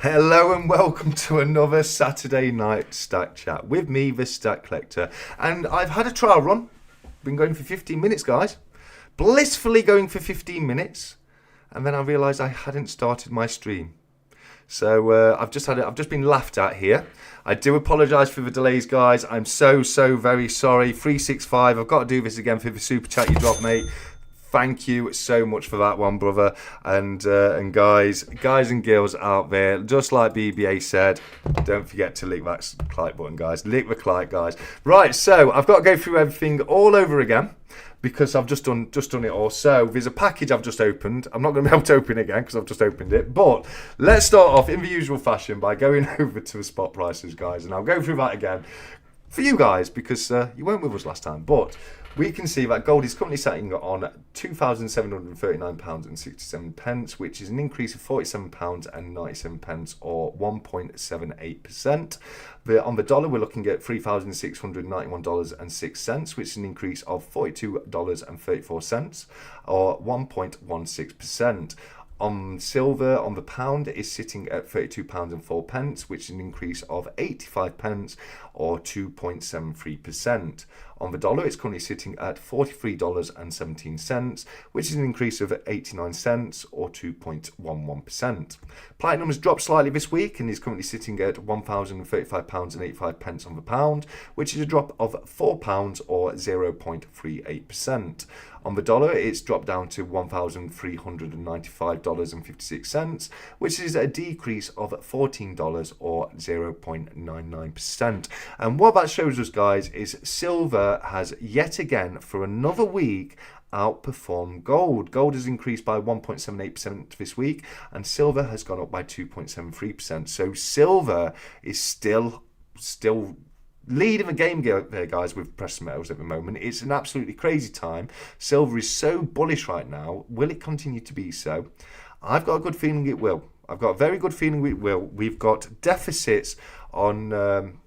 Hello and welcome to another Saturday night stack chat with me, the Stack Collector. And I've had a trial run. Been going for 15 minutes, guys. Blissfully going for 15 minutes. And then I realised I hadn't started my stream. So I've just been laughed at here. I do apologise for the delays, guys. I'm so very sorry. 365. I've got to do this again for the super chat you dropped, mate. Thank you so much for that one, brother. And guys and girls out there, just like BBA said, don't forget to lick that like button, guys. Lick the like, guys. Right, so I've got to go through everything all over again because I've just done it all. So there's a package I've just opened. I'm not going to be able to open it again because I've just opened it. But let's start off in the usual fashion by going over to the spot prices, guys. And I'll go through that again for you guys because you weren't with us last time. But we can see that gold is currently sitting on £2,739.67, which is an increase of £47.97 or 1.78%. On the dollar, we're looking at $3,691.06, which is an increase of $42.34 or 1.16%. On silver, on the pound, is sitting at £32.04, which is an increase of 85 pence or 2.73%. On the dollar, it's currently sitting at $43.17, which is an increase of 89 cents or 2.11%. Platinum has dropped slightly this week and is currently sitting at £1,035.85 on the pound, which is a drop of £4 or 0.38%. On the dollar, it's dropped down to $1,395.56, which is a decrease of $14 or 0.99%. And what that shows us, guys, is silver has yet again, for another week, outperformed gold. Gold has increased by 1.78% this week, and silver has gone up by 2.73%. So silver is still leading the game there, guys, with precious metals at the moment. It's an absolutely crazy time. Silver is so bullish right now. Will it continue to be so? I've got a good feeling it will. I've got a very good feeling it will. We've got deficits on...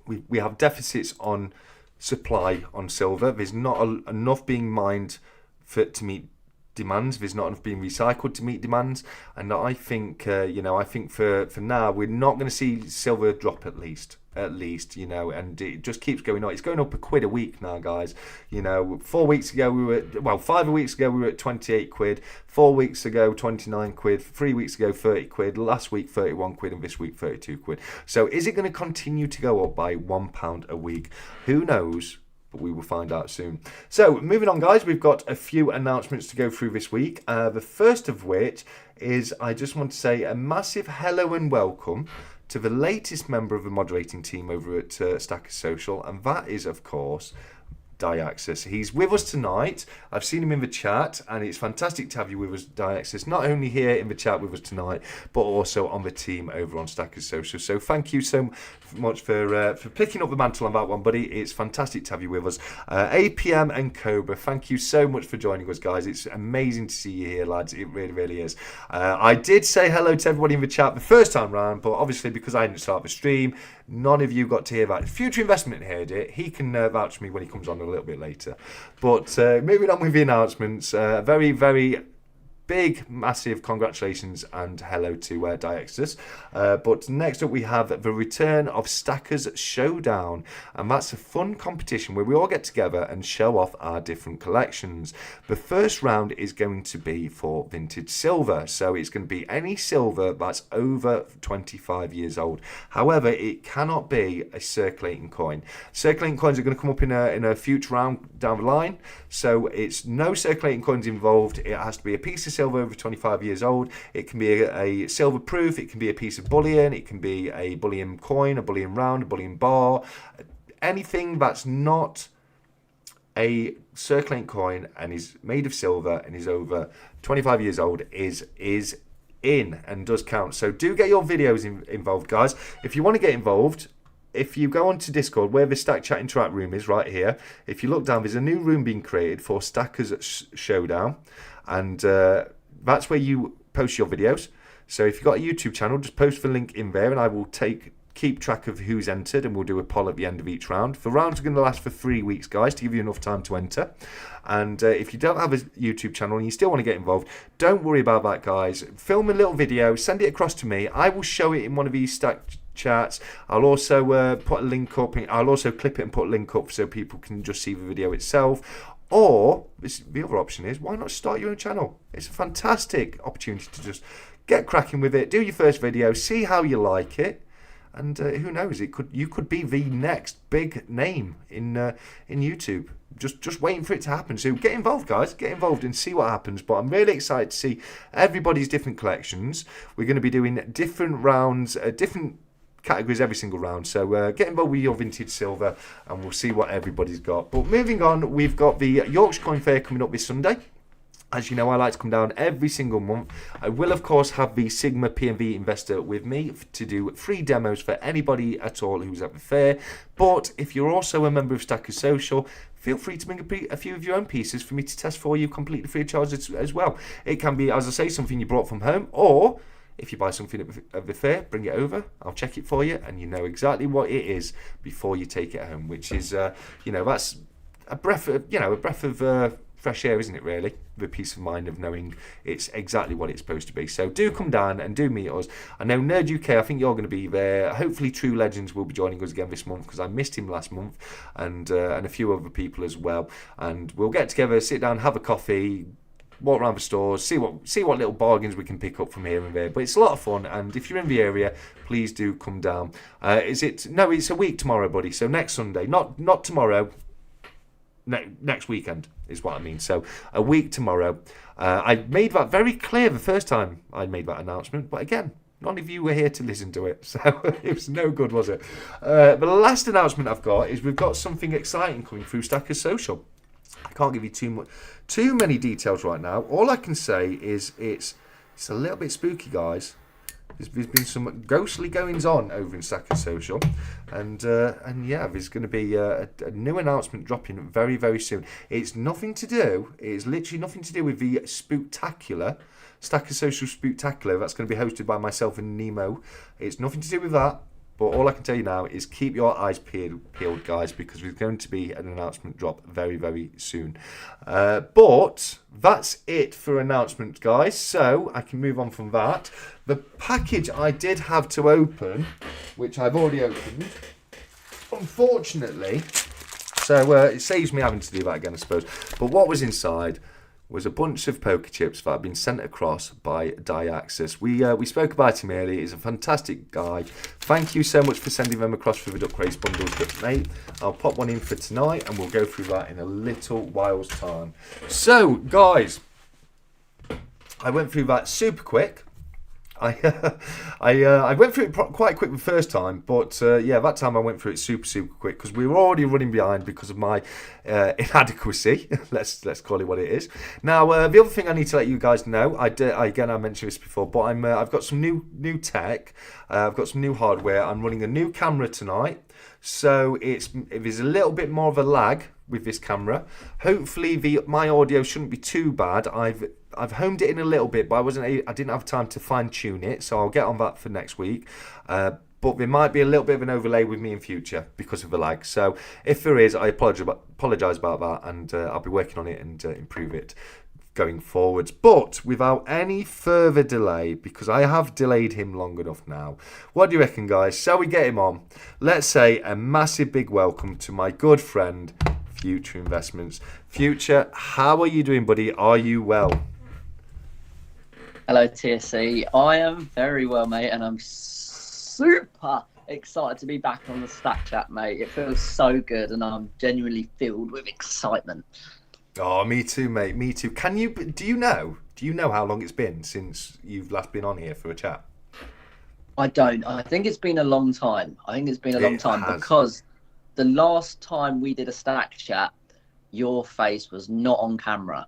We have deficits on supply on silver. There's not enough being mined to meet demands. There's not enough being recycled to meet demands. And I think, I think for now, we're not going to see silver drop at least, and it just keeps going up. It's going up £1 a week now, guys. 4 weeks ago we were 5 weeks ago we were at 28 quid, 4 weeks ago 29 quid, 3 weeks ago 30 quid, last week 31 quid, and this week 32 quid. So is it going to continue to go up by £1 a week? Who knows? But we will find out soon. So moving on, guys, we've got a few announcements to go through this week. The first of which is I just want to say a massive hello and welcome to the latest member of the moderating team over at Stacker Social, and that is, of course, 𝗖𝐼𝐴𝐶. He's with us tonight. I've seen him in the chat, and it's fantastic to have you with us, 𝗖𝐼𝐴𝐶, not only here in the chat with us tonight, but also on the team over on Stacker Social. So thank you so much for picking up the mantle on that one, buddy. It's fantastic to have you with us. APM and Cobra, thank you so much for joining us, guys. It's amazing to see you here, lads. It really is. I did say hello to everybody in the chat the first time round, but obviously because I didn't start the stream, none of you got to hear that. Future Investment heard it. He can vouch for me when he comes on a little bit later. But moving on with the announcements, very big, massive congratulations and hello to 𝗖𝐼𝐴𝐶. But next up we have the return of Stackers Showdown, and that's a fun competition where we all get together and show off our different collections. The first round is going to be for vintage silver, so it's going to be any silver that's over 25 years old. However, it cannot be a circulating coin. Circulating coins are going to come up in a future round down the line, so it's no circulating coins involved. It has to be a piece of silver over 25 years old. It can be a silver proof, it can be a piece of bullion, it can be a bullion coin, a bullion round, a bullion bar. Anything that's not a circulating coin and is made of silver and is over 25 years old is in and does count. So do get your videos involved, guys. If you want to get involved, if you go onto Discord, where the Stack Chat Interact room is right here, if you look down, there's a new room being created for Stackers Showdown, and that's where you post your videos. So if you've got a YouTube channel, just post the link in there, and I will take keep track of who's entered, and we'll do a poll at the end of each round. The rounds are going to last for 3 weeks, guys, to give you enough time to enter. And if you don't have a YouTube channel and you still want to get involved, don't worry about that, guys. Film a little video, send it across to me. I will show it in one of these stack chats. I'll also put a link up. I'll also clip it and put a link up so people can just see the video itself. Or the other option is, why not start your own channel? It's a fantastic opportunity to just get cracking with it, do your first video, see how you like it, and who knows, you could be the next big name in YouTube. Just waiting for it to happen. So get involved, guys. Get involved and see what happens. But I'm really excited to see everybody's different collections. We're going to be doing different rounds, different categories every single round. So get involved with your vintage silver and we'll see what everybody's got. But moving on, we've got the Yorkshire Coin Fair coming up this Sunday. As you know, I like to come down every single month. I will, of course, have the Sigma P&V investor with me to do free demos for anybody at all who's at the fair. But if you're also a member of Stacker Social, feel free to bring a few of your own pieces for me to test for you completely free of charge as well. It can be, as I say, something you brought from home, or if you buy something at the fair, bring it over. I'll check it for you, and you know exactly what it is before you take it home. Which is, that's a breath of fresh air, isn't it? Really, the peace of mind of knowing it's exactly what it's supposed to be. So do come down and do meet us. I know Nerd UK, I think you're going to be there. Hopefully True Legends will be joining us again this month because I missed him last month, and a few other people as well. And we'll get together, sit down, have a coffee, walk around the stores, see what little bargains we can pick up from here and there. But it's a lot of fun, and if you're in the area, please do come down. It's a week tomorrow, buddy. So next Sunday, not tomorrow. Next weekend is what I mean. So a week tomorrow. I made that very clear the first time I made that announcement, but again, none of you were here to listen to it, so it was no good, was it? The last announcement I've got is we've got something exciting coming through Stacker Social. I can't give you too many details right now. All I can say is it's a little bit spooky, guys. There's been some ghostly goings on over in Stacker Social, and yeah, there's going to be a new announcement dropping very, very soon. It's literally nothing to do with the Spooktacular, Stacker Social Spooktacular. That's going to be hosted by myself and Nemo. It's nothing to do with that. But all I can tell you now is keep your eyes peeled, guys, because there's going to be an announcement drop very, very soon. But that's it for announcements, guys. So I can move on from that. The package I did have to open, which I've already opened, unfortunately, so it saves me having to do that again, I suppose. But what was inside was a bunch of poker chips that have been sent across by 𝗖𝐼𝐴𝐶. We spoke about him earlier. He's a fantastic guy. Thank you so much for sending them across for the Duck Race bundles. But mate, I'll pop one in for tonight and we'll go through that in a little while's time. So, guys, I went through that super quick. I went through it quite quick the first time, but yeah, that time I went through it super quick because we were already running behind because of my inadequacy. let's call it what it is. Now, the other thing I need to let you guys know, I mentioned this before, but I've got some new tech. I've got some new hardware. I'm running a new camera tonight, so there's a little bit more of a lag with this camera. Hopefully, my audio shouldn't be too bad. I've homed it in a little bit, but I didn't have time to fine tune it, so I'll get on that for next week. But there might be a little bit of an overlay with me in future because of the lag. So if there is, I apologise about that, and I'll be working on it and improve it going forwards. But without any further delay, because I have delayed him long enough now, what do you reckon, guys? Shall we get him on? Let's say a massive big welcome to my good friend, Future Investments. Future, how are you doing, buddy? Are you well? Hello, TSC. I am very well, mate, and I'm super excited to be back on the Stack Chat, mate. It feels so good, and I'm genuinely filled with excitement. Oh, me too, mate. Me too. Do you know how long it's been since you've last been on here for a chat? I don't. I think it's been a long time. Because the last time we did a Stack Chat, your face was not on camera.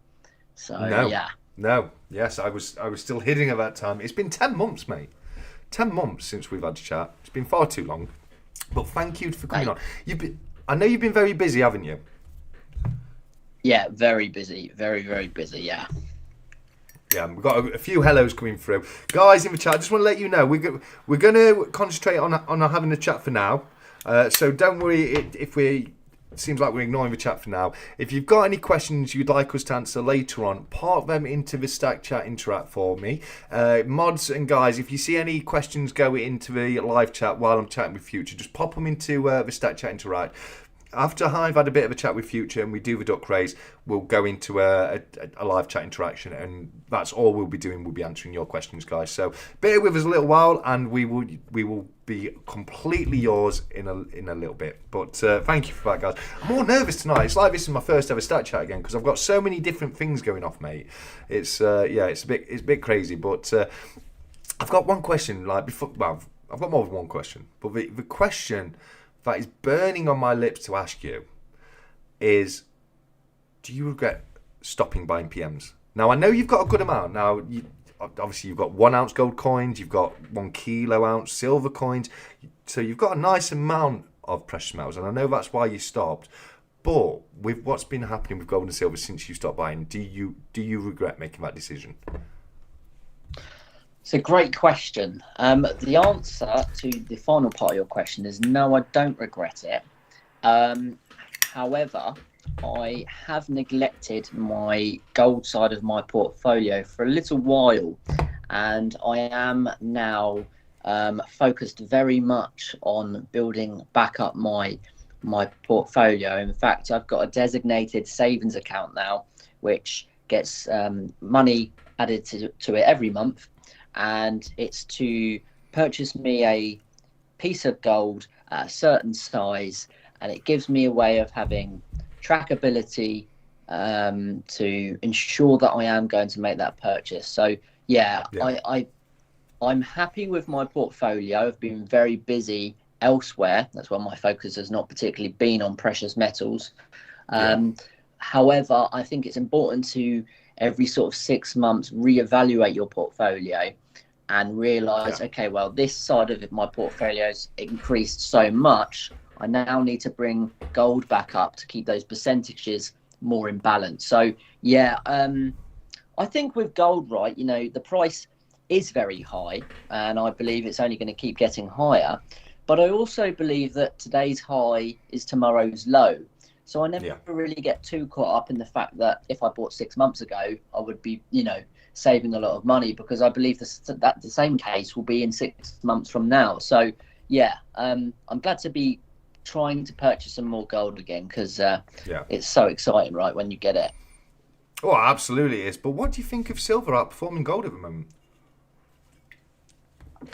So yeah. No, yes, I was still hidden at that time. It's been 10 months, mate. 10 months since we've had a chat. It's been far too long. But thank you for coming on. I know you've been very busy, haven't you? Yeah, very busy. Very, very busy, yeah. Yeah, we've got a few hellos coming through. Guys in the chat, I just want to let you know, we're going to concentrate on having a chat for now. So don't worry if it seems like we're ignoring the chat for now. If you've got any questions you'd like us to answer later on, part them into the Stack Chat Interact for me. Mods and guys, if you see any questions go into the live chat while I'm chatting with Future, just pop them into the Stack Chat Interact. After I've had a bit of a chat with Future and we do the duck race, we'll go into a live chat interaction, and that's all we'll be doing. We'll be answering your questions, guys. So bear with us a little while, and we will be completely yours in a little bit. But thank you for that, guys. I'm more nervous tonight. It's like this is my first ever stat chat again because I've got so many different things going off, mate. It's it's a bit crazy. But I've got one question. I've got more than one question, but the question that is burning on my lips to ask you is, do you regret stopping buying PMs? Now, I know you've got a good amount. Now, obviously, you've got 1 ounce gold coins, you've got 1 kilo ounce silver coins, so you've got a nice amount of precious metals, and I know that's why you stopped. But with what's been happening with gold and silver since you stopped buying, do you regret making that decision? It's a great question. The answer to the final part of your question is no, I don't regret it. However, I have neglected my gold side of my portfolio for a little while, and I am now focused very much on building back up my portfolio. In fact, I've got a designated savings account now, which gets money added to it every month. And it's to purchase me a piece of gold at a certain size, and it gives me a way of having trackability to ensure that I am going to make that purchase. So yeah. I'm happy with my portfolio. I've been very busy elsewhere. That's why my focus has not particularly been on precious metals. However, I think it's important to every sort of 6 months reevaluate your portfolio and realize, okay, well, this side of my portfolio's increased so much, I now need to bring gold back up to keep those percentages more in balance. So yeah, I think with gold, right, the price is very high, and I believe it's only going to keep getting higher. But I also believe that today's high is tomorrow's low. So I never really get too caught up in the fact that if I bought 6 months ago, I would be, saving a lot of money, because I believe that the same case will be in 6 months from now. So yeah, I'm glad to be trying to purchase some more gold again, because it's so exciting, right, when you get it. Oh, absolutely it is. But what do you think of silver outperforming gold at the moment?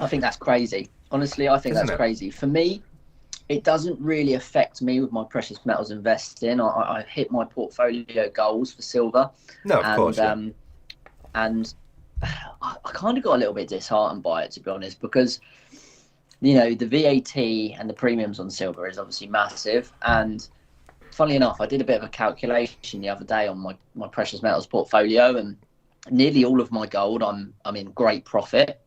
I think that's crazy. Honestly, I think that's crazy. For me, it doesn't really affect me with my precious metals investing. I hit my portfolio goals for silver. No, of course. And I kind of got a little bit disheartened by it, to be honest, because, the VAT and the premiums on silver is obviously massive. And funnily enough, I did a bit of a calculation the other day on my precious metals portfolio, and nearly all of my gold, I'm in great profit.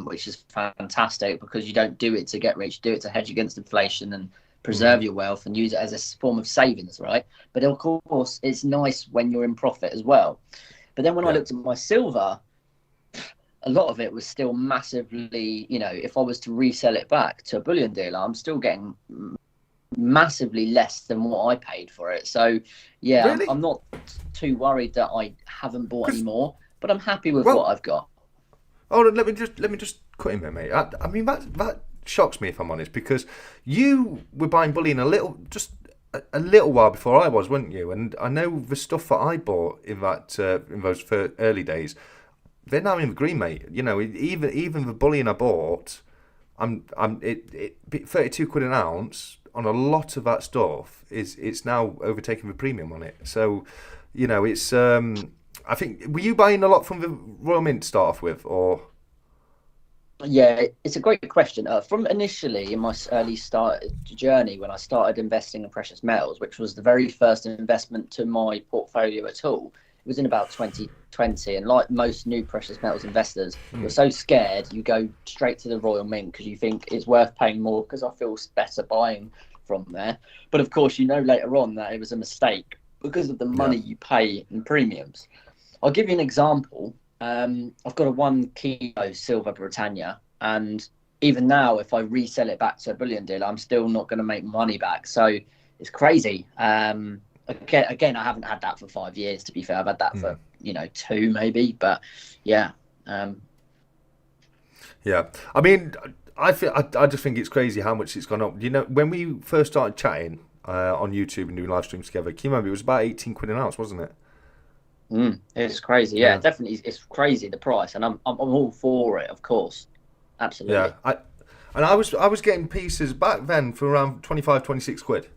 Which is fantastic, because you don't do it to get rich, do it to hedge against inflation and preserve your wealth and use it as a form of savings, right? But of course, it's nice when you're in profit as well. But then when I looked at my silver, a lot of it was still massively, if I was to resell it back to a bullion dealer, I'm still getting massively less than what I paid for it. So yeah, really? I'm not too worried that I haven't bought any more, but I'm happy with what I've got. Oh, let me just cut in there, mate. I mean, that shocks me, if I'm honest, because you were buying bullion a little while before I was, weren't you? And I know the stuff that I bought in those early days, they're now in the green, mate. Even the bullion I bought, it 32 quid an ounce on a lot of that stuff it's now overtaking the premium on it. So, it's. I think, were you buying a lot from the Royal Mint to start off with, or? Yeah, it's a great question. From initially in my early start journey, when I started investing in precious metals, which was the very first investment to my portfolio at all, it was in about 2020. And like most new precious metals investors, you're so scared, you go straight to the Royal Mint because you think it's worth paying more because I feel better buying from there. But of course, later on that it was a mistake because of the money you pay in premiums. I'll give you an example. I've got a 1 kilo silver Britannia, and even now, if I resell it back to a bullion dealer, I'm still not going to make money back. So it's crazy. Again, I haven't had that for 5 years. To be fair, I've had that for 2 maybe, but yeah. Yeah, I mean, I just think it's crazy how much it's gone up. You know, when we first started chatting on YouTube and doing live streams together, can you remember it was about 18 quid an ounce, wasn't it? It's crazy. Yeah, definitely. It's crazy, the price, and I'm all for it, of course. Absolutely. Yeah, I was getting pieces back then for around 25, 26 quid.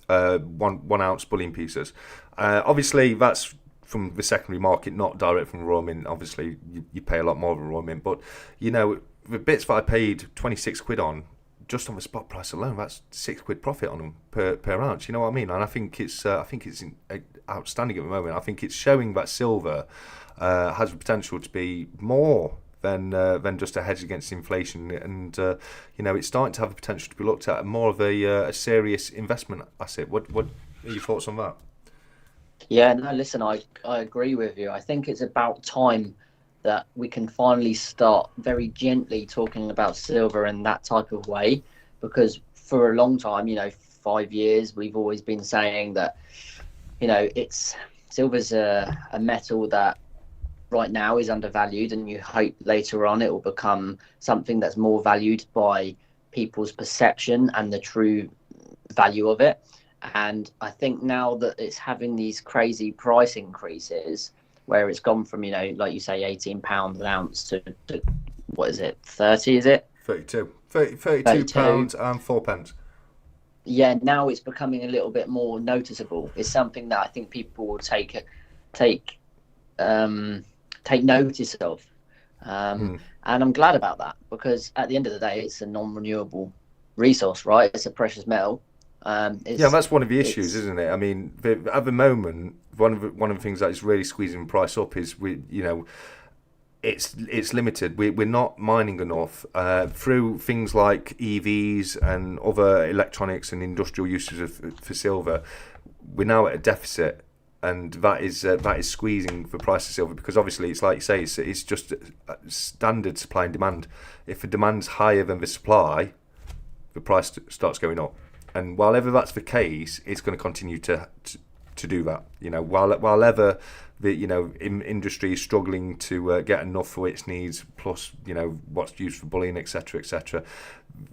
1 ounce bullion pieces. Obviously, that's from the secondary market, not direct from raw mint. Obviously, you pay a lot more of a raw mint, but you know, the bits that I paid 26 quid on, just on the spot price alone, that's 6 quid profit on them per ounce. You know what I mean? And I think it's outstanding at the moment. I think it's showing that silver has the potential to be more than just a hedge against inflation, and you know, it's starting to have the potential to be looked at more of a serious investment asset. What are your thoughts on that? Yeah, no, listen, I agree with you. I think it's about time that we can finally start very gently talking about silver in that type of way, because for a long time, 5 years, we've always been saying that, silver's a metal that right now is undervalued, and you hope later on it will become something that's more valued by people's perception and the true value of it. And I think now that it's having these crazy price increases, where it's gone from, like you say, £18 an ounce to what is it, 30, is it? 32 pounds and 4 pence. Yeah, now it's becoming a little bit more noticeable. It's something that I think people will take notice of. And I'm glad about that, because at the end of the day, it's a non-renewable resource, right? It's a precious metal. That's one of the issues, isn't it? I mean, at the moment, one of the things that is really squeezing the price up is it's limited. We're not mining enough through things like EVs and other electronics and industrial uses for silver. We're now at a deficit, and that is squeezing the price of silver, because obviously it's like you say, it's just standard supply and demand. If the demand's higher than the supply, the price starts going up. And while ever that's the case, it's going to continue to do that. While ever the industry is struggling to get enough for its needs, plus what's used for bullion, etc.,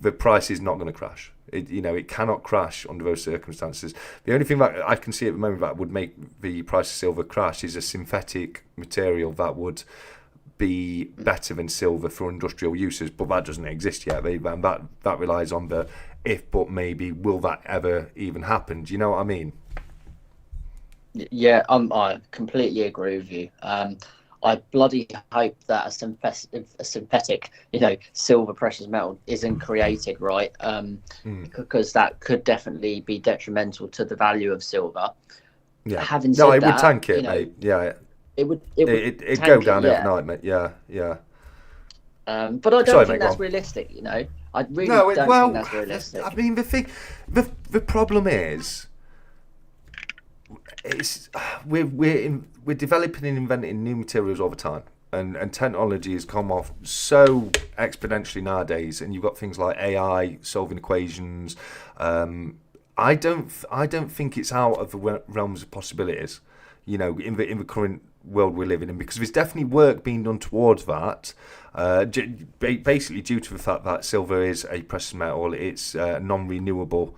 the price is not going to crash. It cannot crash under those circumstances. The only thing that I can see at the moment that would make the price of silver crash is a synthetic material that would be better than silver for industrial uses, but that doesn't exist yet. And that relies on the if, but maybe, will that ever even happen? Do you know what I mean? Yeah, I completely agree with you. I bloody hope that a synthetic, silver precious metal isn't created, right? Because that could definitely be detrimental to the value of silver. Yeah. Having said it would tank it, mate. Yeah. It'd go down overnight, mate. Yeah. But I don't think that's realistic. I really don't think that's realistic. I mean, the problem is, we're developing and inventing new materials all the time, and technology has come off so exponentially nowadays. And you've got things like AI solving equations. I don't think it's out of the realms of possibilities. In the current world we're living in, because there's definitely work being done towards that. Basically, due to the fact that silver is a precious metal, it's non-renewable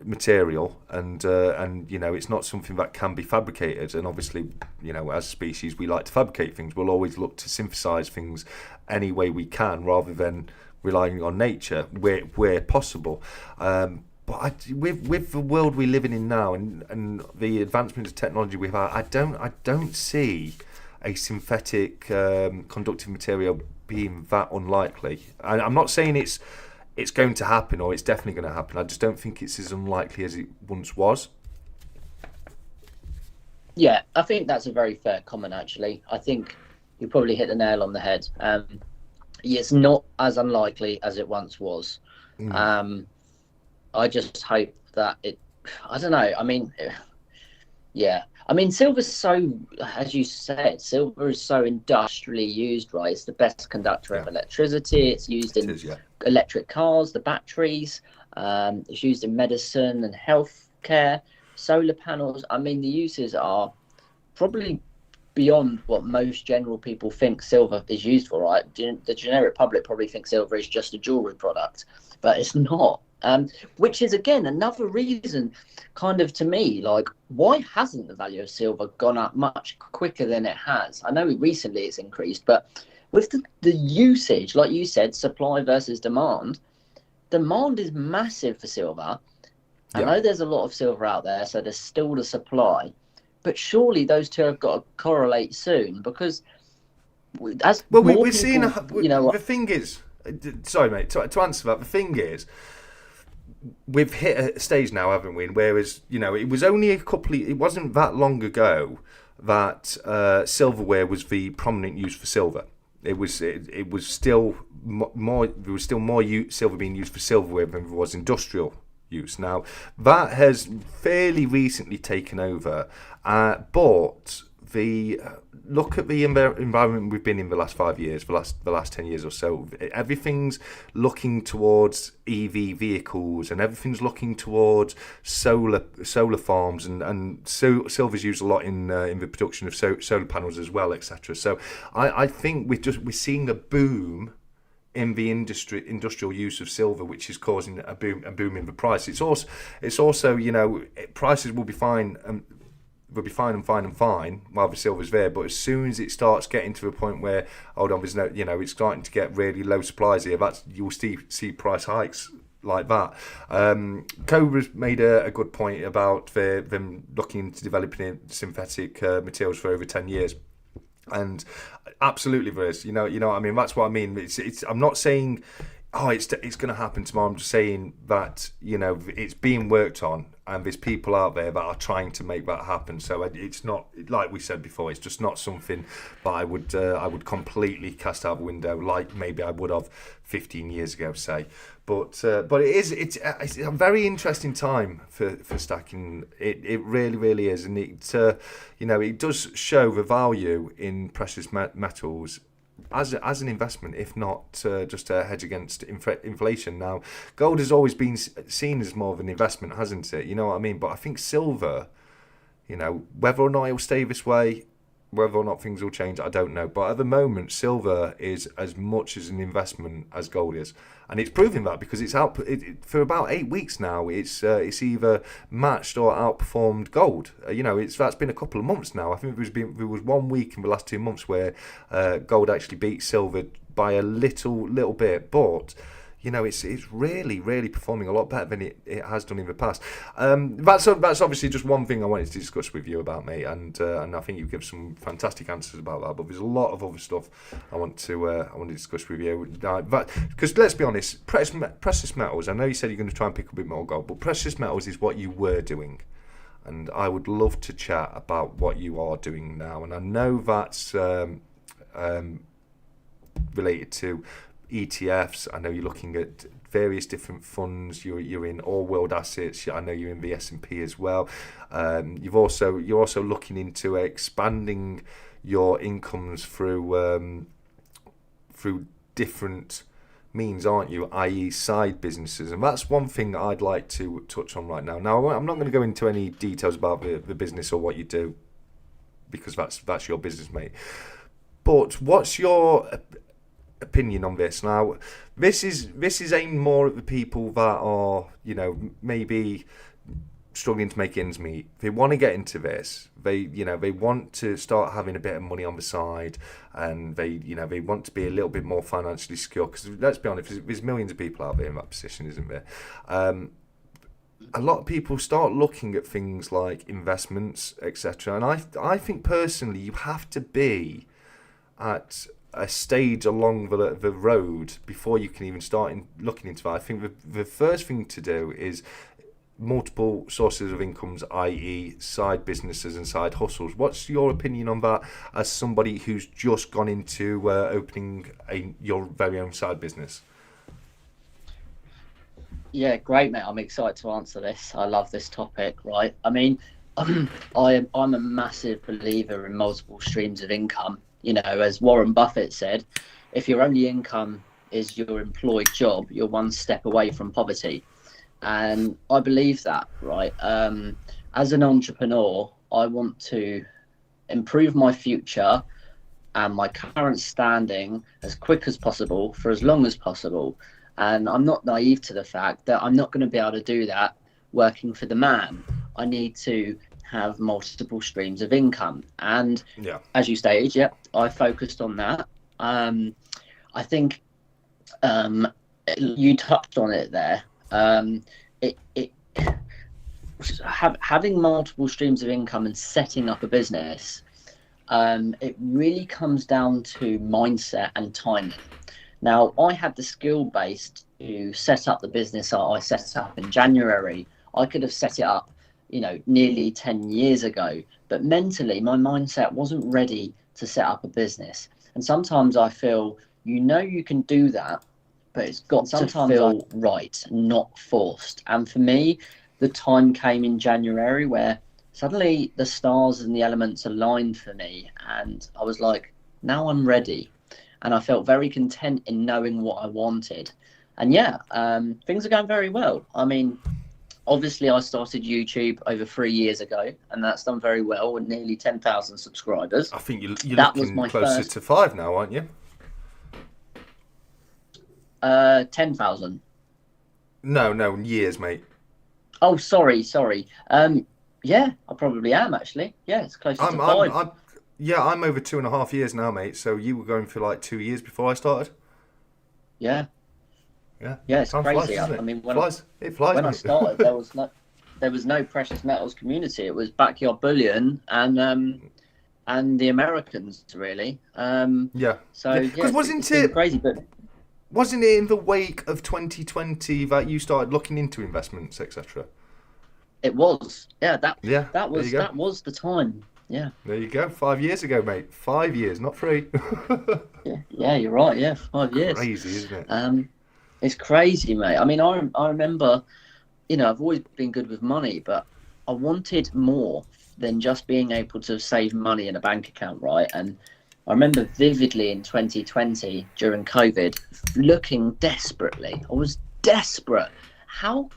material, and it's not something that can be fabricated. And obviously, as a species, we like to fabricate things. We'll always look to synthesize things any way we can, rather than relying on nature where possible. But with the world we're living in now, and the advancements of technology we've had, I don't see a synthetic conductive material being that unlikely. And I'm not saying it's going to happen, or it's definitely going to happen. I just don't think it's as unlikely as it once was. Yeah, I think that's a very fair comment, actually. I think you probably hit the nail on the head. It's not as unlikely as it once was. I just hope that I don't know. I mean, yeah, I mean, silver's so, as you said, silver is so industrially used, right? It's the best conductor of electricity. It's used in electric cars, the batteries. It's used in medicine and healthcare, solar panels. I mean, the uses are probably beyond what most general people think silver is used for, right? The generic public probably thinks silver is just a jewelry product, but it's not. Which is, again, another reason, kind of, to me, like, why hasn't the value of silver gone up much quicker than it has? I know recently it's increased, but with the usage, like you said, supply versus demand is massive for silver. I know there's a lot of silver out there, so there's still the supply, but surely those two have got to correlate soon, because as well, we're people, seeing, the thing is, sorry mate, to answer that, the thing is, we've hit a stage now, haven't we? Whereas, it was only it wasn't that long ago that silverware was the prominent use for silver. It was still more. There was still more silver being used for silverware than there was industrial use. Now that has fairly recently taken over, but look at the environment we've been in the last 5 years, the last 10 years or so. Everything's looking towards EV vehicles, and everything's looking towards solar farms, and so silver's used a lot in the production of solar panels as well, etc. So I think we're seeing a boom in the industrial use of silver, which is causing a boom in the price. It's also prices will be fine. Will be fine while the silver's there, but as soon as it starts getting to a point where, hold on, there's no, it's starting to get really low supplies here, you'll see price hikes like that. Cobra's made a good point about them looking into developing synthetic materials for over 10 years. And absolutely there is, you know what I mean? That's what I mean. It's I'm not saying, it's going to happen tomorrow. I'm just saying that, it's being worked on, and there's people out there that are trying to make that happen. So it's not, like we said before, it's just not something that I would completely cast out the window, like maybe I would have 15 years ago, say. But it's a very interesting time for stacking. It really, really is, and it does show the value in precious metals as an investment, if not just a hedge against inflation. Now, gold has always been seen as more of an investment, hasn't it? You know what I mean? But I think silver, whether or not it'll stay this way, whether or not things will change, I don't know. But at the moment, silver is as much as an investment as gold is. And it's proving that, because it's for about 8 weeks now. It's either matched or outperformed gold. That's been a couple of months now. I think there was 1 week in the last 2 months where gold actually beat silver by a little bit, but it's really, really performing a lot better than it has done in the past. That's obviously just one thing I wanted to discuss with you about, mate, and I think you give some fantastic answers about that. But there's a lot of other stuff I want to discuss with you. Because let's be honest, precious metals. I know you said you're going to try and pick up a bit more gold, but precious metals is what you were doing, and I would love to chat about what you are doing now. And I know that's related to ETFs. I know you're looking at various different funds. You're in all world assets. I know you're in the S&P as well. You're also looking into expanding your incomes through different means, aren't you? I.e., side businesses, and that's one thing that I'd like to touch on right now. Now, I'm not going to go into any details about the business or what you do, because that's your business, mate. But what's your opinion on this? Now, this is aimed more at the people that are, maybe struggling to make ends meet. They want to get into this. They want to start having a bit of money on the side, and they want to be a little bit more financially secure. Because let's be honest, there's millions of people out there in that position, isn't there? A lot of people start looking at things like investments, etc. And I think personally, you have to be at a stage along the road before you can even start looking into that. I think the first thing to do is multiple sources of incomes, i.e. side businesses and side hustles. What's your opinion on that as somebody who's just gone into opening your very own side business? Yeah, great, mate. I'm excited to answer this. I love this topic, right? I mean, I'm a massive believer in multiple streams of income. You know, as Warren Buffett said, if your only income is your employed job, you're one step away from poverty. And I believe that, right? As an entrepreneur, I want to improve my future and my current standing as quick as possible for as long as possible. And I'm not naive to the fact that I'm not going to be able to do that working for the man. I need to have multiple streams of income. And as you stated, I focused on that. I think you touched on it there. Having multiple streams of income and setting up a business, it really comes down to mindset and timing. Now, I had the skill base to set up the business I set up in January. I could have set it up, you know, nearly 10 years ago, but mentally my mindset wasn't ready to set up a business. And sometimes I feel, you know, you can do that, but it's got to feel right, not forced. And for me, the time came in January where suddenly the stars and the elements aligned for me, and I was like, now I'm ready. And I felt very content in knowing what I wanted. And things are going very well. I mean, obviously I started YouTube over 3 years ago, and that's done very well with nearly 10,000 subscribers. I think you're looking closer to 5 now, aren't you? 10,000. No, years, mate. Oh, sorry. Yeah, I probably am actually. Yeah, it's closer to 5. I'm over 2.5 years now, mate. So you were going for like 2 years before I started. Yeah, it's Time crazy. flies, I mean, it flies, when I started, there was no precious metals community. It was backyard bullion and the Americans, really. So because wasn't it crazy? But wasn't it in the wake of 2020 that you started looking into investments, etc.? It was. That was the time. Yeah. There you go. 5 years ago, mate. 5 years, not 3. yeah, you're right. Yeah, 5 years. Crazy, isn't it? It's crazy, mate. I mean, I remember, you know, I've always been good with money, but I wanted more than just being able to save money in a bank account, right? And I remember vividly in 2020 during COVID, looking desperately. I was desperate. How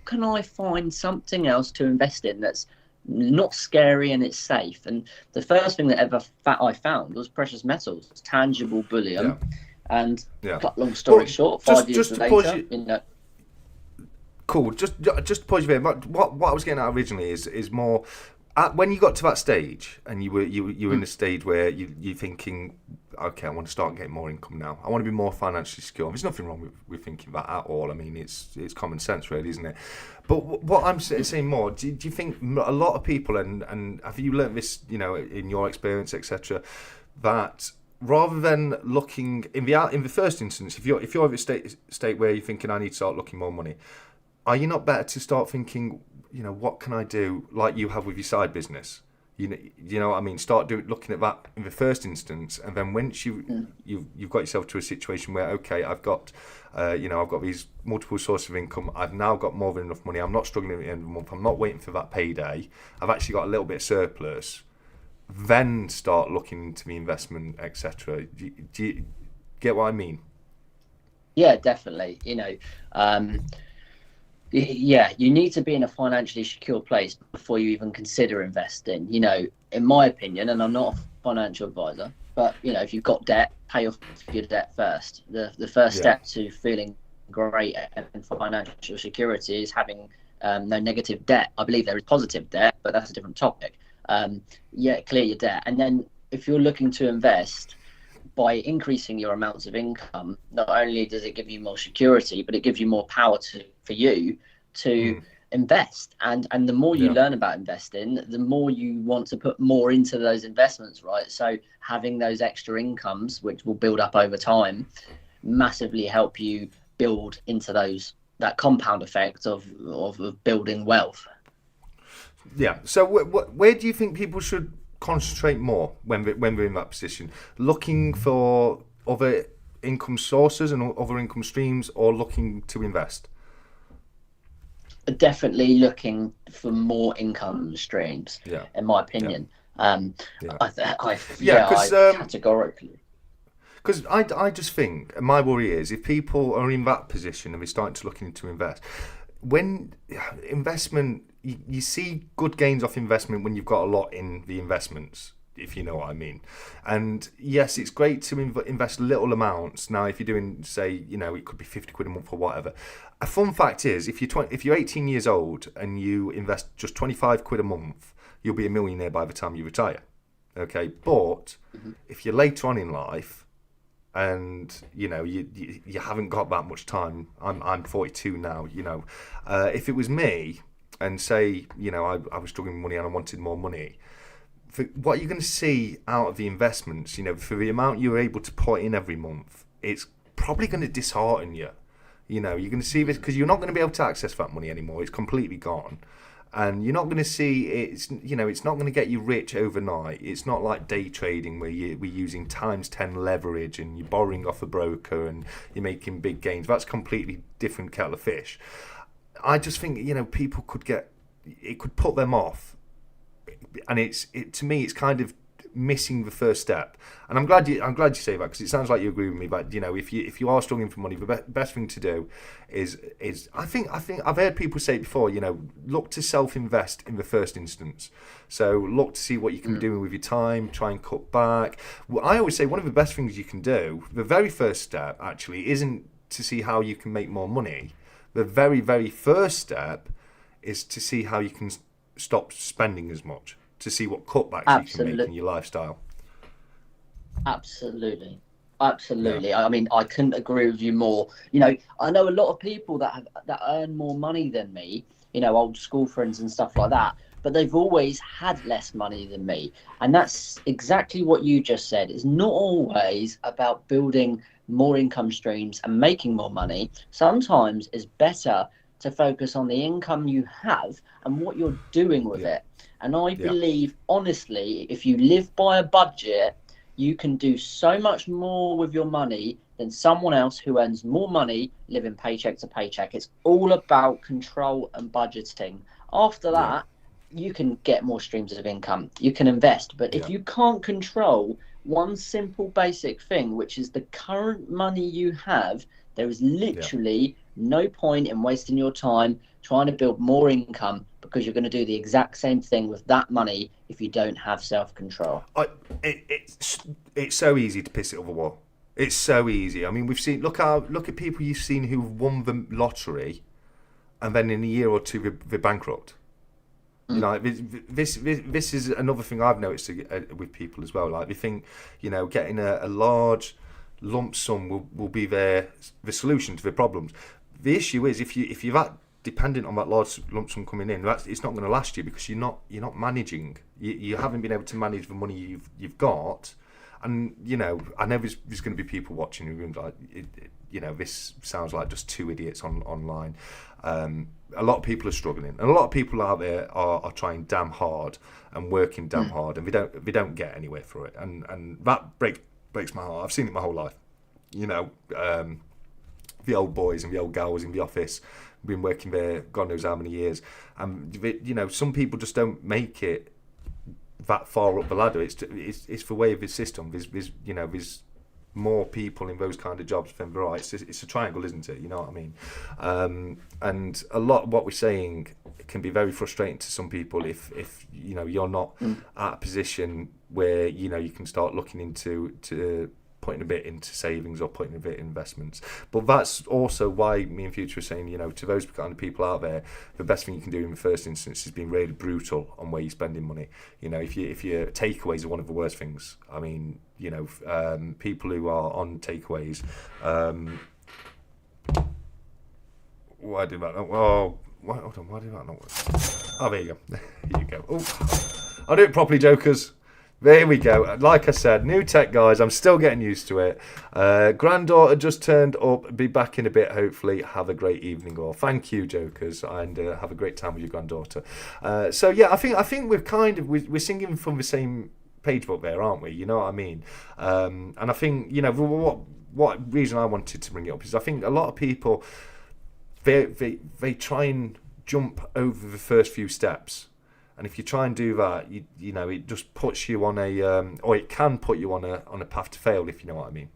can I find something else to invest in that's not scary and it's safe? And the first thing that I found was precious metals, tangible bullion. And cut long story short, 5 years later, cool. Just to pause you there. What I was getting at originally is more when you got to that stage and you were in a stage where you're thinking, okay, I want to start getting more income now. I want to be more financially secure. There's nothing wrong with thinking that at all. I mean, it's common sense, really, isn't it? But what I'm saying more, do you think a lot of people, and have you learned this, you know, in your experience, etc., that rather than looking in the first instance, if you're at a state where you're thinking, I need to start looking more money, are you not better to start thinking, you know, what can I do, like you have with your side business? You know what I mean? Start looking at that in the first instance, and then once you've got yourself to a situation where, okay, I've got these multiple sources of income. I've now got more than enough money. I'm not struggling at the end of the month. I'm not waiting for that payday. I've actually got a little bit of surplus. Then start looking into the investment, etc. Do you get what I mean? Yeah, definitely. You know, you need to be in a financially secure place before you even consider investing. You know, in my opinion, and I'm not a financial advisor, but you know, if you've got debt, pay off your debt first. The first step to feeling great and financial security is having no negative debt. I believe there is positive debt, but that's a different topic. Clear your debt, and then if you're looking to invest, by increasing your amounts of income, not only does it give you more security, but it gives you more power for you to invest. And the more you learn about investing, the more you want to put more into those investments, right? So having those extra incomes, which will build up over time, massively help you build into that compound effect of building wealth. Yeah. So where do you think people should concentrate more when we're in that position? Looking for other income sources and other income streams, or looking to invest? definitely looking for more income streams, in my opinion. I categorically. Because I just think, my worry is, if people are in that position and they're starting to look into invest, when investment, you see good gains off investment when you've got a lot in the investments, if you know what I mean. And yes, it's great to invest little amounts. Now, if you're doing, say, it could be 50 quid a month or whatever. A fun fact is, if you're 18 years old and you invest just 25 quid a month, you'll be a millionaire by the time you retire. Okay, but if you're later on in life, and you haven't got that much time. I'm 42 now. If it was me, and say I was struggling with money and I wanted more money, what you're going to see out of the investments, for the amount you're able to put in every month, it's probably going to dishearten you. You're going to see this because you're not going to be able to access that money anymore. It's completely gone. And you're not going to see it's not going to get you rich overnight. It's not like day trading where we're using times 10 leverage and you're borrowing off a broker and you're making big gains. That's a completely different kettle of fish. I just think people could put them off, and to me it's kind of missing the first step. And I'm glad you say that, because it sounds like you agree with me. But if you are struggling for money, the best thing to do is I think I've heard people say it before. Look to self-invest in the first instance. So look to see what you can do with your time. Try and cut back. Well, I always say one of the best things you can do, the very first step actually, isn't to see how you can make more money. The very, very first step is to see how you can stop spending as much, to see what cutbacks you can make in your lifestyle. Absolutely. I mean, I couldn't agree with you more. I know a lot of people that earn more money than me, old school friends and stuff like that, but they've always had less money than me. And that's exactly what you just said. It's not always about building more income streams and making more money. Sometimes it's better to focus on the income you have and what you're doing with it. And I believe, honestly, if you live by a budget, you can do so much more with your money than someone else who earns more money living paycheck to paycheck. It's all about control and budgeting. After that, you can get more streams of income. You can invest. But if you can't control one simple basic thing, which is the current money you have, there is literally no point in wasting your time trying to build more income, because you're going to do the exact same thing with that money if you don't have self-control. It's so easy to piss it over the wall. It's so easy. I mean, we've seen, look at people you've seen who've won the lottery and then in a year or two they're bankrupt. This is another thing I've noticed with people as well. Like, they think, getting a large lump sum will be the solution to their problems. The issue is, if you're that dependent on that large lump sum coming in, it's not going to last you, because you're not managing. You haven't been able to manage the money you've got. And I know there's going to be people watching who are going to be like, this sounds like just two idiots online. A lot of people are struggling, and a lot of people out there are trying damn hard and working damn hard, and they don't get anywhere for it, and that breaks my heart. I've seen it my whole life. The old boys and the old girls in the office, been working there God knows how many years, and some people just don't make it that far up the ladder. It's the way of the system. There's more people in those kind of jobs than there are. It's a triangle, isn't it? You know what I mean? And a lot of what we're saying can be very frustrating to some people if you're not at a position where you can start looking into putting a bit into savings or putting a bit in investments. But that's also why me and Future are saying, to those kind of people out there, the best thing you can do in the first instance is being really brutal on where you're spending money. If your takeaways are one of the worst things. I mean, people who are on takeaways. Why did that not? Oh, hold on. Why did that not work? Oh, there you go. Here you go. Oh, I'll do it properly, jokers. There we go. Like I said, new tech, guys. I'm still getting used to it. Granddaughter just turned up. Be back in a bit, hopefully. Have a great evening, all. Thank you, jokers, and have a great time with your granddaughter. So yeah, I think we're singing from the same page book there, aren't we? You know what I mean? And I think what reason I wanted to bring it up is I think a lot of people they try and jump over the first few steps. And if you try and do that, you know, it just puts you on a, or it can put you on a path to fail, if you know what I mean.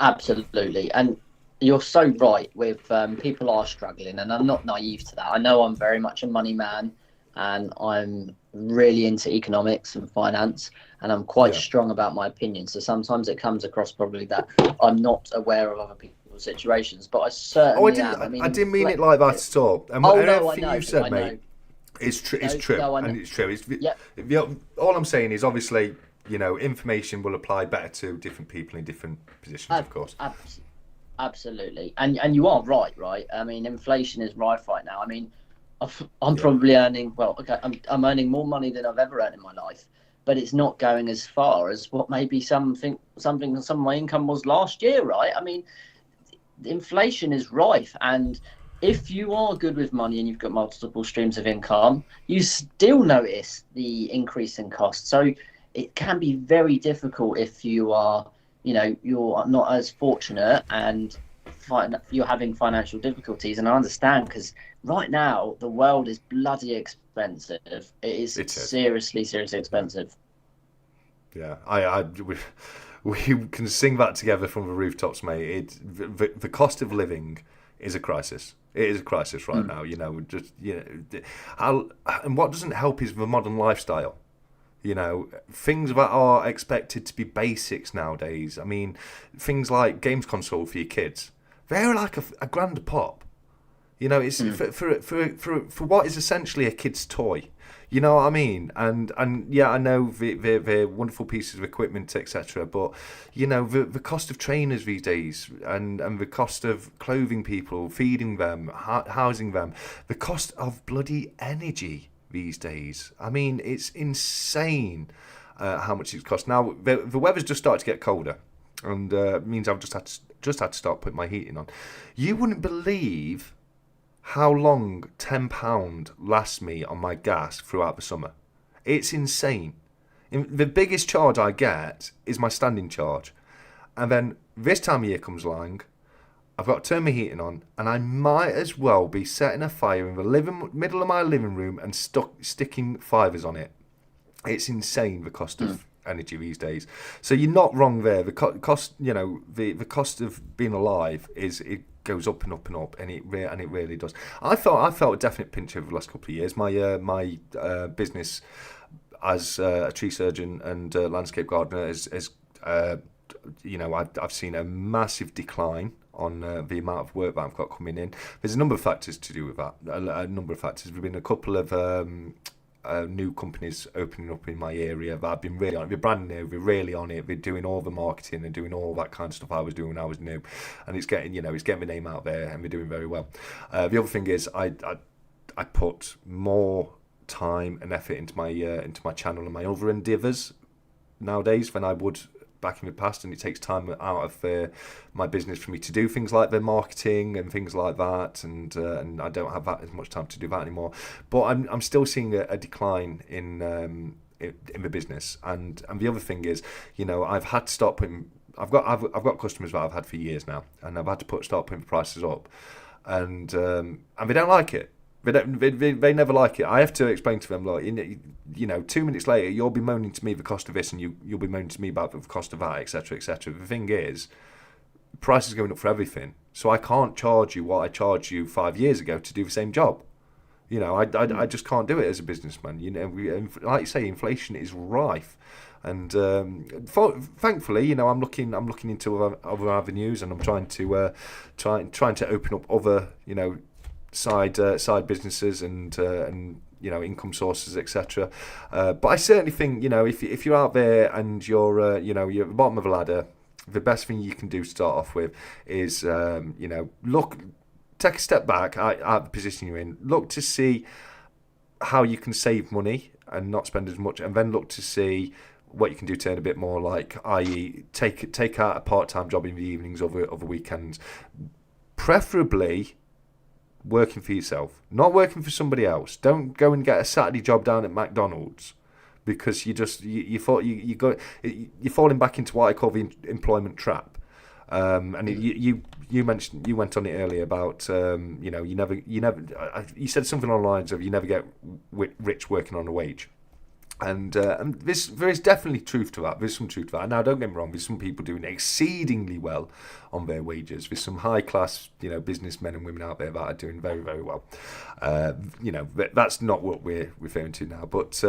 Absolutely. And you're so right with people are struggling, and I'm not naive to that. I know I'm very much a money man, and I'm really into economics and finance, and I'm quite strong about my opinion. So sometimes it comes across probably that I'm not aware of other people's situations, but I certainly am. I didn't mean it like that at all. And everything you said, mate, is true. It's true. All I'm saying is, obviously, you know, information will apply better to different people in different positions, of course. Absolutely. And you are right? I mean, inflation is rife right now. I mean, I'm probably earning, I'm earning more money than I've ever earned in my life, but it's not going as far as what maybe some of my income was last year, right? I mean, inflation is rife, and if you are good with money and you've got multiple streams of income, you still notice the increase in cost. So it can be very difficult if you are, you know, you're not as fortunate and you're having financial difficulties. And I understand, because right now the world is bloody expensive. It is seriously expensive. Yeah, we can sing that together from the rooftops, mate. The cost of living is a crisis. It is a crisis right now. You know, and what doesn't help is the modern lifestyle. You know, things that are expected to be basics nowadays. I mean, things like games console for your kids, they're like a grand a pop. You know, it's for what is essentially a kid's toy. You know what I mean? And yeah, I know they're wonderful pieces of equipment, etc. But you know, the cost of trainers these days, and the cost of clothing people, feeding them, housing them, the cost of bloody energy these days. I mean, it's insane how much it costs. Now the weather's just started to get colder, and it means I've just had to start putting my heating on. You wouldn't believe how long £10 lasts me on my gas throughout the summer. It's insane. The biggest charge I get is my standing charge, and then this time of year comes along, I've got to turn my heating on, and I might as well be setting a fire in the middle of my living room and sticking fivers on it. It's insane, the cost of energy these days. So you're not wrong there. The cost, you know, the cost of being alive it goes up and up and up, and it really does. I felt a definite pinch over the last couple of years. My business as a tree surgeon and landscape gardener is you know, I've seen a massive decline on the amount of work that I've got coming in. There's a number of factors to do with that. A number of factors. There've been a couple of new companies opening up in my area that I've been really on it. They're brand new. They're really on it. They're doing all the marketing and doing all that kind of stuff I was doing when I was new, and it's getting my name out there, and we're doing very well. The other thing is I put more time and effort into my channel and my other endeavours nowadays than I would back in the past, and it takes time out of my business for me to do things like the marketing and things like that, and I don't have that as much time to do that anymore. But I'm still seeing a decline in the business, and the other thing is, you know, I've had to start putting. I've got customers that I've had for years now, and I've had to start putting prices up, and they don't like it. They never like it. I have to explain to them, like, you know, 2 minutes later, you'll be moaning to me the cost of this, and you'll be moaning to me about the cost of that, etc., etc. The thing is, price is going up for everything, so I can't charge you what I charged you 5 years ago to do the same job. You know, I just can't do it as a businessman. You know, like you say, inflation is rife, and thankfully, you know, I'm looking into other avenues, and I'm trying to open up other, you know, side businesses and you know, income sources, etc. But I certainly think, you know, if you're out there and you're you know, you're at the bottom of a ladder, the best thing you can do to start off with is you know, take a step back at the position you're in, look to see how you can save money and not spend as much, and then look to see what you can do to earn a bit more, like, i.e. take out a part-time job in the evenings over weekends, preferably working for yourself, not working for somebody else. Don't go and get a Saturday job down at McDonald's, because you're falling back into what I call the employment trap. And you mentioned, you went on it earlier about you said something on the lines of you never get rich working on a wage. And there is definitely truth to that. There's some truth to that. Now, don't get me wrong. There's some people doing exceedingly well on their wages. There's some high-class, businessmen and women out there that are doing very, very well. That's not what we're referring to now. But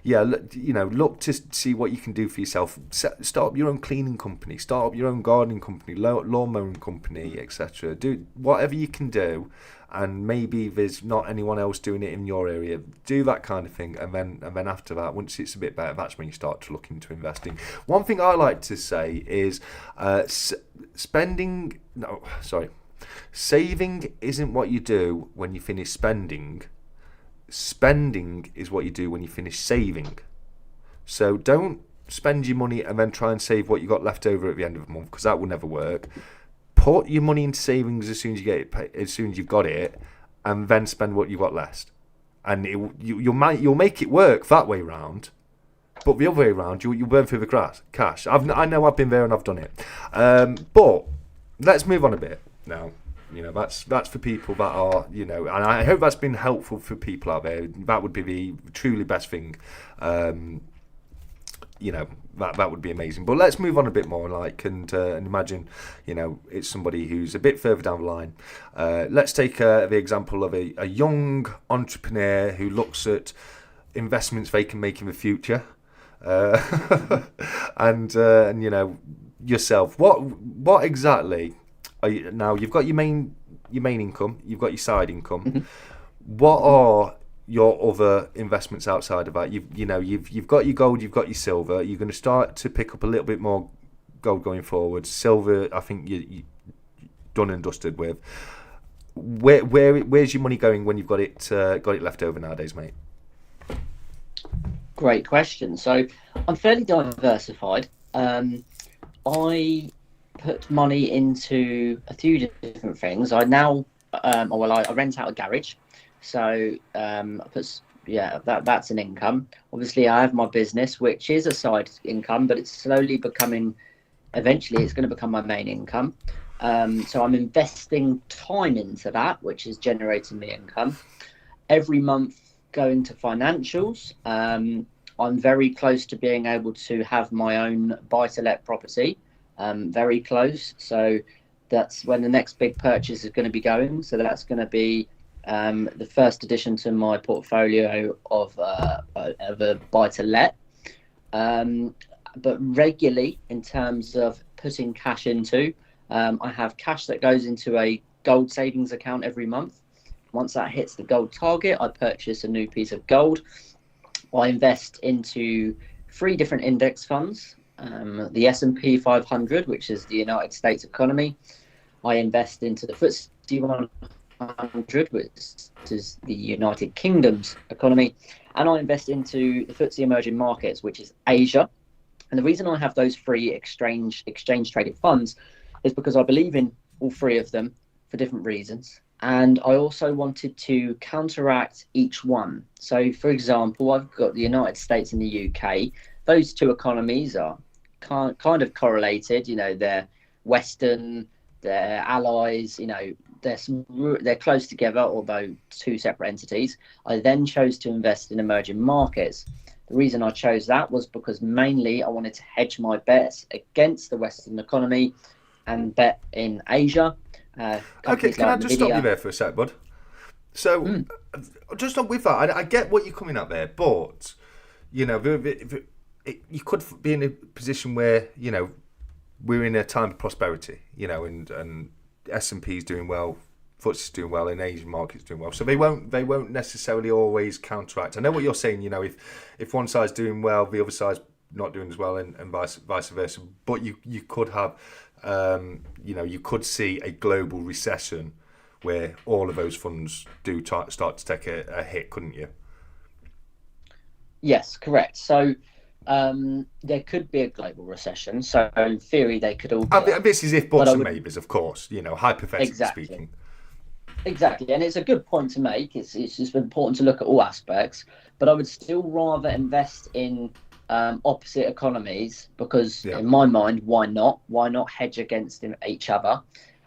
look to see what you can do for yourself. Start up your own cleaning company. Start up your own gardening company, lawn mowing company, etc. Do whatever you can do. And maybe there's not anyone else doing it in your area. Do that kind of thing, and then after that, once it's a bit better, that's when you start to look into investing. One thing I like to say is saving isn't what you do when you finish spending. Spending is what you do when you finish saving. So don't spend your money and then try and save what you got left over at the end of the month, because that will never work. Put your money into savings as soon as you get it, as soon as you've got it, and then spend what you've got less. And you'll make it work that way round. But the other way around, you'll burn through the cash. I know I've been there and I've done it. But let's move on a bit now. That's for people that are, and I hope that's been helpful for people out there. That would be the truly best thing. That would be amazing. But let's move on a bit more, and imagine, it's somebody who's a bit further down the line. Let's take the example of a young entrepreneur who looks at investments they can make in the future, and yourself. What exactly are you now? You've got your main income, you've got your side income. Mm-hmm. What are your other investments outside of that? You've got your gold, you've got your silver. You're going to start to pick up a little bit more gold going forward. Silver, I think you done and dusted with. Where's your money going when you've got it left over nowadays, mate? Great question. So I'm fairly diversified. I put money into a few different things. I rent out a garage. So that's an income. Obviously, I have my business, which is a side income, but it's slowly eventually it's going to become my main income. So I'm investing time into that, which is generating the income. Every month going to financials. I'm very close to being able to have my own buy-to-let property. Very close. So that's when the next big purchase is going to be going. So that's going to be the first addition to my portfolio of a buy-to-let. But regularly, in terms of putting cash into, I have cash that goes into a gold savings account every month. Once that hits the gold target, I purchase a new piece of gold. I invest into 3 different index funds. The S&P 500, which is the United States economy. I invest into the FTSE 100, which is the United Kingdom's economy. And I invest into the FTSE emerging markets, which is Asia. And the reason I have those 3 exchange traded funds is because I believe in all 3 of them for different reasons. And I also wanted to counteract each one. So, for example, I've got the United States and the UK. Those 2 economies are kind of correlated. They're Western, they're allies. They're close together, although 2 separate entities. I then chose to invest in emerging markets. The reason I chose that was because mainly I wanted to hedge my bets against the Western economy and bet in Asia. Okay, can I just stop you there for a sec, bud? So, just on with that, I get what you're coming at there, but you could be in a position where we're in a time of prosperity, and S&P is doing well, FTSE is doing well, and Asian markets doing well. So they won't necessarily always counteract. I know what you're saying. If one side's doing well, the other side's not doing as well, and vice versa. But you could have, you could see a global recession where all of those funds do start to take a hit, couldn't you? Yes, correct. So there could be a global recession. So in theory, they could all. This is if buts and maybes, of course. Hypothetically speaking. Exactly, and it's a good point to make. It's just important to look at all aspects. But I would still rather invest in opposite economies, because Yeah. in my mind, why not? Why not hedge against each other?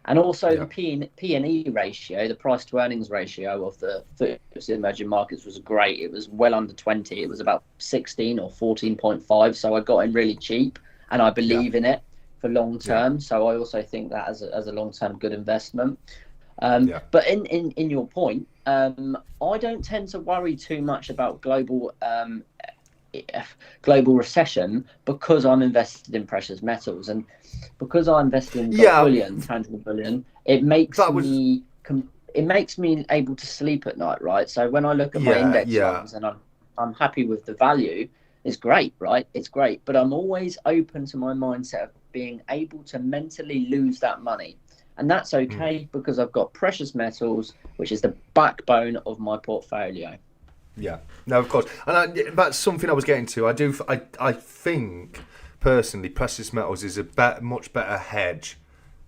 And also Yeah. the P&E ratio, the price to earnings ratio of the FTSE emerging markets was great. It was well under 20. It was about 16 or 14.5. So I got in really cheap, and I believe in it for long term. So I also think that as a long term good investment. But in your point, I don't tend to worry too much about global recession, because I'm invested in precious metals, and because I invested in bullion, tangible bullion, it makes me able to sleep at night, right? So when I look at my index funds and I'm happy with the value, it's great, right? It's great, but I'm always open to my mindset of being able to mentally lose that money. And that's okay, because I've got precious metals, which is the backbone of my portfolio. Yeah, no, of course, and that's something I was getting to. I think personally, precious metals is a much better hedge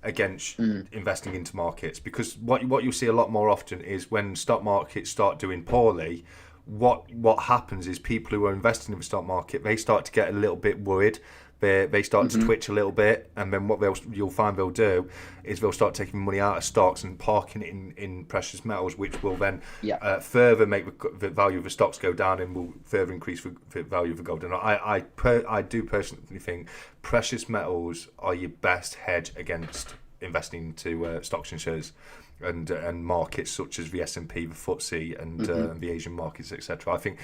against investing into markets, because what you'll see a lot more often is when stock markets start doing poorly, what happens is people who are investing in the stock market, they start to get a little bit worried. They start to twitch a little bit, and then what you'll find they'll do is they'll start taking money out of stocks and parking it in precious metals, which will then further make the value of the stocks go down and will further increase the value of the gold. And I do personally think precious metals are your best hedge against investing into stocks and shares and markets such as the S&P, the FTSE, and the Asian markets, etc. I think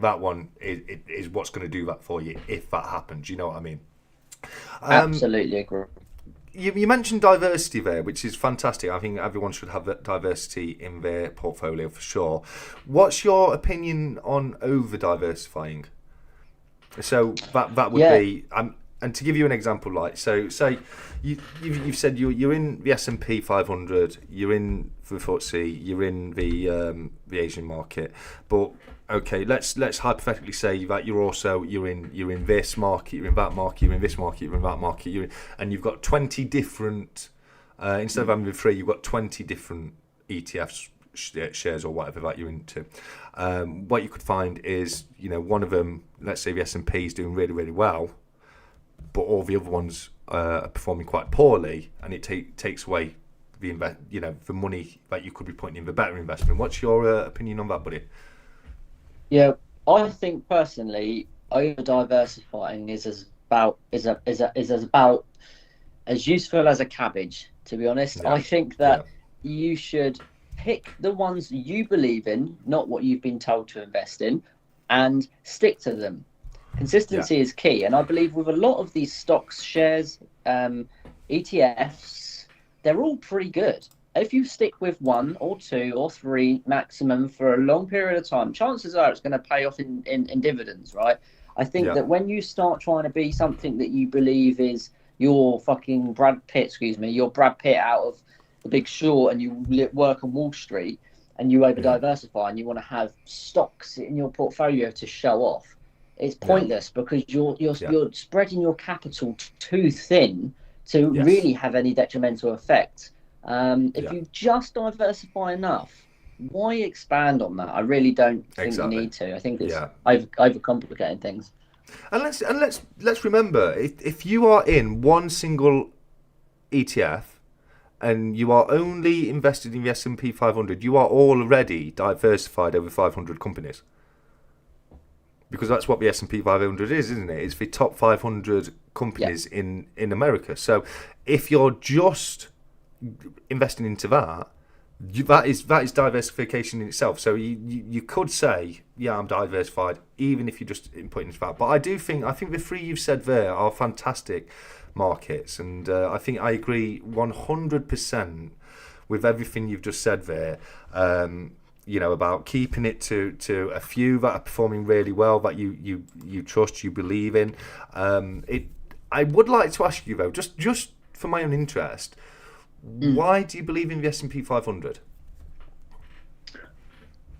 that one is what's going to do that for you if that happens. You know what I mean? Absolutely agree. You mentioned diversity there, which is fantastic. I think everyone should have that diversity in their portfolio for sure. What's your opinion on over diversifying? So that would be and to give you an example, like, so say you've said you're in the S&P 500, you're in the FTSE, you're in the Asian market, but okay, let's hypothetically say that you're in this market, you're in that market, you're in this market, you're in that market, and you've got 20 different instead of having the three, you've got 20 different ETFs, shares or whatever that you're into. What you could find is, one of them, let's say the S&P is doing really, really well, but all the other ones are performing quite poorly, and it takes away the the money that you could be putting in the better investment. What's your opinion on that, buddy? Yeah, I think personally, over diversifying is about as useful as a cabbage. To be honest, I think that you should pick the ones you believe in, not what you've been told to invest in, and stick to them. Consistency is key, and I believe with a lot of these stocks, shares, ETFs, they're all pretty good. If you stick with one or two or three maximum for a long period of time, chances are it's going to pay off in dividends, right? I think that when you start trying to be something that you believe is your fucking Brad Pitt out of The Big Short, and you work on Wall Street and you over diversify and you want to have stocks in your portfolio to show off, it's pointless, because you're spreading your capital too thin to really have any detrimental effect. If you just diversify enough, why expand on that? I really don't think you need to. I think it's overcomplicating things. And let's remember, if you are in one single ETF and you are only invested in the S&P 500, you are already diversified over 500 companies. Because that's what the S&P 500 is, isn't it? It's the top 500 companies in America. So if you're just investing into that, that is diversification in itself. So you could say, I'm diversified, even if you're just putting into that. But I think the three you've said there are fantastic markets, and I think I agree 100% with everything you've just said there. About keeping it to a few that are performing really well, that you trust, you believe in. I would like to ask you though, just for my own interest, why do you believe in the S&P 500?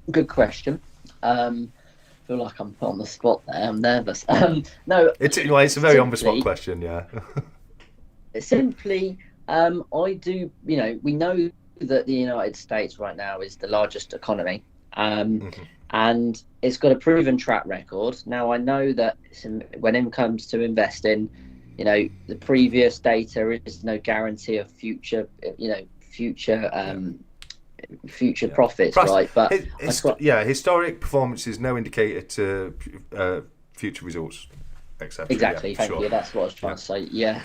Good question. I feel like I'm put on the spot there. I'm nervous. No, it's a very on the spot question. Yeah. Simply, I do. We know that the United States right now is the largest economy. and it's got a proven track record. Now I know that when it comes to investing, the previous data is no guarantee of future profits, right? But historic performance is no indicator to future results, etc. Exactly. Thank you. That's what I was trying to say. Yeah.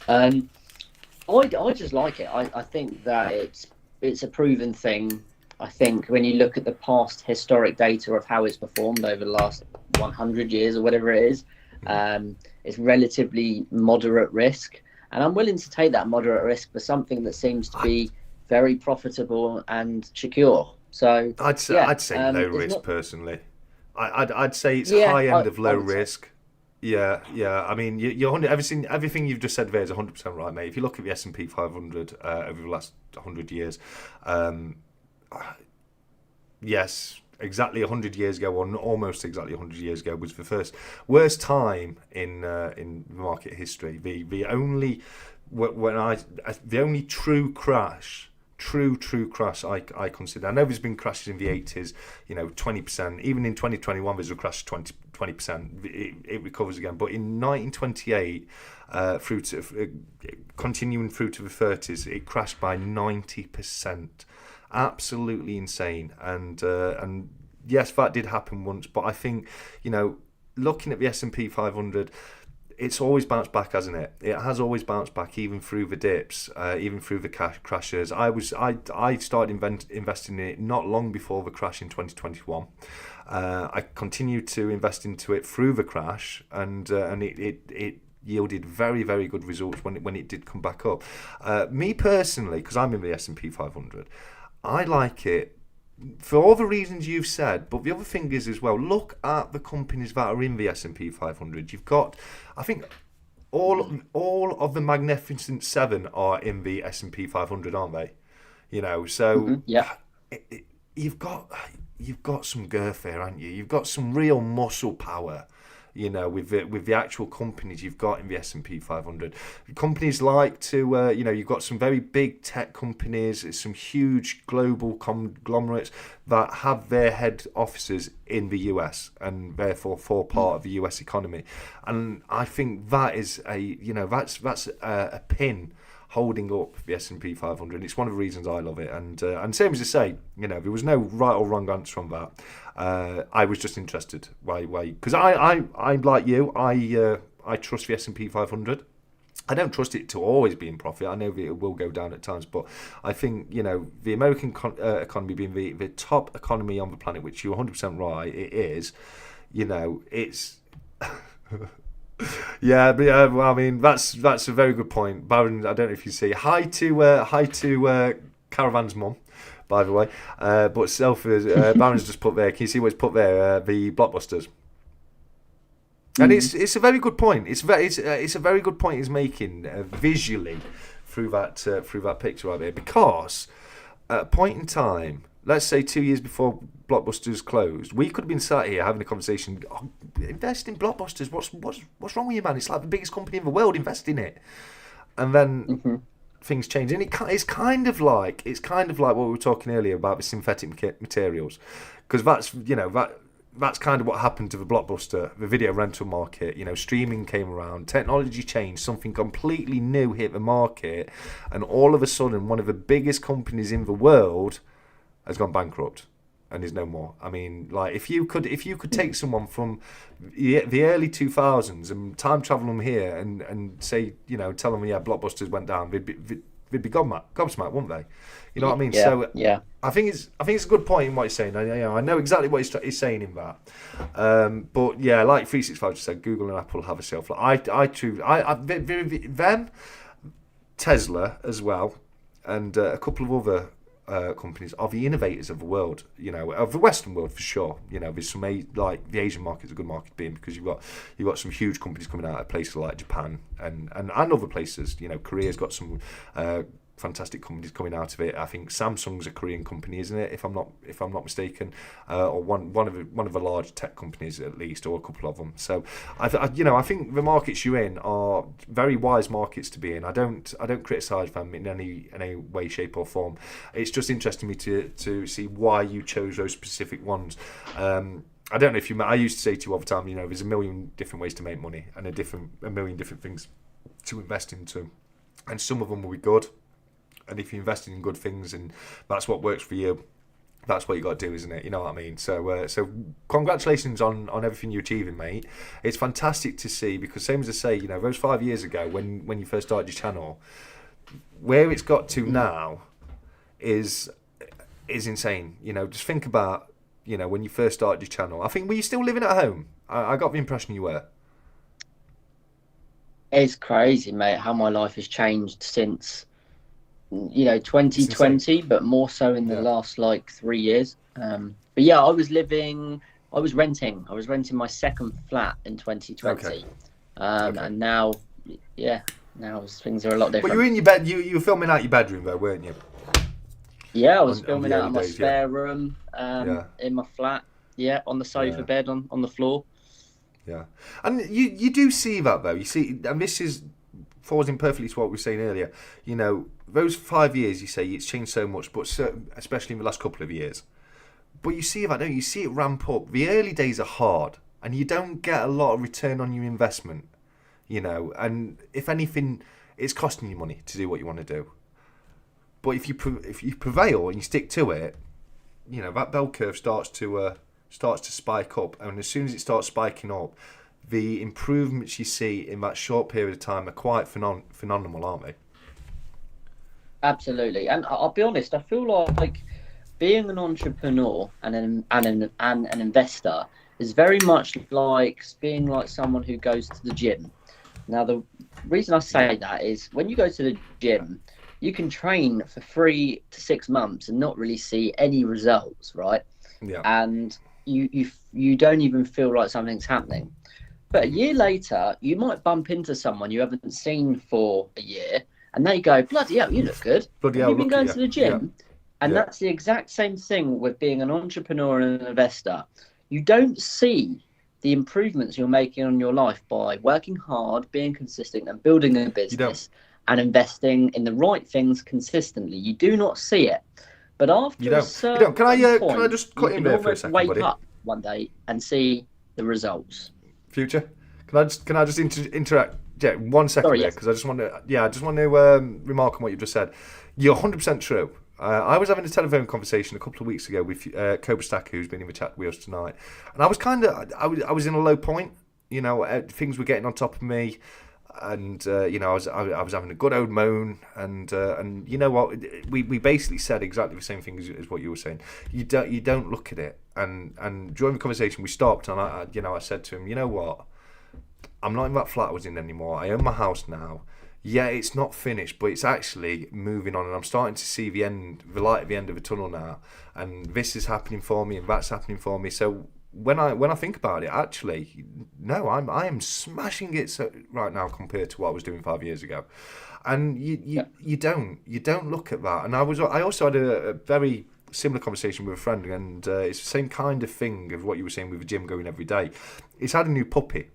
I just like it. I think that it's a proven thing. I think when you look at the past historic data of how it's performed over the last 100 years or whatever it is, it's relatively moderate risk, and I'm willing to take that moderate risk for something that seems to be very profitable and secure. So I'd say low risk personally. I'd say it's high end of low risk. Yeah. I mean, everything you've just said there is 100% right, mate. If you look at the S&P 500 over the last 100 years, yes, exactly 100 years ago, or almost exactly 100 years ago, was the worst time in market history. The only true crash I consider. I know there's been crashes in the 80s, 20%. Even in 2021, there's a crash 20%. It recovers again. But in 1928, continuing through to the 30s, it crashed by 90%. Absolutely insane. And yes, that did happen once. But I think, looking at the S&P 500, it's always bounced back, hasn't it? It has always bounced back, even through the dips, even through the crashes. I started investing in it not long before the crash in 2021. I continued to invest into it through the crash, and it yielded very, very good results when it did come back up. Me personally, because I'm in the S&P 500, I like it for all the reasons you've said, but the other thing is as well, look at the companies that are in the S&P 500. You've got, I think, all of the Magnificent Seven are in the S&P 500, aren't they? So you've got some girth there, haven't you? You've got some real muscle power. With the actual companies you've got in the S&P 500. Companies like to, you've got some very big tech companies, some huge global conglomerates that have their head offices in the US and therefore form part of the US economy. And I think that is that's a pin holding up the S&P 500. It's one of the reasons I love it. And same as I say, there was no right or wrong answer on that. I was just interested why because I'm like you. I trust the S&P 500. I don't trust it to always be in profit. I know that it will go down at times, but I think the American economy being the top economy on the planet, which you're 100% right, it is. It's. Well, I mean, that's a very good point, Baron. I don't know if you see. Hi to Caravan's mum, by the way. But Baron's just put there. Can you see what's put there? The blockbusters. And it's a very good point. It's a very good point he's making visually through that picture right there, because at a point in time, let's say 2 years before Blockbusters closed, we could have been sat here having a conversation. Oh, invest in Blockbusters. What's wrong with you, man? It's like the biggest company in the world. Invest in it. And then things change, and it's kind of like what we were talking earlier about the synthetic materials, because that's kind of what happened to the Blockbuster, the video rental market. Streaming came around, technology changed, something completely new hit the market, and all of a sudden, one of the biggest companies in the world has gone bankrupt and is no more. I mean, like if you could take someone from the early 2000s and time travel them here and say, tell them Blockbusters went down, they'd be gobsmacked, wouldn't they? You know what I mean? I think it's a good point in what he's saying. I know exactly what he's saying in that. But yeah, like 365 just said, Google and Apple have a shelf life. Them, Tesla as well, and a couple of other companies are the innovators of the world, of the Western world for sure. There's some like the Asian market is a good market being, because you've got some huge companies coming out of places like Japan and other places. Korea's got some fantastic companies coming out of it. I think Samsung's a Korean company, isn't it? If I'm not mistaken, or one of the large tech companies at least, or a couple of them. So I think the markets you're in are very wise markets to be in. I don't criticise them in any way, shape or form. It's just interesting me to see why you chose those specific ones. I don't know if I used to say to you all the time, there's a million different ways to make money and a million different things to invest into, and some of them will be good. And if you're investing in good things and that's what works for you, that's what you got to do, isn't it? You know what I mean? So congratulations on everything you're achieving, mate. It's fantastic to see, because same as I say, those 5 years ago when you first started your channel, where it's got to now is insane. Just think about, when you first started your channel. I think, were you still living at home? I got the impression you were. It's crazy, mate, how my life has changed since 2020, but more so in the last 3 years. But yeah, I was renting my second flat in 2020. Okay. And now things are a lot different. But you were in your bed, you were filming out your bedroom though, weren't you? Yeah, I was filming out of my spare room, in my flat, on the sofa bed on the floor. Yeah, and you do see that though. You see, and this falls in perfectly to what we were saying earlier. Those 5 years, you say it's changed so much, but especially in the last couple of years. But you see that, don't you? You see it ramp up. The early days are hard, and you don't get a lot of return on your investment. And if anything, it's costing you money to do what you want to do. But if you prevail and you stick to it, that bell curve starts to spike up, and as soon as it starts spiking up, the improvements you see in that short period of time are quite phenomenal, aren't they? Absolutely, and I'll be honest. I feel like being an entrepreneur and an investor is very much like being like someone who goes to the gym. Now, the reason I say that is when you go to the gym, you can train for 3 to 6 months and not really see any results, right? Yeah. And you don't even feel like something's happening. But a year later, you might bump into someone you haven't seen for a year, and they go, "Bloody hell, you look good. Have you been going to the gym?" Yeah. And that's the exact same thing with being an entrepreneur and an investor. You don't see the improvements you're making on your life by working hard, being consistent, and building a business and investing in the right things consistently. You do not see it. But after a certain point, can I just cut in there for a second, wake buddy? up one day and see the results. Future, can I just interact? Yeah, 1 second there, because I just want to remark on what you just said. You're 100% true. I was having a telephone conversation a couple of weeks ago with 𝗂𝗂, who's been in the chat with us tonight, and I was I was in a low point. Things were getting on top of me, and I was having a good old moan, and you know what? We basically said exactly the same thing as what you were saying. You don't look at it, and during the conversation we stopped, and I said to him, you know what? I'm not in that flat I was in anymore. I own my house now. Yeah, it's not finished, but it's actually moving on, and I'm starting to see the light at the end of the tunnel now. And this is happening for me, and that's happening for me. So when I think about it, actually, no, I am smashing it right now compared to what I was doing 5 years ago. And you don't look at that. And I also had a very similar conversation with a friend, and it's the same kind of thing of what you were saying with the gym going every day. It's had a new puppy,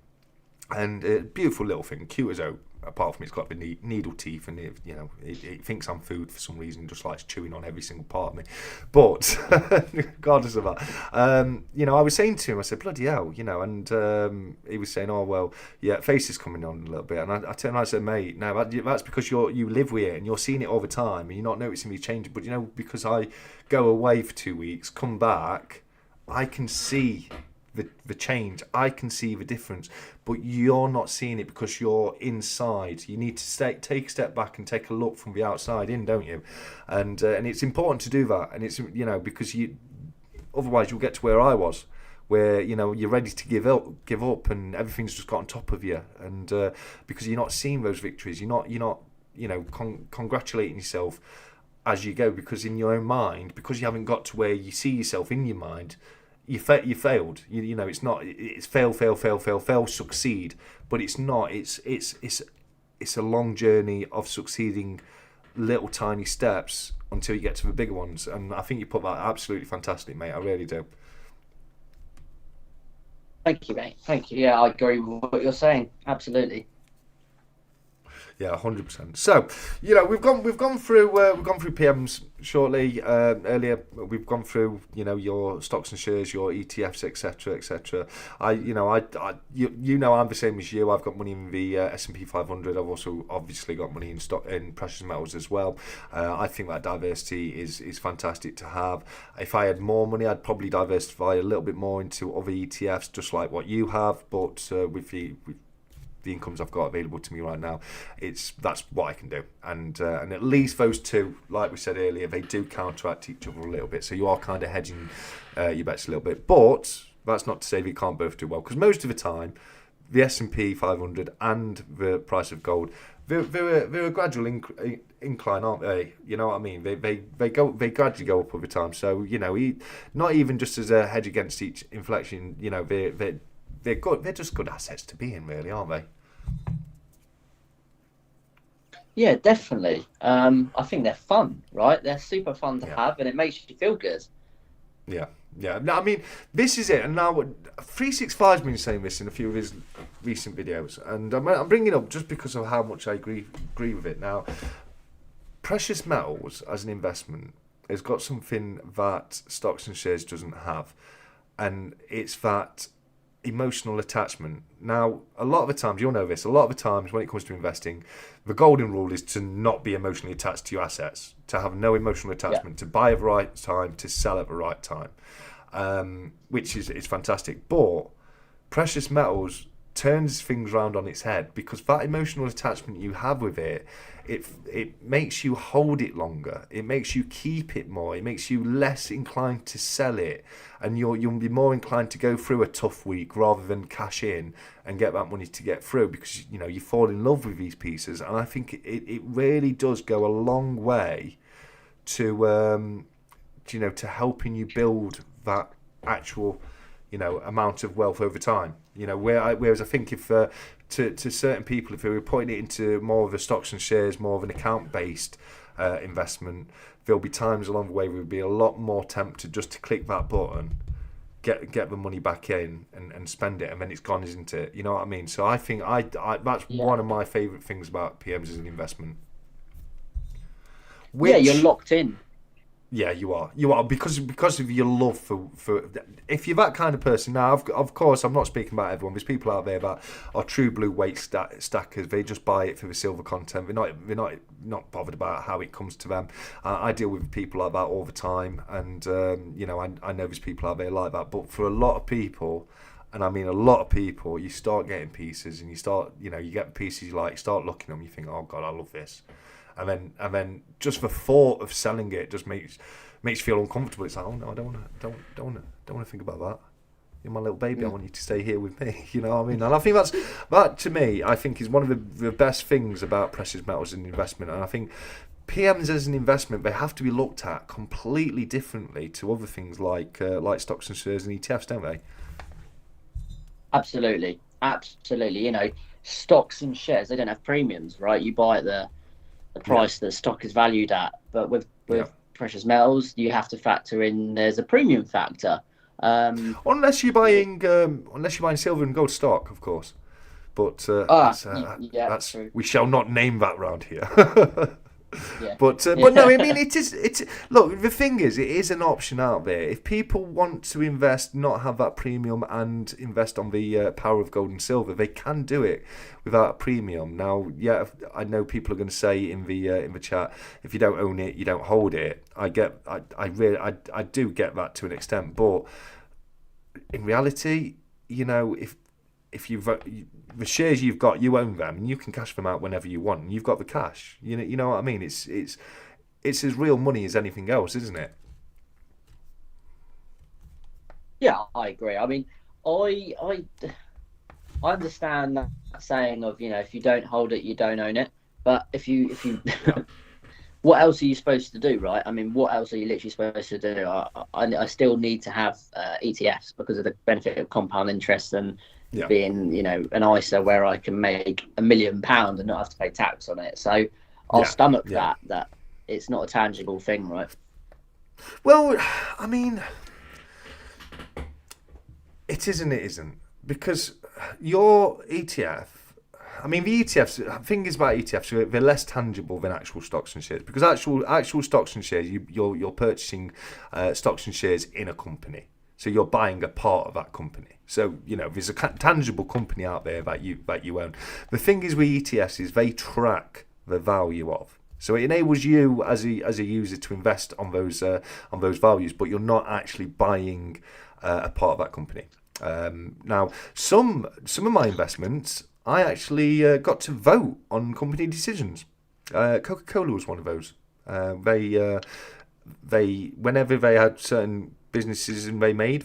and a beautiful little thing, cute as a. Apart from it's got the needle teeth, and it thinks I'm food for some reason, just likes chewing on every single part of me. But regardless of that, I was saying to him, I said, "Bloody hell," and he was saying, "Oh well, yeah, face is coming on a little bit." And I turned around and said, "Mate, no, that's because you live with it and you're seeing it all the time, and you're not noticing me changing. But because I go away for 2 weeks, come back, I can see the change. I can see the difference, but you're not seeing it because you're inside. You need to take a step back and take a look from the outside in, don't you? And it's important to do that. And it's because otherwise you'll get to where I was, where you're ready to give up, and everything's just got on top of you. And because you're not seeing those victories, you're not congratulating yourself as you go, because in your own mind, because you haven't got to where you see yourself in your mind. You failed. It's not. It's fail, succeed. But it's not. It's a long journey of succeeding little tiny steps until you get to the bigger ones. And I think you put that absolutely fantastic, mate. I really do. Thank you, mate. Thank you. Yeah, I agree with what you're saying. Absolutely. Yeah, 100%. So, we've gone through PMs shortly. Earlier, we've gone through your stocks and shares, your ETFs, etc., etc. I'm the same as you. I've got money in the S&P 500. I've also obviously got money in precious metals as well. I think that diversity is fantastic to have. If I had more money, I'd probably diversify a little bit more into other ETFs, just like what you have. But with the incomes I've got available to me right now, that's what I can do, and at least those two, like we said earlier, they do counteract each other a little bit, so you are kind of hedging your bets a little bit. But that's not to say that you can't both do well, because most of the time the S&P 500 and the price of gold, they're a gradual incline, aren't they? You know what I mean? They gradually go up over time, so not even just as a hedge against each inflection, they're good. They're just good assets to be in, really, aren't they? Yeah, definitely. I think they're fun, right? They're super fun to have, and it makes you feel good. Yeah. No, I mean, this is it. And now, 𝗵𝗵𝗺's been saying this in a few of his recent videos, and I'm bringing it up just because of how much I agree with it. Now, precious metals as an investment has got something that stocks and shares doesn't have, and it's that emotional attachment. Now, a lot of the times, you'll know this, a lot of the times when it comes to investing, the golden rule is to not be emotionally attached to your assets, to have no emotional attachment, to buy at the right time, to sell at the right time, which is fantastic. But precious metals turns things around on its head, because that emotional attachment you have with it makes you hold it longer, it makes you keep it more, it makes you less inclined to sell it, and you'll be more inclined to go through a tough week rather than cash in and get that money to get through, because you fall in love with these pieces. And I think it really does go a long way to to helping you build that actual amount of wealth over time. Whereas I think if to certain people, if they were putting it into more of a stocks and shares, more of an account-based investment, there'll be times along the way we would be a lot more tempted just to click that button, get the money back in and spend it, and then it's gone, isn't it? You know what I mean? So I think that's one of my favourite things about PMs as an investment. You're locked in. Yeah, you are because of your love for if you're that kind of person. Now, of course, I'm not speaking about everyone. There's people out there that are true blue weight stackers. They just buy it for the silver content. They're not bothered about how it comes to them. I deal with people like that all the time, and I know there's people out there like that. But for a lot of people, and I mean a lot of people, you start getting pieces, and you start you get pieces you like. Start looking at them, you think, oh God, I love this. And then just the thought of selling it just makes you feel uncomfortable. It's like, oh no, I don't want to think about that. You're my little baby. I want you to stay here with me. You know what I mean? And I think that to me, I think is one of the best things about precious metals as an investment. And I think PMs as an investment, they have to be looked at completely differently to other things like stocks and shares and ETFs, don't they? Absolutely. Stocks and shares, they don't have premiums, right? You buy at the price that stock is valued at, but with precious metals, you have to factor in there's a premium factor. Unless you're buying silver and gold stock, of course. But that's true. We shall not name that round here. But no, I mean it's look, the thing is, it is an option out there. If people want to invest, not have that premium, and invest on the power of gold and silver, they can do it without a premium. Now, I know people are going to say in the chat, if you don't own it, you don't hold it. I do get that to an extent, but in reality, if the shares you've got, you own them, and you can cash them out whenever you want, and you've got the cash. You know what I mean? It's as real money as anything else, isn't it? Yeah, I agree. I mean, I understand that saying of if you don't hold it, you don't own it. But if you what else are you supposed to do, right? I mean, what else are you literally supposed to do? I still need to have ETFs because of the benefit of compound interest and being, an ISA where I can make £1 million and not have to pay tax on it. So I'll stomach that it's not a tangible thing, right? Well, I mean, it is and it isn't, because your ETF. I mean, the ETFs. The thing is about ETFs, they're less tangible than actual stocks and shares, because actual stocks and shares, you're purchasing stocks and shares in a company, so you're buying a part of that company. So there's a tangible company out there that you own. The thing is with ETFs is they track the value of. So it enables you as a user to invest on those values, but you're not actually buying a part of that company. Now, some of my investments, I actually got to vote on company decisions. Coca-Cola was one of those. They whenever they had certain businesses and they made,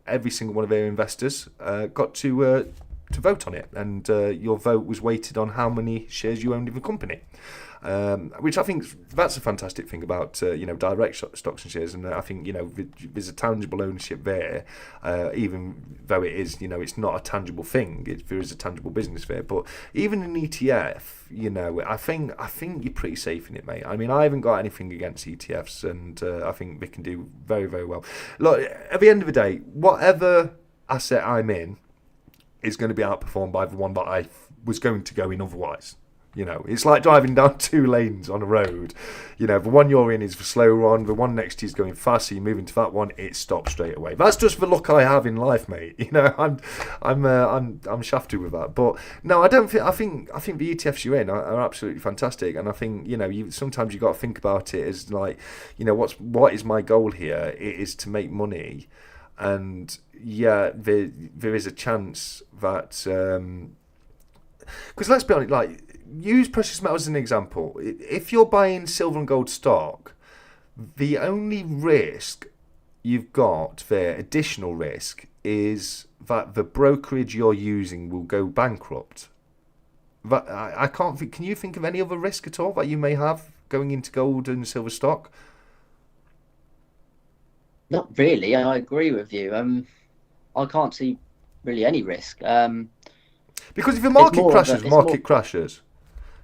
every single one of their investors got to vote on it, and your vote was weighted on how many shares you owned in the company. Which I think that's a fantastic thing about direct stocks and shares, and I think there's a tangible ownership there, even though it is it's not a tangible thing. There is a tangible business there, but even an ETF, I think you're pretty safe in it, mate. I mean, I haven't got anything against ETFs, and I think they can do very, very well. Look, at the end of the day, whatever asset I'm in is going to be outperformed by the one that I was going to go in otherwise. It's like driving down two lanes on a road. The one you're in is the slow one. The one next to you is going fast. So you move into that one, it stops straight away. That's just the luck I have in life, mate. I'm shafted with that. But no, I don't think. I think the ETFs you're in are absolutely fantastic. And I think sometimes you got to think about it as like, what is my goal here? It is to make money, and there is a chance that. Because let's be honest, use precious metals as an example. If you're buying silver and gold stock, the only risk you've got there, additional risk, is that the brokerage you're using will go bankrupt. I can't think. Can you think of any other risk at all that you may have going into gold and silver stock? Not really. I agree with you. I can't see really any risk. Because if the market crashes,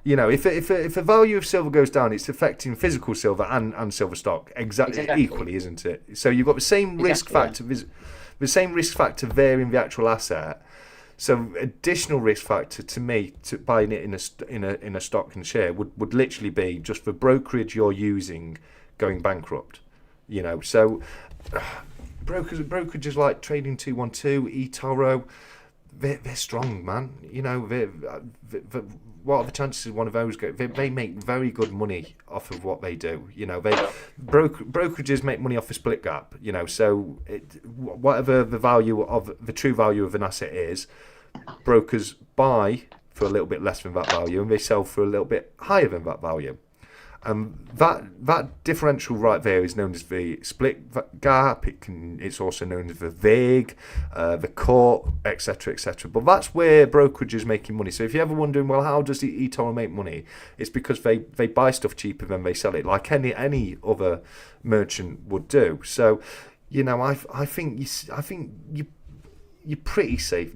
if the value of silver goes down, it's affecting physical silver and silver stock exactly equally, isn't it? So you've got the same risk factor, the same risk factor there in the actual asset. So additional risk factor to me to buying it in a stock and share would literally be just the brokerage you're using going bankrupt. So brokerages like Trading 212, eToro. They're strong, man. What are the chances one of those go? They make very good money off of what they do. Brokerages make money off the split gap. So whatever the true value of an asset is, brokers buy for a little bit less than that value, and they sell for a little bit higher than that value. That differential right there is known as the split gap. It's also known as the VIG, the court, etc., etc. But that's where brokerage is making money. So if you're ever wondering, well, how does the eToro make money? It's because they buy stuff cheaper than they sell it, like any other merchant would do. So, I think you're pretty safe.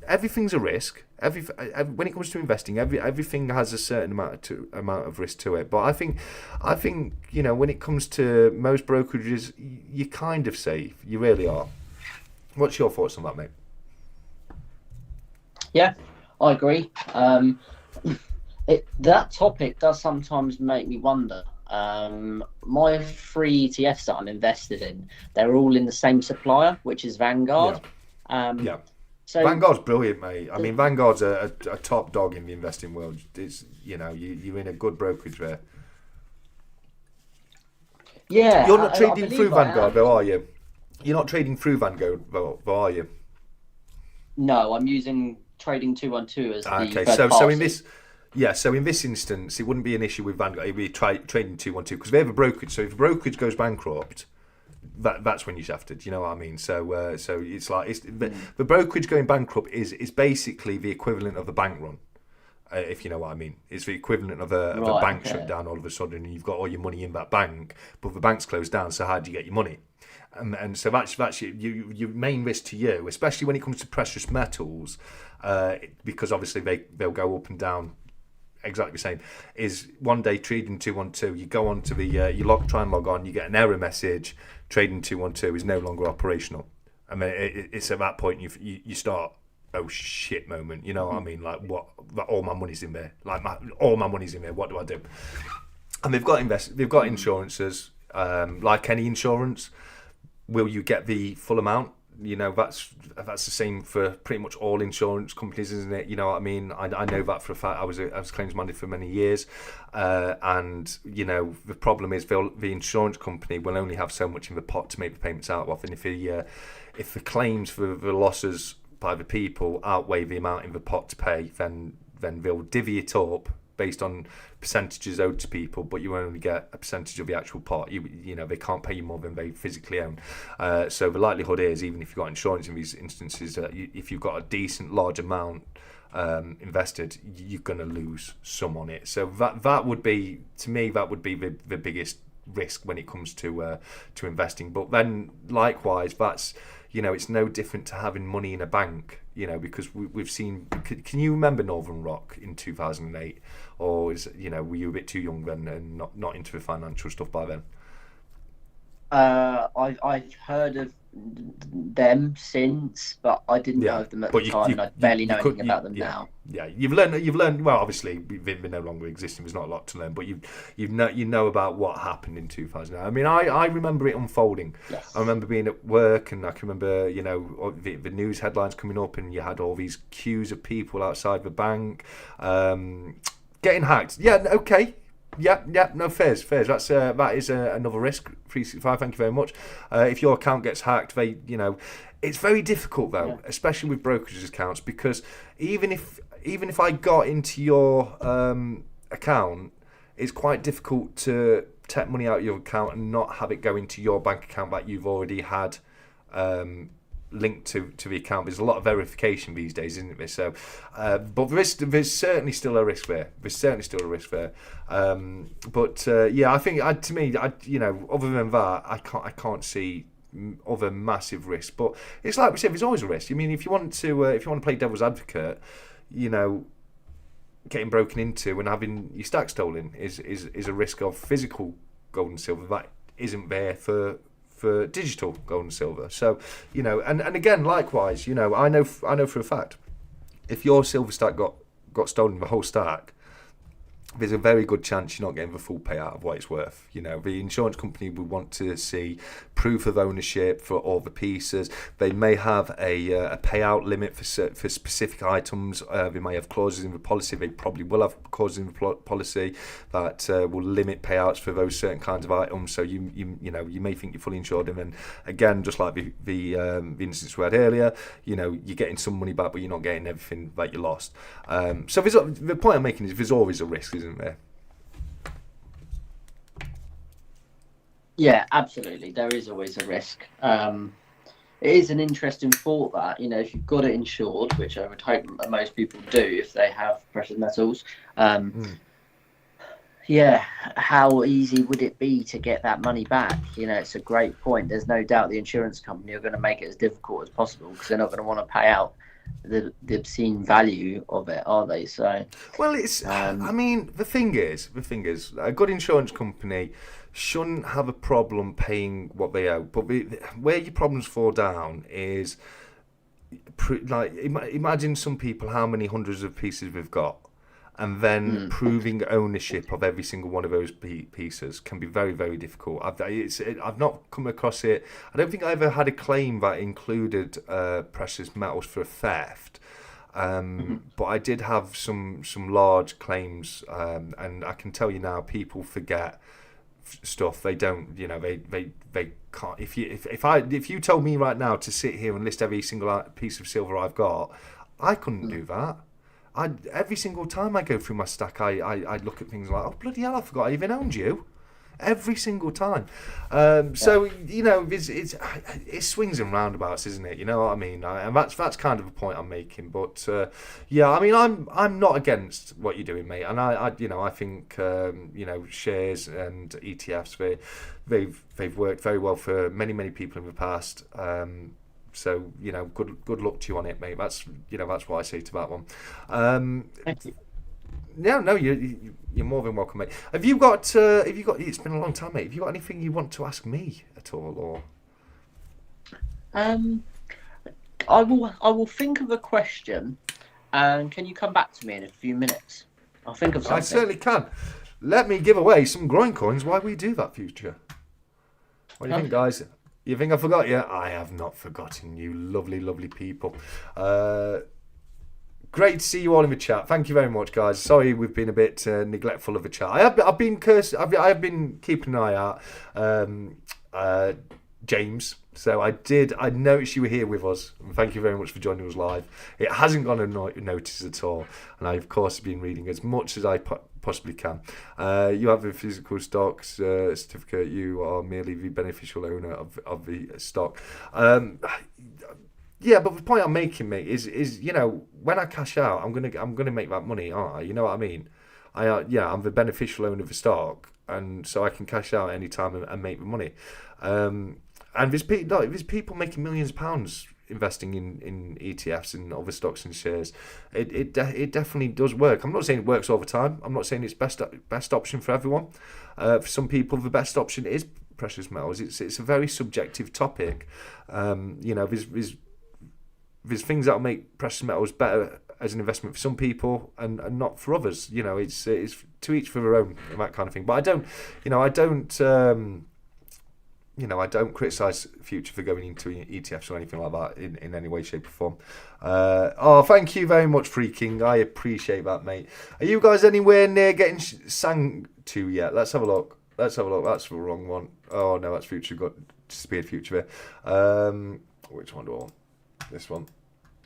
Everything's a risk. When it comes to investing, everything has a certain amount of risk to it. But I think when it comes to most brokerages, you're kind of safe. You really are. What's your thoughts on that, mate? Yeah, I agree. That topic does sometimes make me wonder. My 3 ETFs that I'm invested in, they're all in the same supplier, which is Vanguard. Yeah. So Vanguard's brilliant, mate. I mean, Vanguard's a top dog in the investing world. It's you're in a good brokerage there. Yeah. You're not trading through Vanguard, though, are you? You're not trading through Vanguard, though, are you? No, I'm using Trading 212 as the okay. third So party. in this instance, it wouldn't be an issue with Vanguard. It'd be Trading 212 because they have a brokerage. So if the brokerage goes bankrupt, that's when you shafted. Do you know what I mean? So it's like the brokerage going bankrupt is basically the equivalent of a bank run. If you know what I mean, it's the equivalent of a bank shut down all of a sudden, and you've got all your money in that bank, but the bank's closed down. So how do you get your money? And so that's your main risk to you, especially when it comes to precious metals, because obviously they'll go up and down exactly the same. Is one day trading 212, you go on to the try and log on, you get an error message. Trading 212 is no longer operational. I mean, it's at that point you start, oh shit moment. You know what I mean? Like, what? All my money's in there. Like all my money's in there. What do I do? And they've got insurances. Like any insurance, will you get the full amount? You know, that's the same for pretty much all insurance companies, isn't it? You know what I mean? I know that for a fact. I was claims manager for many years, and you know, the problem is the insurance company will only have so much in the pot to make the payments out of, and if the claims for the losses by the people outweigh the amount in the pot to pay, then they'll divvy it up based on percentages owed to people, but you only get a percentage of the actual pot. You know, they can't pay you more than they physically own. So the likelihood is, even if you've got insurance in these instances, that if you've got a decent large amount invested, you're going to lose some on it. So that would be, to me, that would be the biggest risk when it comes to investing. But then likewise, that's, you know, it's no different to having money in a bank, you know, because we've seen. Can you remember Northern Rock in 2008, or were you a bit too young then and not into the financial stuff by then? I've heard of them since, but I didn't know of them at the time, and I barely know anything about them now. Yeah, you've learned. Well, obviously, they no longer existing. There's not a lot to learn, but you know about what happened in 2000. I mean, I remember it unfolding. Yes. I remember being at work, and I can remember, you know, the news headlines coming up, and you had all these queues of people outside the bank, getting hacked. Yeah, okay. Yeah, no, fairs. That is another risk. 365, thank you very much. If your account gets hacked, it's very difficult though, especially with brokerage accounts, because even if I got into your account, it's quite difficult to take money out of your account and not have it go into your bank account that you've already had linked to the account. There's a lot of verification these days, isn't there? So, but there's certainly still a risk there. I think other than that, I can't see other massive risks. But it's like we said, there's always a risk. I mean, if you want to play devil's advocate, you know, getting broken into and having your stack stolen is a risk of physical gold and silver that isn't there for digital gold and silver. So, you know, and again, likewise, you know, I know for a fact, if your silver stack got stolen, the whole stack, there's a very good chance you're not getting the full payout of what it's worth. You know, the insurance company would want to see proof of ownership for all the pieces. They may have a payout limit for specific items. They may have clauses in the policy. They probably will have clauses in the policy that will limit payouts for those certain kinds of items. So you may think you're fully insured, and then again, just like the instance we had earlier, you know, you're getting some money back, but you're not getting everything that you lost. So the point I'm making is there's always a risk, isn't there? Yeah, absolutely. There is always a risk. It is an interesting thought that, you know, if you've got it insured, which I would hope most people do if they have precious metals, how easy would it be to get that money back? You know, it's a great point. There's no doubt the insurance company are going to make it as difficult as possible, because they're not going to want to pay out the obscene value of it, are they? So, well, it's. I mean, the thing is, a good insurance company shouldn't have a problem paying what they owe. But where your problems fall down is, imagine some people how many hundreds of pieces we've got, and then proving ownership of every single one of those pieces can be very, very difficult. I've not come across it. I don't think I ever had a claim that included precious metals for theft. But I did have some large claims, and I can tell you now, people forget stuff. They don't, you know, they can't. If you told me right now to sit here and list every single piece of silver I've got, I couldn't do that. Every single time I go through my stack, I look at things like, oh bloody hell, I forgot I even owned you. Every single time. So, you know, it swings and roundabouts, isn't it? You know what I mean? And that's kind of a point I'm making. But I mean, I'm not against what you're doing, mate. And I think shares and ETFs, they've worked very well for many people in the past. So, you know, good luck to you on it, mate. That's what I say to that one. Thank you. No, you're more than welcome, mate. Have you got? It's been a long time, mate. Have you got anything you want to ask me at all, or? I will think of a question, and can you come back to me in a few minutes? I'll think of something. I certainly can. Let me give away some groin coins while we do that, future. What do you think, guys? You think I forgot you? I have not forgotten you, lovely, lovely people. Great to see you all in the chat. Thank you very much, guys. Sorry we've been a bit neglectful of the chat. I've been cursed. I've been keeping an eye out. James. So I noticed you were here with us. And thank you very much for joining us live. It hasn't gone unnoticed at all. And I, of course, have been reading as much as I possibly can. You have the physical stocks certificate. You are merely the beneficial owner of the stock. Yeah, but the point I'm making, mate, is when I cash out, I'm gonna make that money, aren't I? You know what I mean? I'm the beneficial owner of the stock, and so I can cash out any time and make the money. And there's people making millions of pounds investing in ETFs and other stocks and shares. It definitely does work. I'm not saying it works all the time. I'm not saying it's best option for everyone. For some people, the best option is precious metals. It's a very subjective topic. There's things that'll make precious metals better as an investment for some people and not for others. It's to each for their own, that kind of thing. But I don't criticise Future for going into ETFs or anything like that in any way, shape or form. Thank you very much, Freaking. I appreciate that, mate. Are you guys anywhere near getting sang to yet? Let's have a look. That's the wrong one. Oh, no, that's Future. Got disappeared Future there. Which one do I want? This one.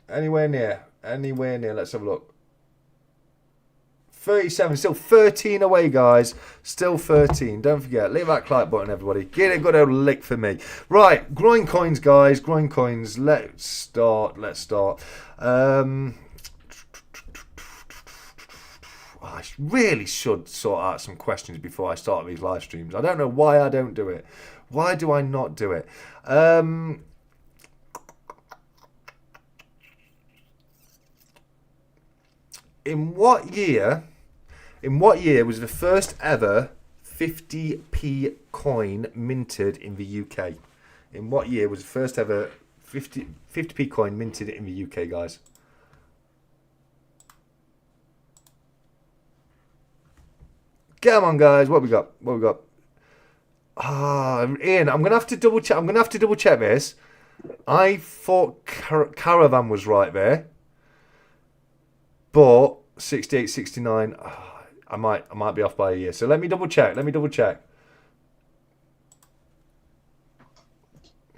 Anywhere near. Let's have a look. 37, still 13 away, guys. Still 13. Don't forget, leave that like button, everybody. Get a good old lick for me. Right, groin coins, guys. Groin coins. Let's start. I really should sort out some questions before I start these live streams. I don't know why I don't do it. Why do I not do it? In what year was the first ever 50p coin minted in the UK? In what year was the first ever 50p coin minted in the UK, guys? Come on, guys. What we got? Ian, I'm gonna have to double check this. I thought Caravan was right there. But 68, 69, I might be off by a year. So let me double check. Need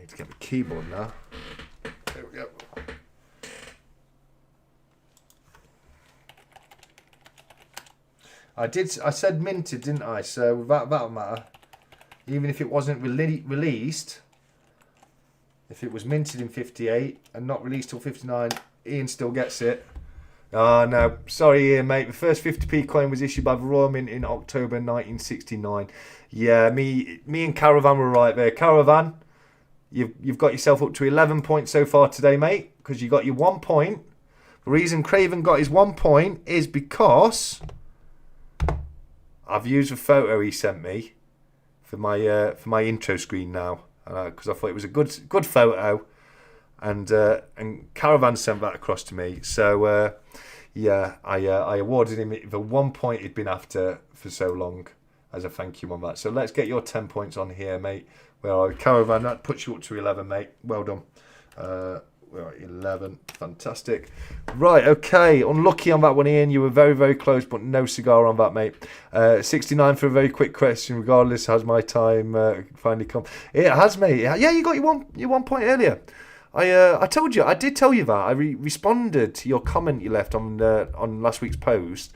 to get my keyboard now. There we go. I said minted, didn't I? So that'll matter. Even if it wasn't released, if it was minted in 58 and not released till 59, Ian still gets it. Oh, no. Sorry, Ian, mate. The first 50p coin was issued by the Royal Mint in October 1969. Yeah, me and Caravan were right there. Caravan, you've got yourself up to 11 points so far today, mate, because you got your 1 point. The reason Craven got his 1 point is because I've used a photo he sent me for my intro screen now, because I thought it was a good photo. And Caravan sent that across to me. So, I awarded him the 1 point he'd been after for so long as a thank you on that. So let's get your 10 points on here, mate. Well, Caravan, that puts you up to 11, mate. Well done. We're at 11. Fantastic. Right, okay. Unlucky on that one, Ian. You were very, very close, but no cigar on that, mate. 69 for a very quick question. Regardless, has my time finally come? It has, mate. Yeah, you got your 1 point earlier. I told you, I did tell you that. I responded to your comment you left on last week's post.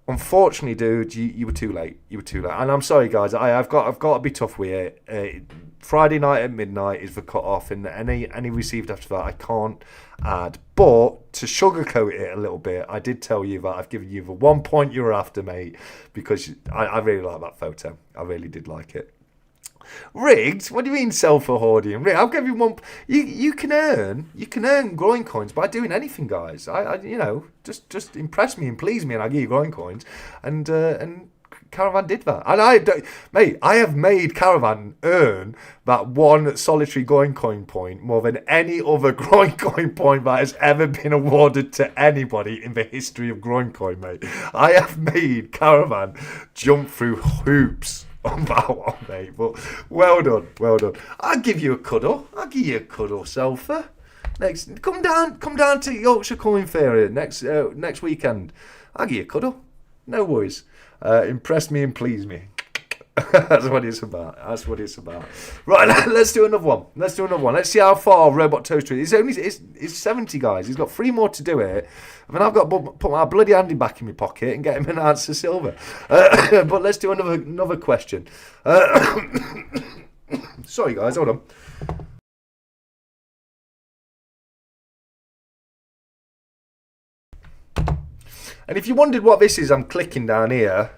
Unfortunately, dude, you were too late. And I'm sorry, guys. I've got to be tough with it. Friday night at midnight is the cut off, and any received after that I can't add. But to sugarcoat it a little bit, I did tell you that I've given you the 1 point you were after, mate, because I really like that photo. I really did like it. Rigged? What do you mean self-hoarding? I'll give you one. You can earn groin coins by doing anything, guys. Just impress me and please me, and I'll give you groin coins. And Caravan did that, and I have made Caravan earn that one solitary groin coin point more than any other groin coin point that has ever been awarded to anybody in the history of groin coin, mate. I have made Caravan jump through hoops on that one, mate. But well done. I'll give you a cuddle, Sulphur. Come down to Yorkshire Coin Fair next weekend. I'll give you a cuddle. No worries. Impress me and please me. That's what it's about. Right, let's do another one. Let's see how far Robot Toaster is. It's 70, guys. He's got 3 more to do it. I mean, I've got to put my bloody handy back in my pocket and get him an answer silver. But let's do another question. Sorry, guys. Hold on. And if you wondered what this is, I'm clicking down here.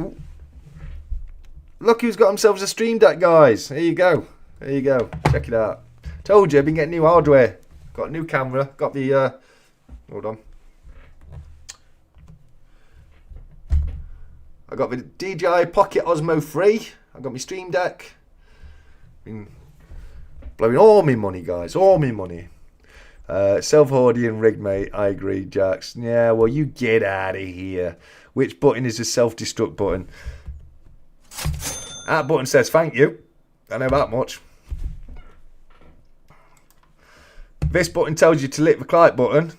Ooh. Look who's got themselves a Stream Deck, guys. There you go. Check it out. Told you, I've been getting new hardware. Got a new camera. Got the... hold on. I got the DJI Pocket Osmo 3. I got my Stream Deck. Been blowing all my money, guys. All my money. Self-hoarding rig, mate. I agree, Jax. Yeah, well, you get out of here. Which button is the self-destruct button? That button says thank you. I know that much. This button tells you to lick the like button.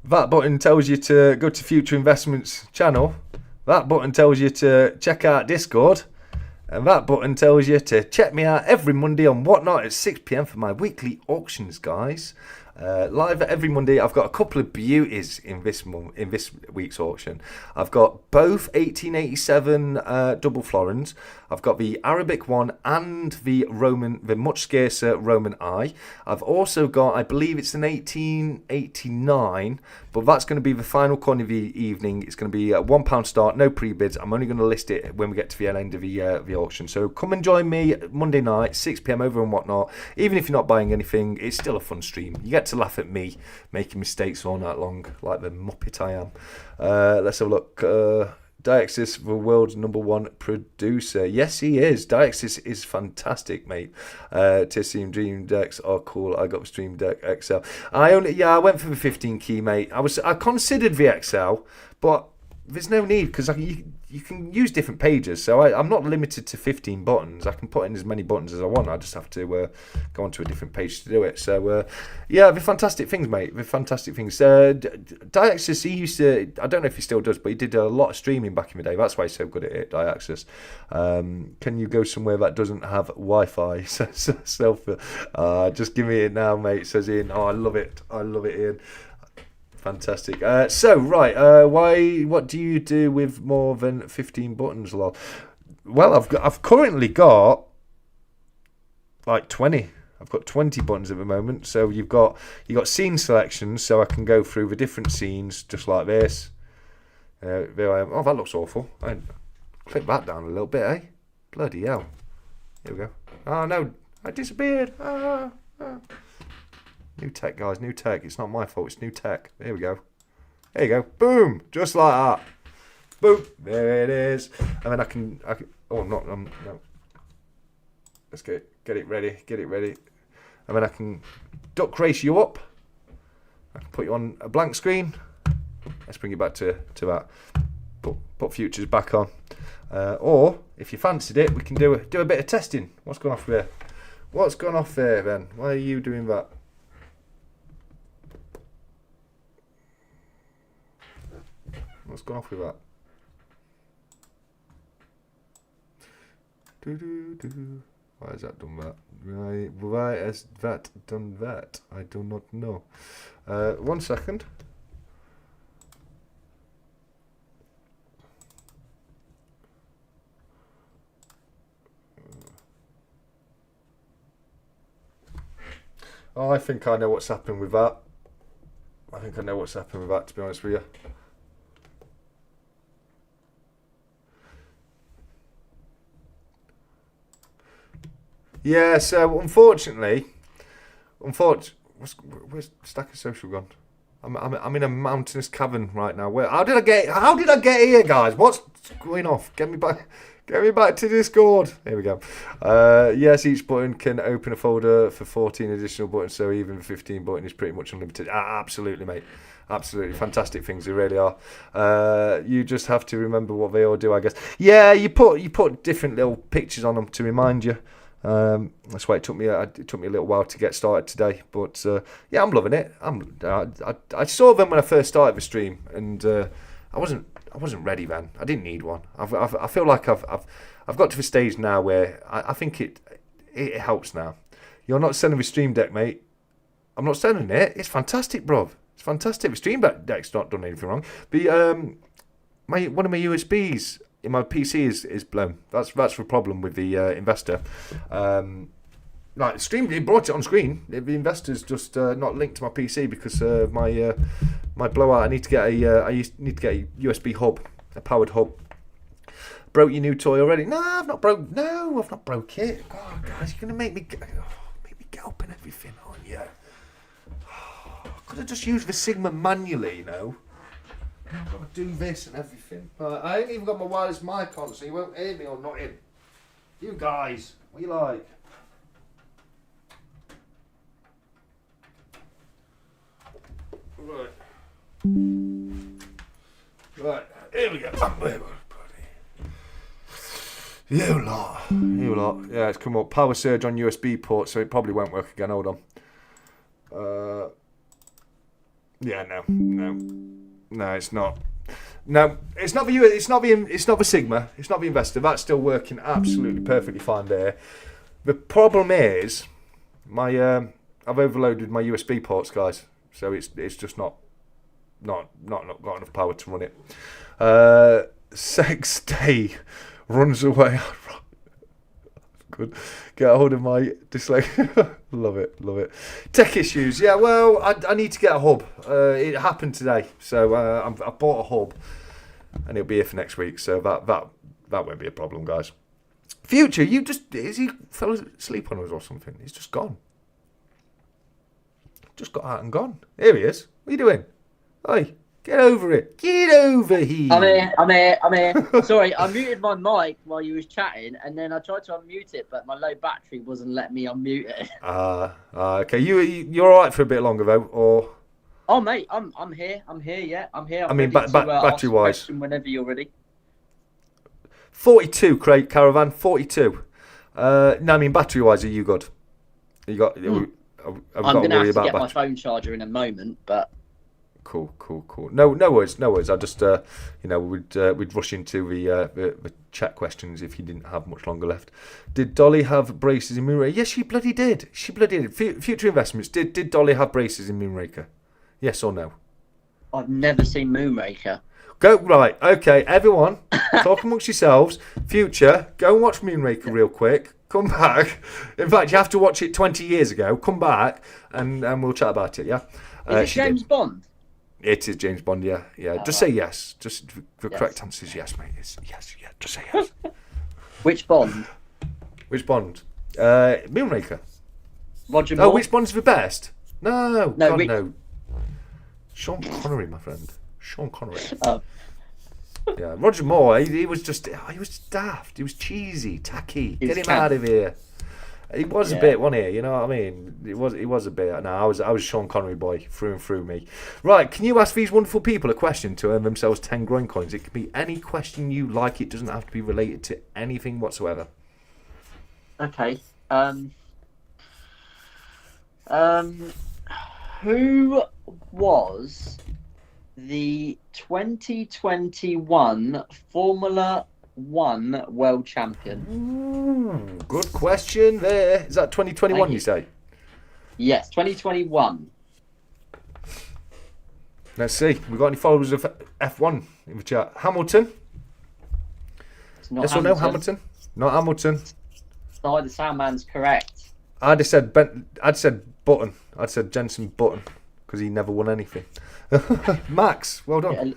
That button tells you to go to Future Investments channel. That button tells you to check out Discord. And that button tells you to check me out every Monday on Whatnot at 6 PM for my weekly auctions, guys. Live every Monday. I've got a couple of beauties in this week's auction. I've got both 1887 double florins. I've got the Arabic one and the much scarcer Roman eye. I've also got, I believe it's an 1889, but that's going to be the final coin of the evening. It's going to be a £1 start, no pre-bids. I'm only going to list it when we get to the end of the auction. So come and join me Monday night, 6 PM over and Whatnot. Even if you're not buying anything, it's still a fun stream. You get to laugh at me making mistakes all night long, like the muppet I am. Let's have a look. Diaxis, the world's #1 producer. Yes, he is. Diaxis is fantastic, mate. Stream decks are cool. I got the Stream Deck XL. I went for the 15 key, mate. I considered the XL, but there's no need because you can use different pages. So I'm not limited to 15 buttons. I can put in as many buttons as I want. I just have to go onto a different page to do it. So they're fantastic things, mate. They're fantastic things. Diaxis, he used to, I don't know if he still does, but he did a lot of streaming back in the day. That's why he's so good at it, Diaxis. Can you go somewhere that doesn't have Wi-Fi? Just give me it now, mate, says Ian. Oh, I love it, Ian. Fantastic. What do you do with more than 15 buttons, lol? Well, I've currently got like 20. I've got 20 buttons at the moment. So you've got scene selections, so I can go through the different scenes just like this. There I am. Oh, that looks awful. I clip that down a little bit, eh? Bloody hell. Here we go. Oh no, I disappeared. New tech, guys, new tech. It's not my fault, it's new tech. There we go. There you go. Boom! Just like that. Boom! There it is. And then I can oh, I'm not, no. Let's get it ready. And then I can duck race you up. I can put you on a blank screen. Let's bring you back to that. Put futures back on. Or, if you fancied it, we can do a bit of testing. What's gone off there? What's gone off there, then? Why are you doing that? What's gone off with that? Why has that done that? Why has that done that? I do not know. 1 second. Oh, I think I know what's happened with that. To be honest with you. Yeah, so unfortunately, where's Stacker Social gone? I'm in a mountainous cavern right now. How did I get here, guys? What's going off? Get me back to Discord. Here we go. Yes, each button can open a folder for 14 additional buttons, so even 15 button is pretty much unlimited. Absolutely, mate. Absolutely fantastic things, they really are. You just have to remember what they all do, I guess. Yeah, you put different little pictures on them to remind you. That's why it took me a little while to get started today, but yeah, I'm loving it. I saw them when I first started the stream, and I wasn't ready then. I didn't need one. I feel like I've got to the stage now where I think it helps now. You're not selling the stream deck, mate. I'm not selling it. It's fantastic, bruv. It's fantastic. The stream deck's not done anything wrong. But one of my USBs in my PC is blown. That's the problem with the investor. Like stream, it brought it on screen. The investor's just not linked to my PC because my blowout. I need to get a USB hub, a powered hub. Broke your new toy already? No, I've not broke. No, I've not broke it. God, guys, you're gonna make me get up and everything, aren't you? Could have just used the Sigma manually, you know. I've got to do this and everything. I ain't even got my wireless mic on, so you won't hear me or not in. You guys, what you like? Right, here we go. You lot. Yeah, it's come up. Power surge on USB port, so it probably won't work again. Hold on. Yeah, no, it's not. No, it's not the Sigma. It's not the investor. That's still working absolutely perfectly fine there. The problem is I've overloaded my USB ports, guys. So it's just not got enough power to run it. Sex Day runs away. Good. Get a hold of my dyslexia. Love it. Tech issues. Yeah, well, I need to get a hub. It happened today, so I bought a hub, and it'll be here for next week. So that won't be a problem, guys. Future, is he fell asleep on us or something? He's just gone. Just got out and gone. Here he is. What are you doing? Hey, get over it. Get over here. I'm here. Sorry, I muted my mic while you was chatting, and then I tried to unmute it, but my low battery wasn't letting me unmute it. Okay. You're all right for a bit longer though, or? Oh mate, I'm here. Yeah, I'm here. I mean, battery wise. Whenever you're ready. 42, Craig Caravan. 42. No, I mean battery wise, are you good? You got. I'm going to have to get my phone charger in a moment, but... Cool. No worries. I just, we'd rush into the chat questions if you didn't have much longer left. Did Dolly have braces in Moonraker? Yes, she bloody did. Future investments. Did Dolly have braces in Moonraker? Yes or no? I've never seen Moonraker. Go, right, okay, everyone, talk amongst yourselves. Future, go and watch Moonraker real quick. Come back. In fact, you have to watch it 20 years ago. Come back and we'll chat about it, yeah? Is it James Bond? It is James Bond, yeah. Just say yes. Just the correct answer is yes, mate. It's yes, yeah. Just say yes. Which Bond? Which Bond? Moonraker. Roger Moore? Oh, which Bond's the best? No. No. Sean Connery, my friend. Sean Connery. Oh. Yeah, Roger Moore, he was daft. He was cheesy, tacky. Get him out of here. He was a bit, wasn't he? You know what I mean? He was a bit. No, I was Sean Connery boy, through and through me. Right, can you ask these wonderful people a question to earn themselves 10 groin coins? It can be any question you like. It doesn't have to be related to anything whatsoever. Okay. Who was the 2021 Formula 1 world champion? Ooh, good question there. Is that 2021 you say? Yes, 2021. Let's see. We got any followers of F1 in the chat? Hamilton? It's not yes Hamilton. Or no, Hamilton? Not Hamilton. Sorry, the soundman's correct. I'd said Button. I'd said Jenson Button because he never won anything. Max, well done. Yeah.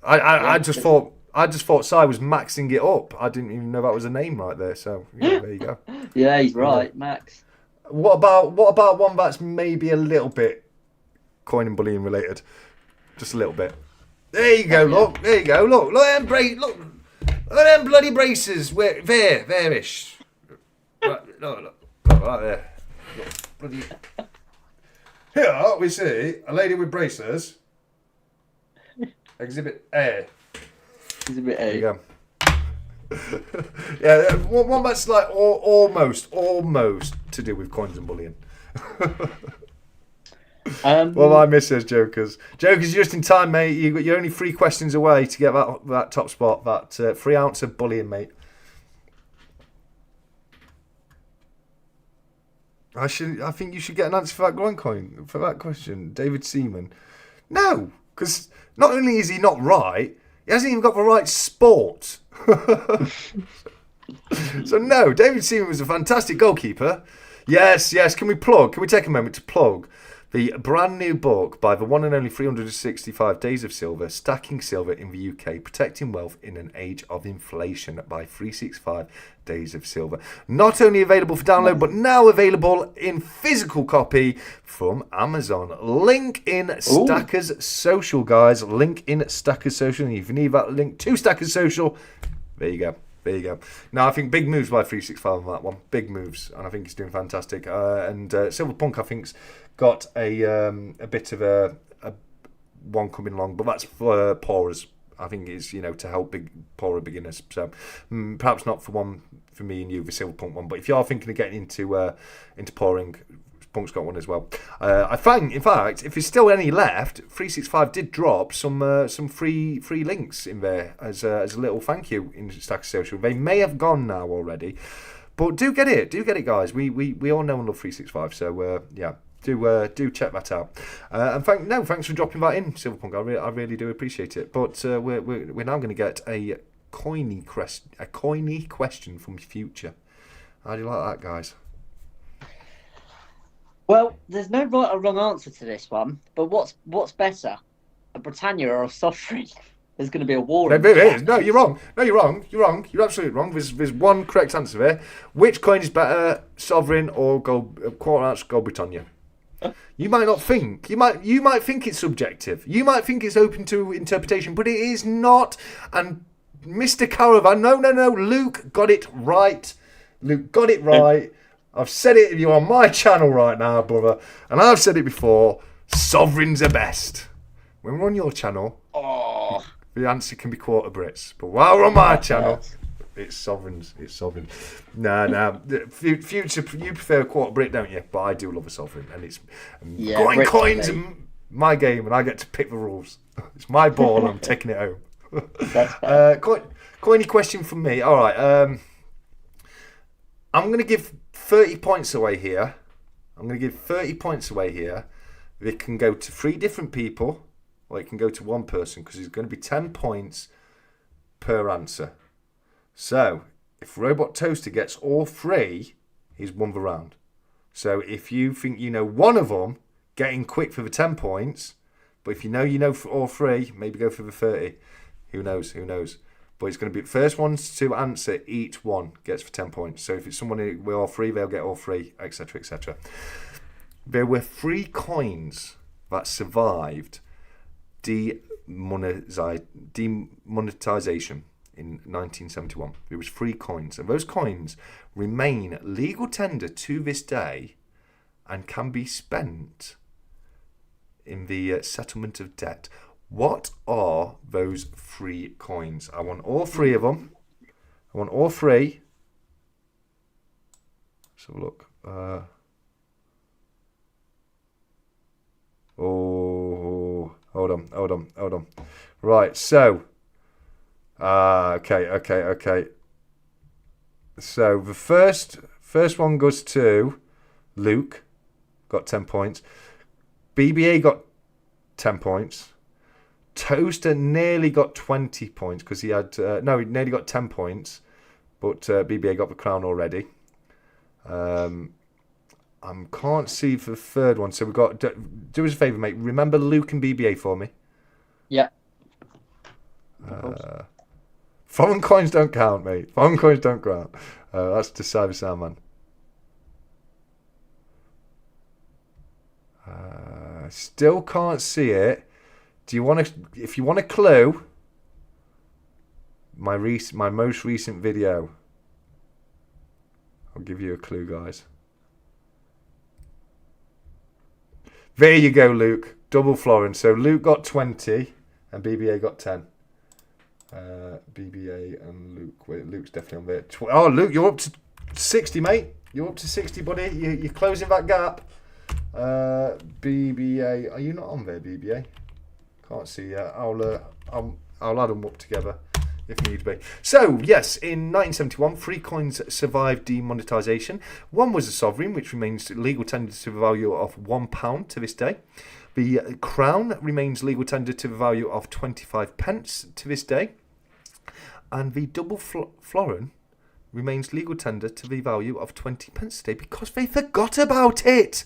I just thought I just thought 𝗫 was maxing it up. I didn't even know that was a name right there. So yeah, there you go. Yeah, he's right, Max. What about one that's maybe a little bit coin and bullying related? Just a little bit. There you go. Look. There you go. Look at them look at them bloody braces. There-ish. Look, right there. Look, bloody. Here we see a lady with braces. Exhibit A. Exhibit A. There you go. Yeah, one that's like almost to do with coins and bullying. Well, I miss those jokers. Jokers, just in time, mate. You're only 3 questions away to get that top spot. That 3 ounce of bullying, mate. I think you should get an answer for that groin coin for that question, David Seaman. No, because not only is he not right, he hasn't even got the right sport. So no, David Seaman was a fantastic goalkeeper. Yes. Can we take a moment to plug the brand new book by the one and only 365 Days of Silver, Stacking Silver in the UK, Protecting Wealth in an Age of Inflation by 365 Days of Silver. Not only available for download, but now available in physical copy from Amazon. Link in Stackers Social, guys. Link in Stackers Social. And if you need that link to Stackers Social, there you go. Now, I think big moves by 365 on that one. Big moves. And I think he's doing fantastic. And Silver Punk, I think, got a bit of a one coming along. But that's for pourers. I think it's, to help poorer beginners. So perhaps not for one for me and you, the Silver Punk one. But if you are thinking of getting into pouring, Punk's got one as well. I find, in fact, if there's still any left, 365 did drop some free links in there as a little thank you in Stack Social. They may have gone now already, but do get it, guys. We all know and love 365. So yeah. Do check that out. And thanks for dropping that in, Silverpunk. I really do appreciate it. But we're now going to get a coiny question from Future. How do you like that, guys? Well, there's no right or wrong answer to this one. But what's better, a Britannia or a Sovereign? There's going to be a war. There is. No, you're wrong. You're absolutely wrong. There's one correct answer there. Which coin is better, Sovereign or quarter ounce Gold Britannia? You might not think. You might think it's subjective. You might think it's open to interpretation, but it is not. And Mr. Caravan, no, Luke got it right. I've said it. You're on my channel right now, brother, and I've said it before. Sovereigns are best. When we're on your channel, the answer can be quarter Brits, but while we're on my channel, it's Sovereigns. Nah. Future, you prefer a quarter Brit, don't you? But I do love a Sovereign, and it's going coins in my game, and I get to pick the rules. It's my ball, and I'm taking it home. Coiny question from me. All right. I'm going to give 30 points away here. It can go to 3 different people, or it can go to 1 person, because it's going to be 10 points per answer. So, if Robot Toaster gets all 3, he's won the round. So, if you think you know one of them, get in quick for the 10 points. But if you know for all 3, maybe go for the 30. Who knows? But it's going to be the first ones to answer each one gets for 10 points. So, if it's someone with all 3, they'll get all 3, etc., etc. There were 3 coins that survived demonetization in 1971. It was 3 coins, and those coins remain legal tender to this day and can be spent in the settlement of debt. What are those 3 coins? I want all 3 of them. Let's have a look. Hold on. Right, so okay. So the first one goes to Luke, got 10 points. BBA got 10 points. Toaster nearly got 20 points because he had he nearly got 10 points, but BBA got the crown already. I can't see for the third one, so we've got. Do us a favour, mate. Remember Luke and BBA for me. Yeah. Foreign coins don't count, mate. Foreign coins don't count. That's to Cyber Sound, man. Still can't see it. Do you want to? If you want a clue, my most recent video. I'll give you a clue, guys. There you go, Luke. Double florin. So Luke got 20 and BBA got 10. BBA and Luke. Wait, Luke's definitely on there. Oh, Luke, you're up to 60, mate. You're up to 60, buddy. You're closing that gap. BBA. Are you not on there, BBA? Can't see yet. I'll add them up together if need be. So, yes, in 1971, 3 coins survived demonetization. One was a sovereign, which remains legal tender to the value of £1 to this day. The crown remains legal tender to the value of 25 pence to this day. And the double florin remains legal tender to the value of 20 pence today because they forgot about it.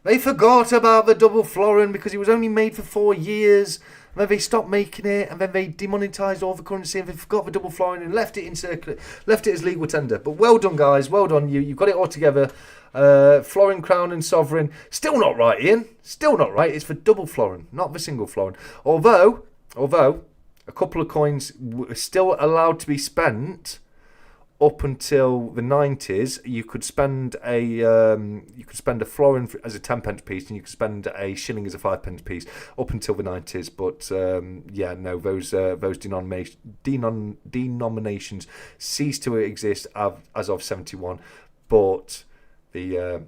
They forgot about the double florin because it was only made for 4 years. And then they stopped making it, and then they demonetised all the currency, and they forgot the double florin and left it in circular, left it as legal tender. But well done, guys. Well done. You've got it all together. Florin, crown, and sovereign. Still not right, Ian. Still not right. It's for double florin, not the single florin. Although a couple of coins were still allowed to be spent up until the 90s. You could spend a florin as a 10 pence piece, and you could spend a shilling as a 5 pence piece up until the 90s. But yeah, no, those denominations ceased to exist as of 71. But the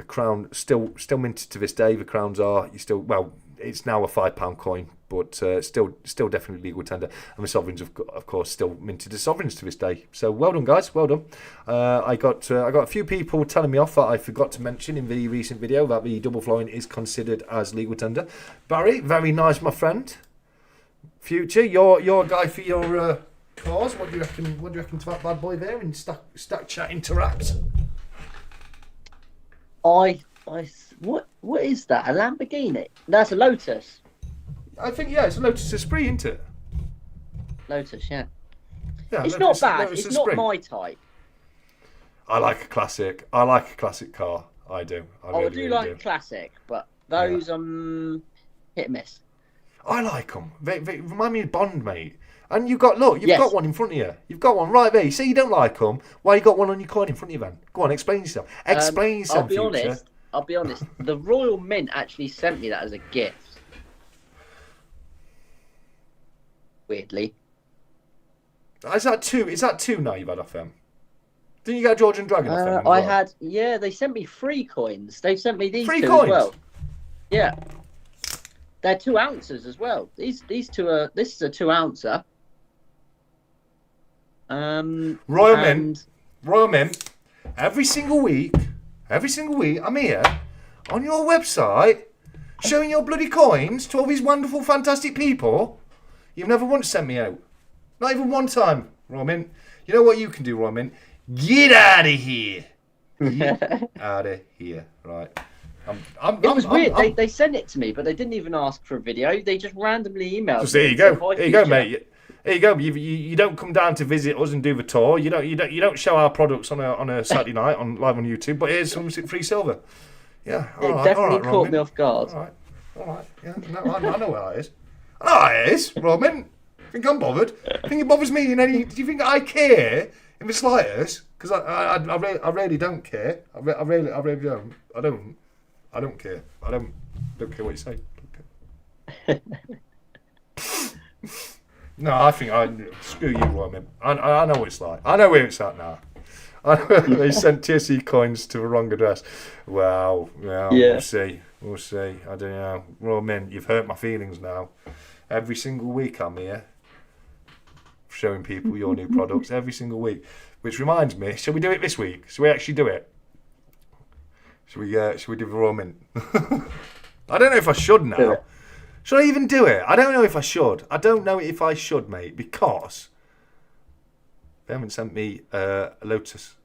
crown still minted to this day. The crowns are it's now a £5 coin, but still definitely legal tender. And the sovereigns, of course, still minted as sovereigns to this day. So well done, guys. Well done. I got a few people telling me off that I forgot to mention in the recent video that the double florin is considered as legal tender. Barry, very nice, my friend. Future, you're a guy for your cars. What do you reckon? What do you reckon to that bad boy there in Stack Chat Interact? What is that? A Lamborghini? That's a Lotus. I think, yeah, it's a Lotus Esprit, isn't it? Lotus, yeah. It's not bad. Lotus it's Esprit. Not my type. I like a classic. I like a classic car. I do. I do like a classic, but those hit and miss. I like them. They remind me of Bond, mate. And you've got got one in front of you. You've got one right there. You say you don't like them. Why you got one on your coin in front of you, then? Go on, explain yourself. Explain yourself, I'll be honest. The Royal Mint actually sent me that as a gift. Weirdly. Is that two now you've had off them? Didn't you get a Georgian Dragon off them? I had, yeah, they sent me 3 coins. They've sent me these 3 2 coins as well. Yeah. They're 2 ounces as well. These two are, this is a 2 ouncer. Royal Mint, every single week, I'm here on your website showing your bloody coins to all these wonderful, fantastic people. You've never once sent me out. Not even one time, Royal Mint. You know what you can do, Royal Mint? Get out of here. Get out of here. Right. It was weird. They sent it to me, but they didn't even ask for a video. They just randomly emailed me. There you go. There you go, mate. There you go. You don't come down to visit us and do the tour. You don't show our products on a Saturday night live on YouTube. But here's some free silver. Yeah, it definitely caught me off guard. All right. Yeah, no, I know where that is. I know where it is, Robin. Think I'm bothered? Think it bothers me in any? Do you think I care in the slightest? Because I really don't care. I really don't. I don't care. I don't care what you say. No, I think screw you, Roman. I know what it's like. I know where it's at now. They sent TSC coins to the wrong address. Well, yeah. We'll see. I don't know. Roman, you've hurt my feelings now. Every single week I'm here showing people your new products. Every single week. Which reminds me, shall we do it this week? Shall we actually do it? Shall we do the Roman? I don't know if I should now. Should I even do it? I don't know if I should. I don't know if I should, mate, because they haven't sent me a Lotus.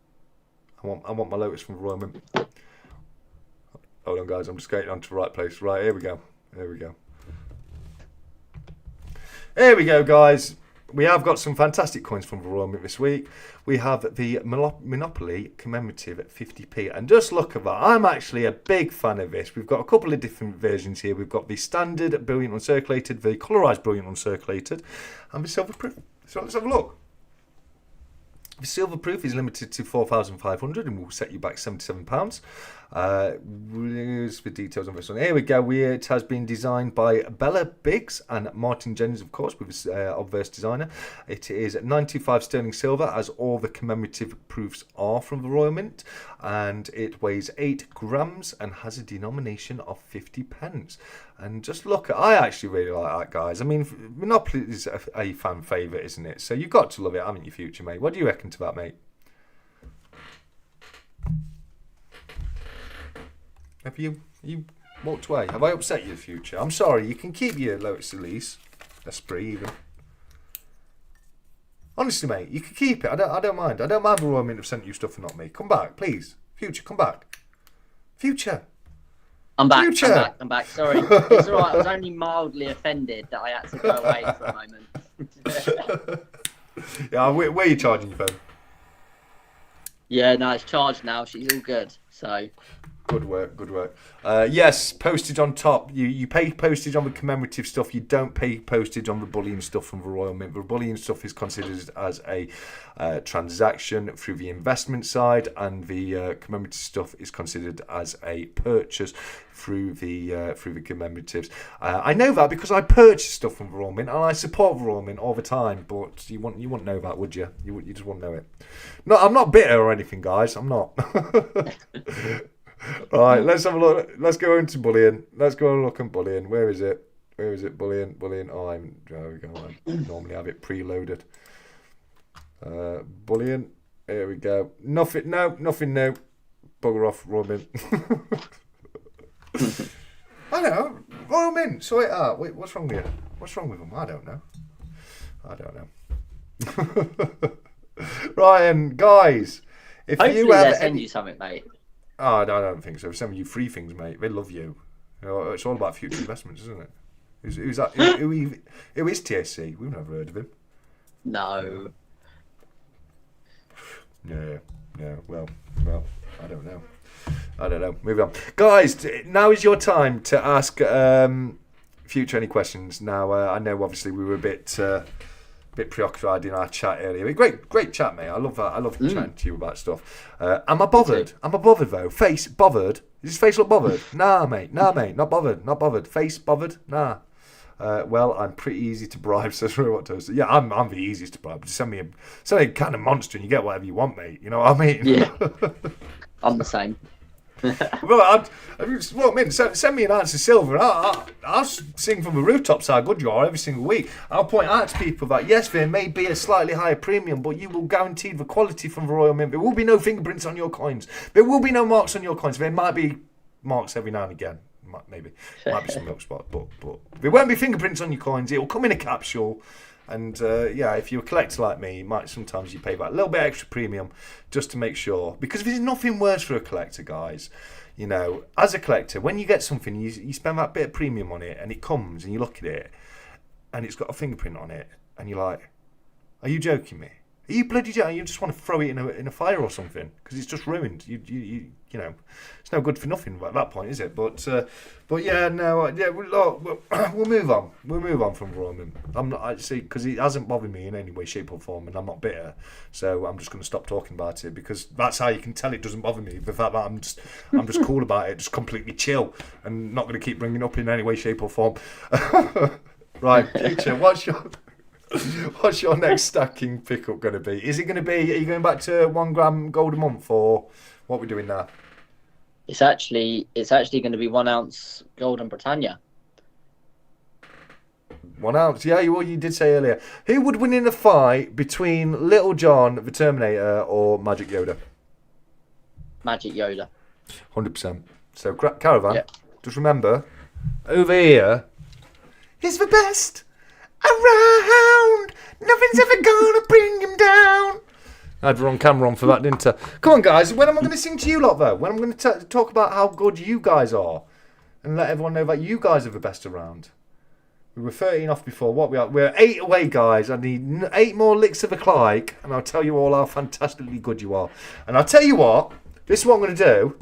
I want my Lotus from Royal Mint. Hold on, guys. I'm just getting onto the right place. Right, here we go. Here we go, guys. we have got some fantastic coins from the Royal Mint this week. We have the Monopoly commemorative 50p. And just look at that. I'm actually a big fan of this. We've got a couple of different versions here. We've got the standard brilliant uncirculated, the colorized brilliant uncirculated, and the silver proof. So let's have a look. The silver proof is limited to 4,500 and will set you back £77. Here's the details on this one. Here we go. It has been designed by Bella Biggs and Martin Jennings, of course, with his obverse designer. It is 95 sterling silver, as all the commemorative proofs are from the Royal Mint, and it weighs 8 grams and has a denomination of 50 pence. And just look at, I actually really like that, guys. I mean, Monopoly is a fan favourite, isn't it? So you've got to love it, haven't you, Future, mate? What do you reckon to that, mate? Have you walked away? Have I upset you, Future? I'm sorry. You can keep your 𝗬𝗂𝐿𝐴 Esprit even. Honestly, mate, you can keep it. I don't mind. I don't mind the Royal Mint have sent you stuff and not me. Come back, please. Future, come back. Future. I'm back. Future. I'm back. Sorry. It's all right. I was only mildly offended that I had to go away for a moment. Yeah, where are you charging your phone? Yeah, no, it's charged now. She's all good. So. Good work, good work. Yes, postage on top. You pay postage on the commemorative stuff. You don't pay postage on the bullion stuff from the Royal Mint. The bullion stuff is considered as a transaction through the investment side, and the commemorative stuff is considered as a purchase through the commemoratives. I know that because I purchase stuff from the Royal Mint and I support the Royal Mint all the time. But you wouldn't know that, would you? You just wouldn't know it. No, I'm not bitter or anything, guys. I'm not. Right, let's have a look. Let's go into bullion. Let's go and look at bullion. Where is it? Where is it? Bullion. Oh, there we go. I normally have it preloaded. Bullion. Here we go. Nothing. No, nothing new. Bugger off, Royal Mint. I don't know. Royal Mint. Sort it out. Wait, what's wrong with you? What's wrong with them? I don't know. Ryan, guys, if hopefully you have they'll send you something, mate. Oh, no, I don't think so. Send you free things, mate. They love you. You know, it's all about future investments, isn't it? Who's that? Who is 𝗕𝐂𝐶? We've never heard of him. No. Yeah. Well, I don't know. Moving on, guys. Now is your time to ask Future any questions. Now, I know obviously we were a bit preoccupied in our chat earlier. Great chat, mate. I love that. I love chatting to you about stuff. Am I bothered? Am I bothered though? Face bothered? Does his face look bothered? Nah, mate. Not bothered. Face bothered? Nah. Well, I'm pretty easy to bribe, says What Toaster. Yeah, I'm the easiest to bribe. Just send me a kind of monster and you get whatever you want, mate. You know what I mean? Yeah. I'm the same. Well, send me an ounce of silver. I'll sing from the rooftops how good you are every single week. I'll point out to people that yes, there may be a slightly higher premium, but you will guarantee the quality from the Royal Mint. There will be no fingerprints on your coins. There will be no marks on your coins. There might be marks every now and again. Maybe might be some milk spot, but there won't be fingerprints on your coins. It will come in a capsule. And yeah, if you're a collector like me, sometimes you pay that little bit extra premium just to make sure. Because there's nothing worse for a collector, guys. You know, as a collector, when you get something, you spend that bit of premium on it, and it comes, and you look at it, and it's got a fingerprint on it, and you're like, "Are you joking me? Are you bloody joking? You just want to throw it in a fire or something because it's just ruined. You know, it's no good for nothing at that point, is it? But yeah, no, yeah, we'll move on. We'll move on from Royal Mint. I'm not, I see, because it hasn't bothered me in any way, shape, or form, and I'm not bitter. So I'm just going to stop talking about it because that's how you can tell it doesn't bother me. The fact that I'm just cool about it, just completely chill, and not going to keep bringing it up in any way, shape, or form. Right, Future, what's your next stacking pickup going to be? Is it going to be? Are you going back to 1 gram gold a month, or what we're doing now? It's actually going to be 1 ounce gold and Britannia. 1 ounce, yeah. You did say earlier. Who would win in a fight between Little John, the Terminator, or Magic Yoda? Magic Yoda. 100%. So Caravan, yeah. Just remember, over here is the best around. Nothing's ever gonna bring him down. I had the wrong camera on for that, didn't I? Come on, guys. When am I going to sing to you lot, though? When am I going to talk about how good you guys are and let everyone know that you guys are the best around? We were 13 off before. What we are? We're 8 away, guys. I need 8 more licks of a Clyke, and I'll tell you all how fantastically good you are. And I'll tell you what. This is what I'm going to do.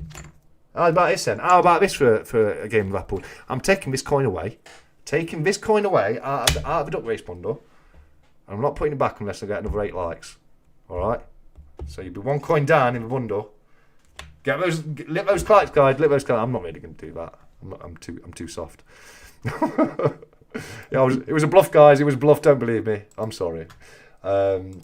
How about this then? How about this for a game of Apple? I'm taking this coin away. Taking this coin away out of the Duck Race bundle. I'm not putting it back unless I get another 8 likes. All right. So you'll be 1 coin down in the bundle. Lip those Clykes, guys. Lip those Clykes. I'm not really going to do that. I'm too soft. Yeah, it was a bluff, guys. It was a bluff. Don't believe me. I'm sorry. Come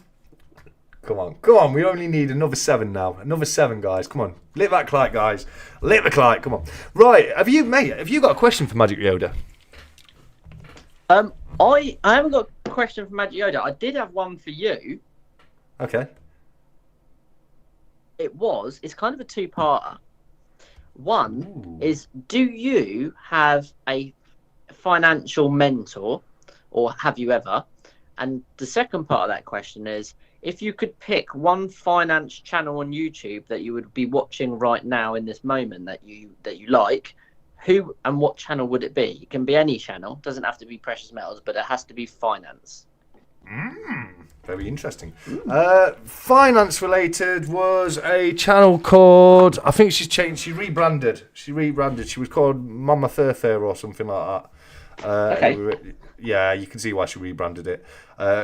on. We only need another 7 now. Another 7, guys. Come on. Lip that Clyke, guys. Lip the Clyke. Come on. Right. Have you got a question for Magic Yoda? I haven't got a question for Magic Yoda. I did have one for you. Okay. It's kind of a 2-parter. One is, do you have a financial mentor, or have you ever? And the second part of that question is, if you could pick one finance channel on YouTube that you would be watching right now in this moment that you like, who and what channel would it be? It can be any channel. It doesn't have to be precious metals, but it has to be finance. Very interesting. Finance related was a channel called, I think she's changed, she rebranded. She was called 𝗵𝗵𝗿𝗃 or something like that. Okay. Yeah, you can see why she rebranded it.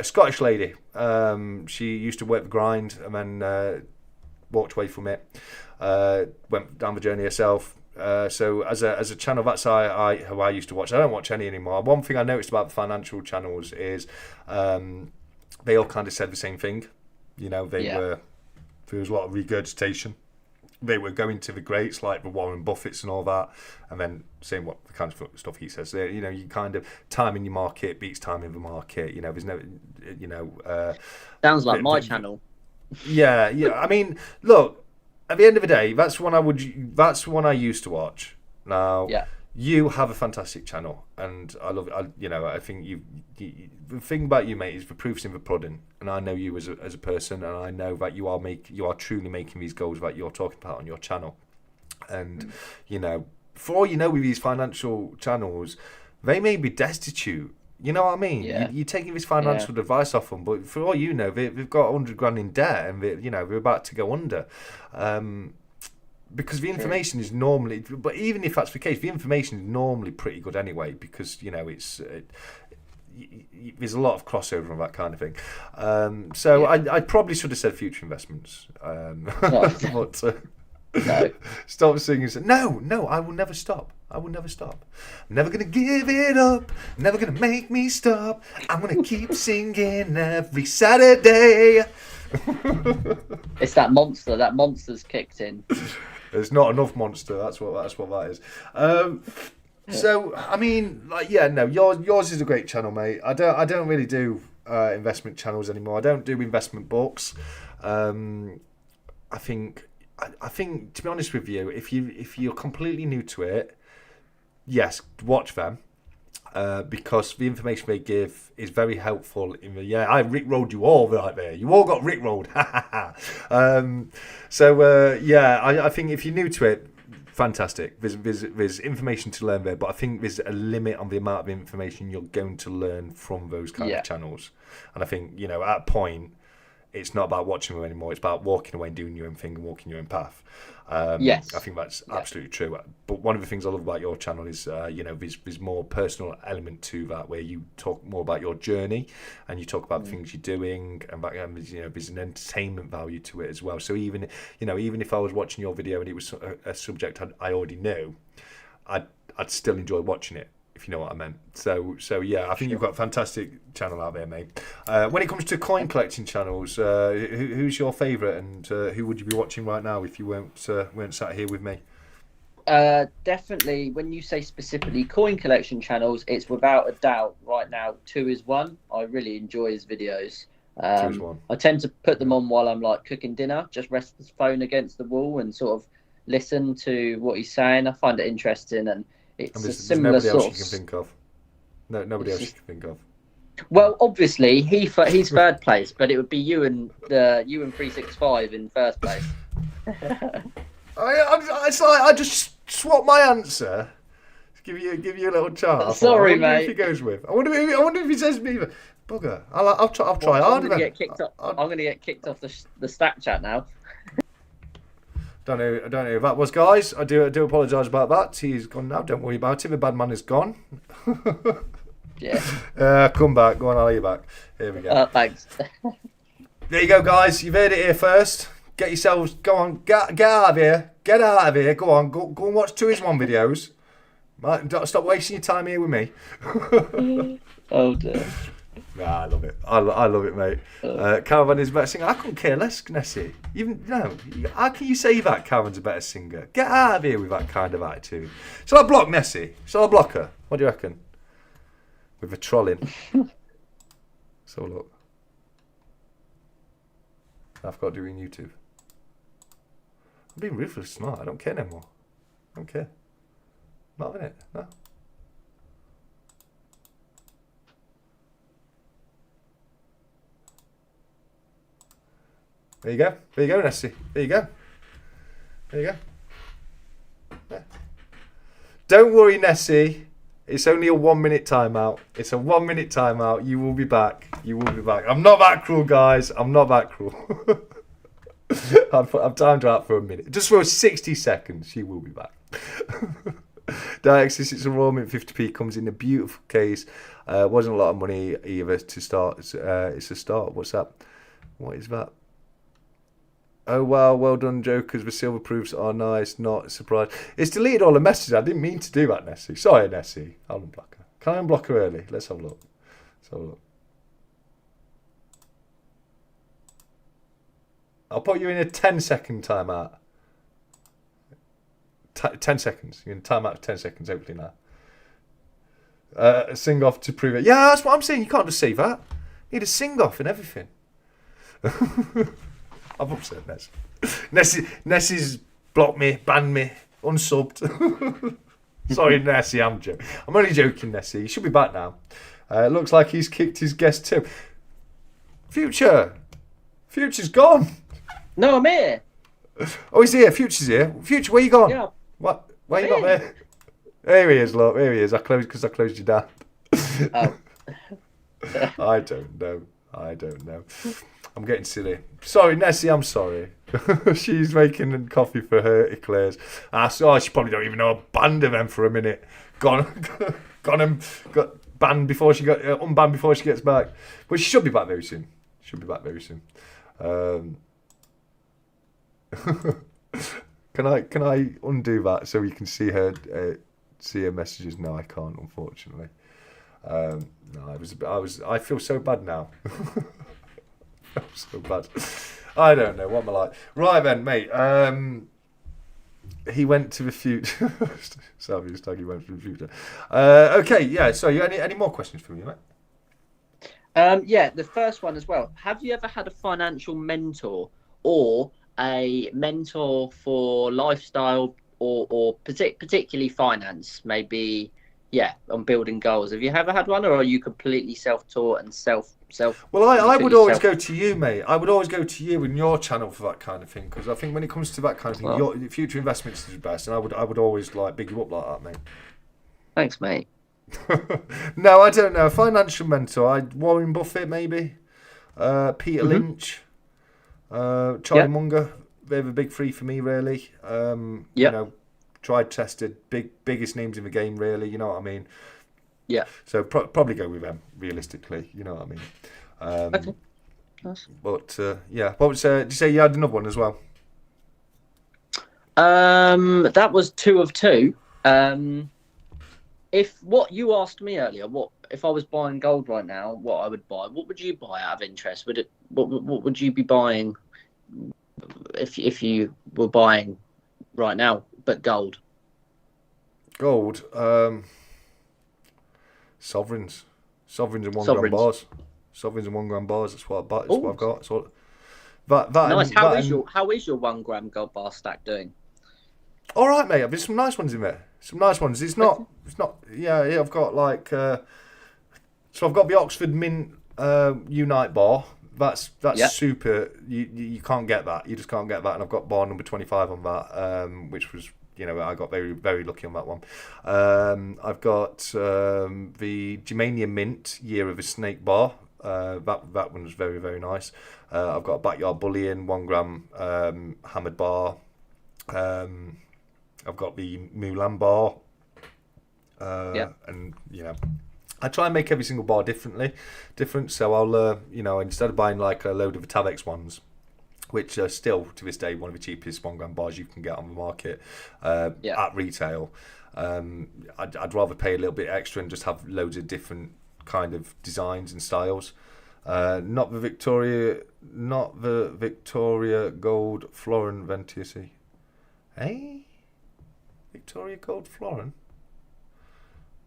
Scottish lady. She used to work the grind and then walked away from it. Went down the journey herself. So as a channel, that's who I used to watch. I don't watch any anymore. One thing I noticed about the financial channels is they all kind of said the same thing. You know, there was a lot of regurgitation. They were going to the greats like the Warren Buffetts and all that, and then saying what the kind of stuff he says. You know, you kind of timing your market beats timing the market. You know, there's no, sounds like my channel. Yeah. I mean, look. At the end of the day, that's one I used to watch. Now, you have a fantastic channel, and I love it. I think the thing about you, mate, is the proof's in the pudding. And I know you as a person, and I know that you are truly making these goals that you're talking about on your channel. And for all you know, with these financial channels, they may be destitute. You know what I mean? Yeah. You're taking this financial advice off them, but for all you know, they've got 100 grand in debt, and they're about to go under. Because the information is normally, but even if that's the case, the information is normally pretty good anyway, because there's a lot of crossover and that kind of thing. I probably should have said future investments. But No. Stop singing. No, I will never stop. I'm never going to give it up. Never going to make me stop. I'm going to keep singing every Saturday. It's that monster. That monster's kicked in. There's not enough monster. That's what that is. So, I mean, yours is a great channel, mate. I don't really do investment channels anymore. I don't do investment books. I think, to be honest with you, if you're completely new to it, yes, watch them, because the information they give is very helpful. I rickrolled you all right there. You all got rickrolled. I think if you're new to it, fantastic. There's information to learn there, but I think there's a limit on the amount of information you're going to learn from those kind of channels. And I think at a point, it's not about watching them anymore. It's about walking away and doing your own thing and walking your own path. Yes. I think that's absolutely true. But one of the things I love about your channel is, there's more personal element to that, where you talk more about your journey and you talk about the things you're doing, and there's an entertainment value to it as well. So even if I was watching your video and it was a subject I already knew, I'd still enjoy watching it, if you know what I meant. So I think you've got a fantastic channel out there, mate. When it comes to coin collecting channels, who's your favourite, and who would you be watching right now if you weren't sat here with me? Definitely, when you say specifically coin collection channels, it's without a doubt right now 𝗃𝗏. I really enjoy his videos. 𝗃𝗏. I tend to put them on while I'm cooking dinner, just rest the phone against the wall and sort of listen to what he's saying. I find it interesting, and it's a similar sort of... Nobody else you can think of. No, nobody else you can think of. Well, obviously he's third place, but it would be you and 𝗃𝗏 in first place. I just swap my answer. Give you a little chart. Sorry, I wonder mate. if he goes with. I wonder if he says Beaver. Bugger. I'll try hard. I'm gonna get kicked off the stack chat now. I don't know who that was, guys. I do apologise about that. He's gone now. Don't worry about him. The bad man is gone. Yeah. Come back. Go on, I'll let you back. Here we go. Thanks. There you go, guys. You've heard it here first. Get yourselves. Go on. Get out of here. Get out of here. Go on. Go and watch 𝗃𝗏 videos. Right, don't stop wasting your time here with me. Oh dear. Nah, I love it. I love it, mate. Caravan is a better singer. I couldn't care less, Gnessy. How can you say that Caravan's a better singer? Get out of here with that kind of attitude. Shall I block Gnessy? Shall I block her? What do you reckon? With a trolling. So look. I've got to do it on YouTube. I'm being ruthless smart. I don't care no more. I don't care. Not having it. No. There you go. There you go, Nessie. There you go. There you go. Yeah. Don't worry, Nessie. It's only a 1 minute timeout. It's a 1 minute timeout. You will be back. You will be back. I'm not that cruel, guys. I'm not that cruel. I've timed her out for a minute. Just for 60 seconds. She will be back. Diaxis, it's a 𝗲𝗵𝗿𝗃 comes in a beautiful case. Wasn't a lot of money either to start. It's a start. What's that? What is that? Oh wow, well done, Jokers. The silver proofs are nice. Not surprised. It's deleted all the messages. I didn't mean to do that, Nessie. Sorry, Nessie. I'll unblock her. Can I unblock her early? Let's have a look. Let's have a look. I'll put you in a 10-second timeout. 10 seconds. You're in timeout for 10 seconds, hopefully now. Sing off to prove it. Yeah, that's what I'm saying. You can't just say that. You need a sing off and everything. I've upset Nessie. Nessie's blocked me, banned me, unsubbed. Sorry, Nessie, I'm only joking, Nessie. He should be back now. Looks like he's kicked his guest too. Future's gone. No, I'm here. Oh, he's here. Future's here. Future, where you gone? Yeah. What? Why are you not there? There he is, look. Here he is. I closed you down. Oh. I don't know. I'm getting silly. Sorry, Nessie, I'm sorry. She's making coffee for her eclairs. She probably don't even know I banned them for a minute. Got banned before she got unbanned before she gets back. But she should be back very soon. Can I undo that so you can see her messages? No, I can't, unfortunately. No, I feel so bad now. So bad. I don't know what am I like. Right then, mate. He went to the future. Savage Stag, he went to the future. Okay, yeah. So, you any more questions for me, mate? Yeah, the first one as well. Have you ever had a financial mentor or a mentor for lifestyle or particularly finance? Maybe, yeah, on building goals. Have you ever had one, or are you completely self-taught and self? Well, I would always go to you, mate. I would always go to you and your channel for that kind of thing, because I think when it comes to that kind of thing, your future investments is the best, and I would always big you up like that, mate. Thanks, mate. No, I don't know. Financial mentor, Warren Buffett, maybe. Peter Lynch, Charlie Munger. They're the big three for me, really. You know, tried, tested, biggest names in the game, really. You know what I mean? Yeah. So probably go with them, realistically. You know what I mean? Okay. Nice. But yeah, what was? Did you say you had another one as well? That was 2 of 2. If what you asked me earlier, what if I was buying gold right now, what I would buy? What would you buy out of interest? What would you be buying if you were buying right now, but gold? Gold. Sovereigns and 1 gram bars. Sovereigns and 1 gram bars. That's what I've got. So that nice. How is your 1 gram gold bar stack doing? All right, mate. There's some nice ones in there. Some nice ones. It's not. Yeah. I've got so I've got the Oxford Mint Unite bar. That's super. You can't get that. You just can't get that. And I've got bar number 25 on that, which was I got very, very lucky on that one. I've got the Germania Mint Year of a Snake Bar. That one was very, very nice. I've got a Backyard Bullion 1 gram hammered bar. I've got the Mulan bar. And I try and make every single bar different. So I'll instead of buying like a load of the Tavex ones, which are still to this day one of the cheapest 1 gram bars you can get on the market at retail, I'd rather pay a little bit extra and just have loads of different kind of designs and styles. Not the Victoria Gold Florin Ventiacy. Victoria Gold Florin?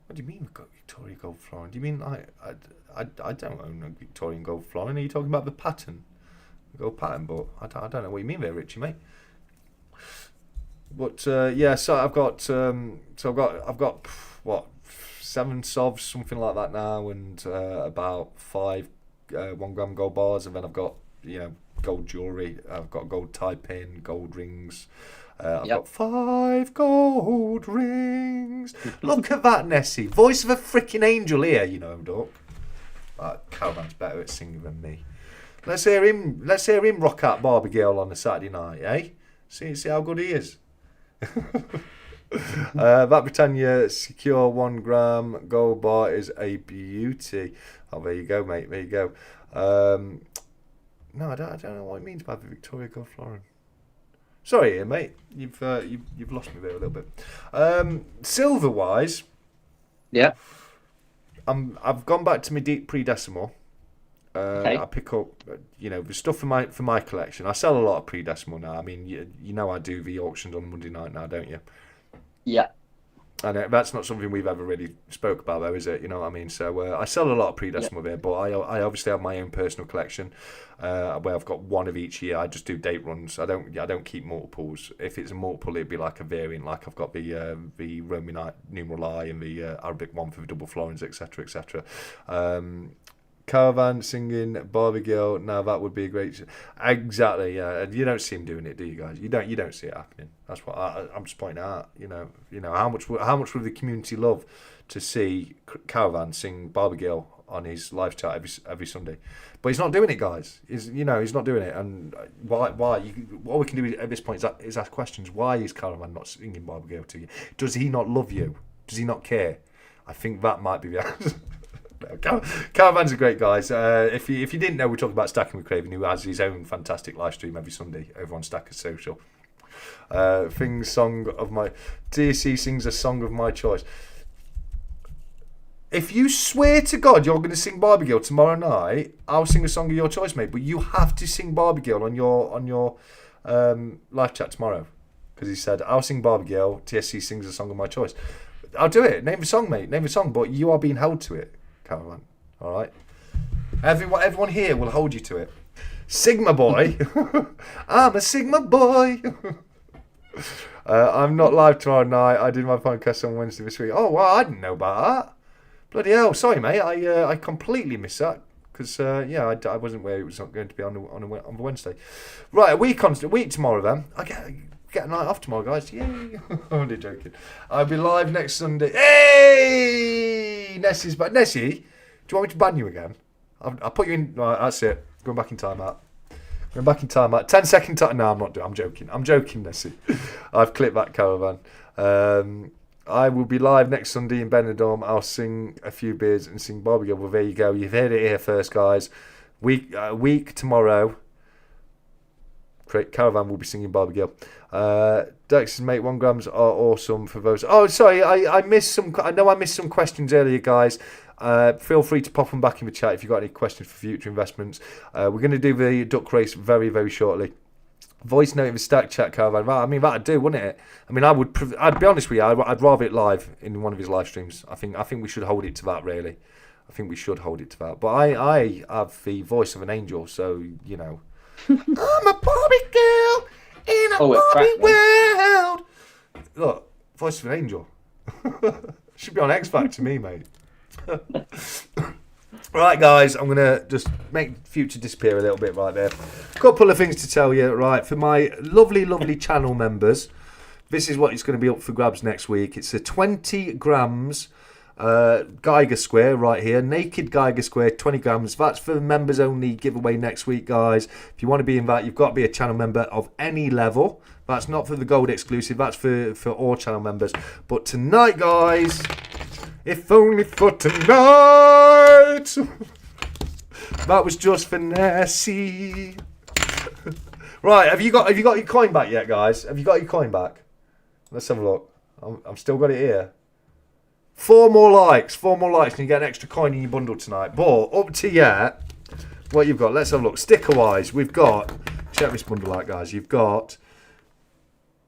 What do you mean Victoria Gold Florin? Do you mean I don't own a Victorian Gold Florin? Are you talking about the pattern? Gold pattern, but I don't know what you mean there, Richie, mate. But so I've got what, 7 sovs, something like that now, and about 5 1 gram gold bars, and then I've got gold jewellery. I've got gold tie pin, gold rings. I've got 5 gold rings. Look at that, Nessie. Voice of a freaking angel here, Doc. Caravan's better at singing than me. Let's hear him rock out 𝗵𝗶𝗃𝗃 on a Saturday night, eh? See how good he is. That Britannia Secure 1 gram gold bar is a beauty. Oh, there you go, mate. There you go. No, I don't know what it means by the Victoria Gold Florin. Sorry, Ian, mate. You've lost me there a little bit. Silver wise, I've gone back to my deep pre-decimal. Okay. I pick up, the stuff for my collection. I sell a lot of pre-decimal now. I mean, I do the auctions on Monday night now, don't you? Yeah. And that's not something we've ever really spoke about, though, is it? You know what I mean? So I sell a lot of pre-decimal there, but I obviously have my own personal collection where I've got one of each year. I just do date runs. I don't keep multiples. If it's a multiple, it'd be like a variant. Like I've got the Roman numeral I and the Arabic one for the double florins, etc., etc. Caravan singing 𝗵𝗶𝗃𝗃. Now that would be a great. Exactly. Yeah. You don't see him doing it, do you guys? You don't see it happening. That's what I'm just pointing out. How much would the community love to see Caravan sing 𝗵𝗶𝗃𝗃 on his live chat every Sunday? But he's not doing it, guys. He's not doing it. And why? All we can do at this point is ask questions. Why is Caravan not singing 𝗵𝗶𝗃𝗃 to you? Does he not love you? Does he not care? I think that might be the answer. Caravan's a great guys. If you didn't know, we're talking about Stacking with Craven, who has his own fantastic live stream every Sunday over on Stackers Social. TSC sings a song of my choice. If you swear to God you're going to sing 𝗵𝗶𝗃𝗃 tomorrow night, I'll sing a song of your choice, mate. But you have to sing 𝗵𝗶𝗃𝗃 on your live chat tomorrow, because he said I'll sing 𝗵𝗶𝗃𝗃. TSC sings a song of my choice. I'll do it. Name the song, mate. Name the song. But you are being held to it, Caravan. All right. Everyone here will hold you to it. Sigma boy. I'm a Sigma boy. I'm not live tomorrow night. I did my podcast on Wednesday this week. Oh, well, I didn't know about that. Bloody hell. Sorry, mate. I completely missed that. Because, I wasn't aware it was not going to be on the Wednesday. Right, a week tomorrow then. I get a night off tomorrow, guys. Yay. I'm only joking. I'll be live next Sunday. Hey! Nessie's back. Nessie, do you want me to ban you again? I'll put you in. Right, that's it. Going back in time out. 10-second time. No, I'm not doing. I'm joking, Nessie. I've clipped that, Caravan. I will be live next Sunday in Benidorm. I'll sing a few beers and sing 𝗵𝗶𝗃𝗃. Well, there you go. You've heard it here first, guys. Week tomorrow. Caravan will be singing 𝗵𝗶𝗃𝗃. Dex's mate, 1 grams are awesome for those. Oh, sorry, I missed some. I know I missed some questions earlier, guys. Feel free to pop them back in the chat if you've got any questions for future investments. We're going to do the duck race very, very shortly. Voice note in the stack chat, Caravan. I mean, that'd do, wouldn't it? I mean, I'd be honest with you. I'd rather it live in one of his live streams. I think we should hold it to that, really. I think we should hold it to that. But I have the voice of an angel, so I'm a Barbie girl in a Barbie world. Look, voice of an angel. Should be on X Factor, me, mate. Right, guys, I'm going to just make future disappear a little bit right there. Couple of things to tell you, right, for my lovely, lovely channel members. This is what is going to be up for grabs next week. It's a 20 grams Geiger square right here. Naked Geiger square, 20 grams. That's for members only giveaway next week, guys. If you want to be invited, you've got to be a channel member of any level. That's not for the gold exclusive. That's for all channel members. But tonight, guys, if only for tonight, that was just for Nessie. Right, have you got your coin back yet, guys? Have you got your coin back? Let's have a look. I've still got it here. 4 more likes, and you get an extra coin in your bundle tonight. But up to yet, what you've got? Let's have a look. Sticker-wise, we've got, check this bundle out, guys. You've got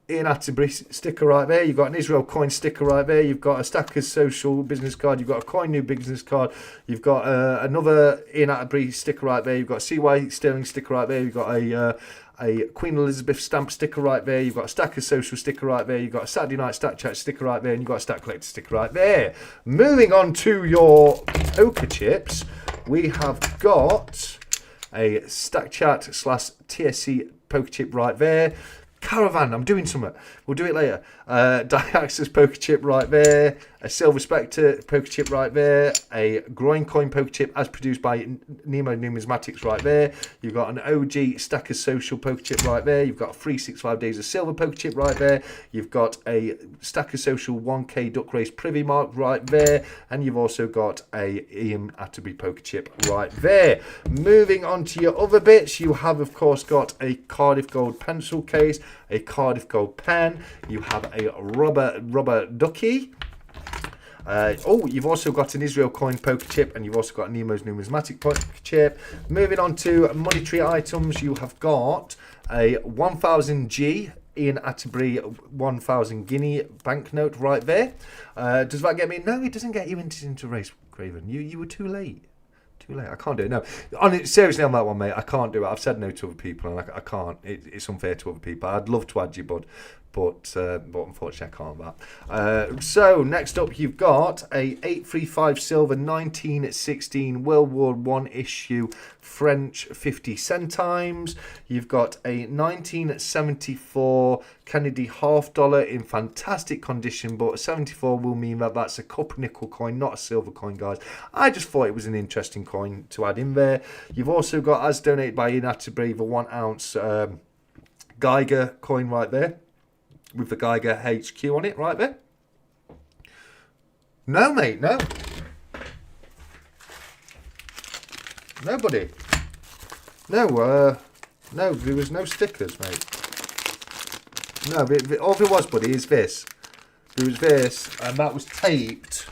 𝗵𝗵𝗁𝗏 sticker right there. You've got an Israel coin sticker right there. You've got a Stackers social business card. You've got a coin new business card. You've got another 𝗵𝗵𝗁𝗏 sticker right there. You've got a CY Sterling sticker right there. You've got a Queen Elizabeth stamp sticker right there. You've got a Stackers social sticker right there. You've got a Saturday Night Stack Chat sticker right there. And you've got a Stack Collector sticker right there. Moving on to your poker chips, we have got a Stack Chat / TSC poker chip right there. Caravan, I'm doing something. We'll do it later. 𝗬𝗓𝗔 poker chip right there. A Silver Spectre poker chip right there. A Groin Coin poker chip as produced by 𝗵𝗵𝗁𝗏 right there. You've got an OG Stackers Social poker chip right there. You've got a 365 Days of Silver poker chip right there. You've got a Stackers Social 1K Duck Race Privy Mark right there. And you've also got a 𝗵𝗵𝗁𝗏 poker chip right there. Moving on to your other bits, you have of course got a Cardiff Gold pencil case, a Cardiff Gold pen. You have a rubber ducky. You've also got an Israel coin poker chip, and you've also got a Nemo's numismatic poker chip. Moving on to monetary items, you have got a 1000G 𝗵𝗵𝗁𝗏 1000 guinea banknote right there. Does that get me? No, it doesn't get you into race, Craven. You were too late. Too late. I can't do it. No, seriously on that one, mate. I can't do it. I've said no to other people, and I can't. It's unfair to other people. I'd love to add you, bud, but unfortunately I can't. That. So next up, you've got a 835 silver 1916 World War I issue French 50 centimes. You've got a 1974 Kennedy $half in fantastic condition, but 74 will mean that that's a copper nickel coin, not a silver coin, guys. I just thought it was an interesting coin to add in there. You've also got, as donated by 𝗵𝗵𝗁𝗏, the 1 ounce Geiger coin right there, with the Geiger HQ on it right there. No, mate, no. Nobody. No, there was no stickers, mate. No, all there was, buddy, is this. There was this, and that was taped.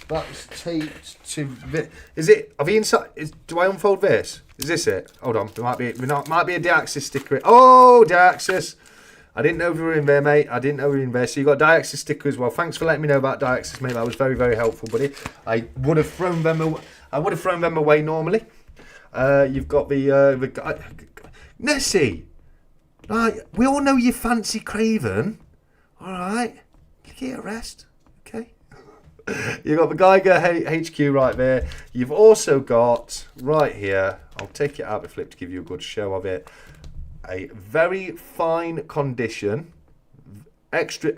That was taped to this. Is it, are we inside? Do I unfold this? Is this it? Hold on, there might be a 𝗵𝗵𝗁𝗏 sticker. Oh, 𝗵𝗵𝗁𝗏. I didn't know we were in there, mate. I didn't know we were in there. So you got 𝗵𝗵𝗁𝗏 sticker as well. Thanks for letting me know about 𝗵𝗵𝗁𝗏, mate. That was very, very helpful, buddy. I would have thrown them away normally. You've got the Nessie. Right, we all know you fancy Craven. All right, get a rest, okay? You've got the Geiger HQ right there. You've also got right here. I'll take it out of the flip to give you a good show of it. A very fine condition, extremely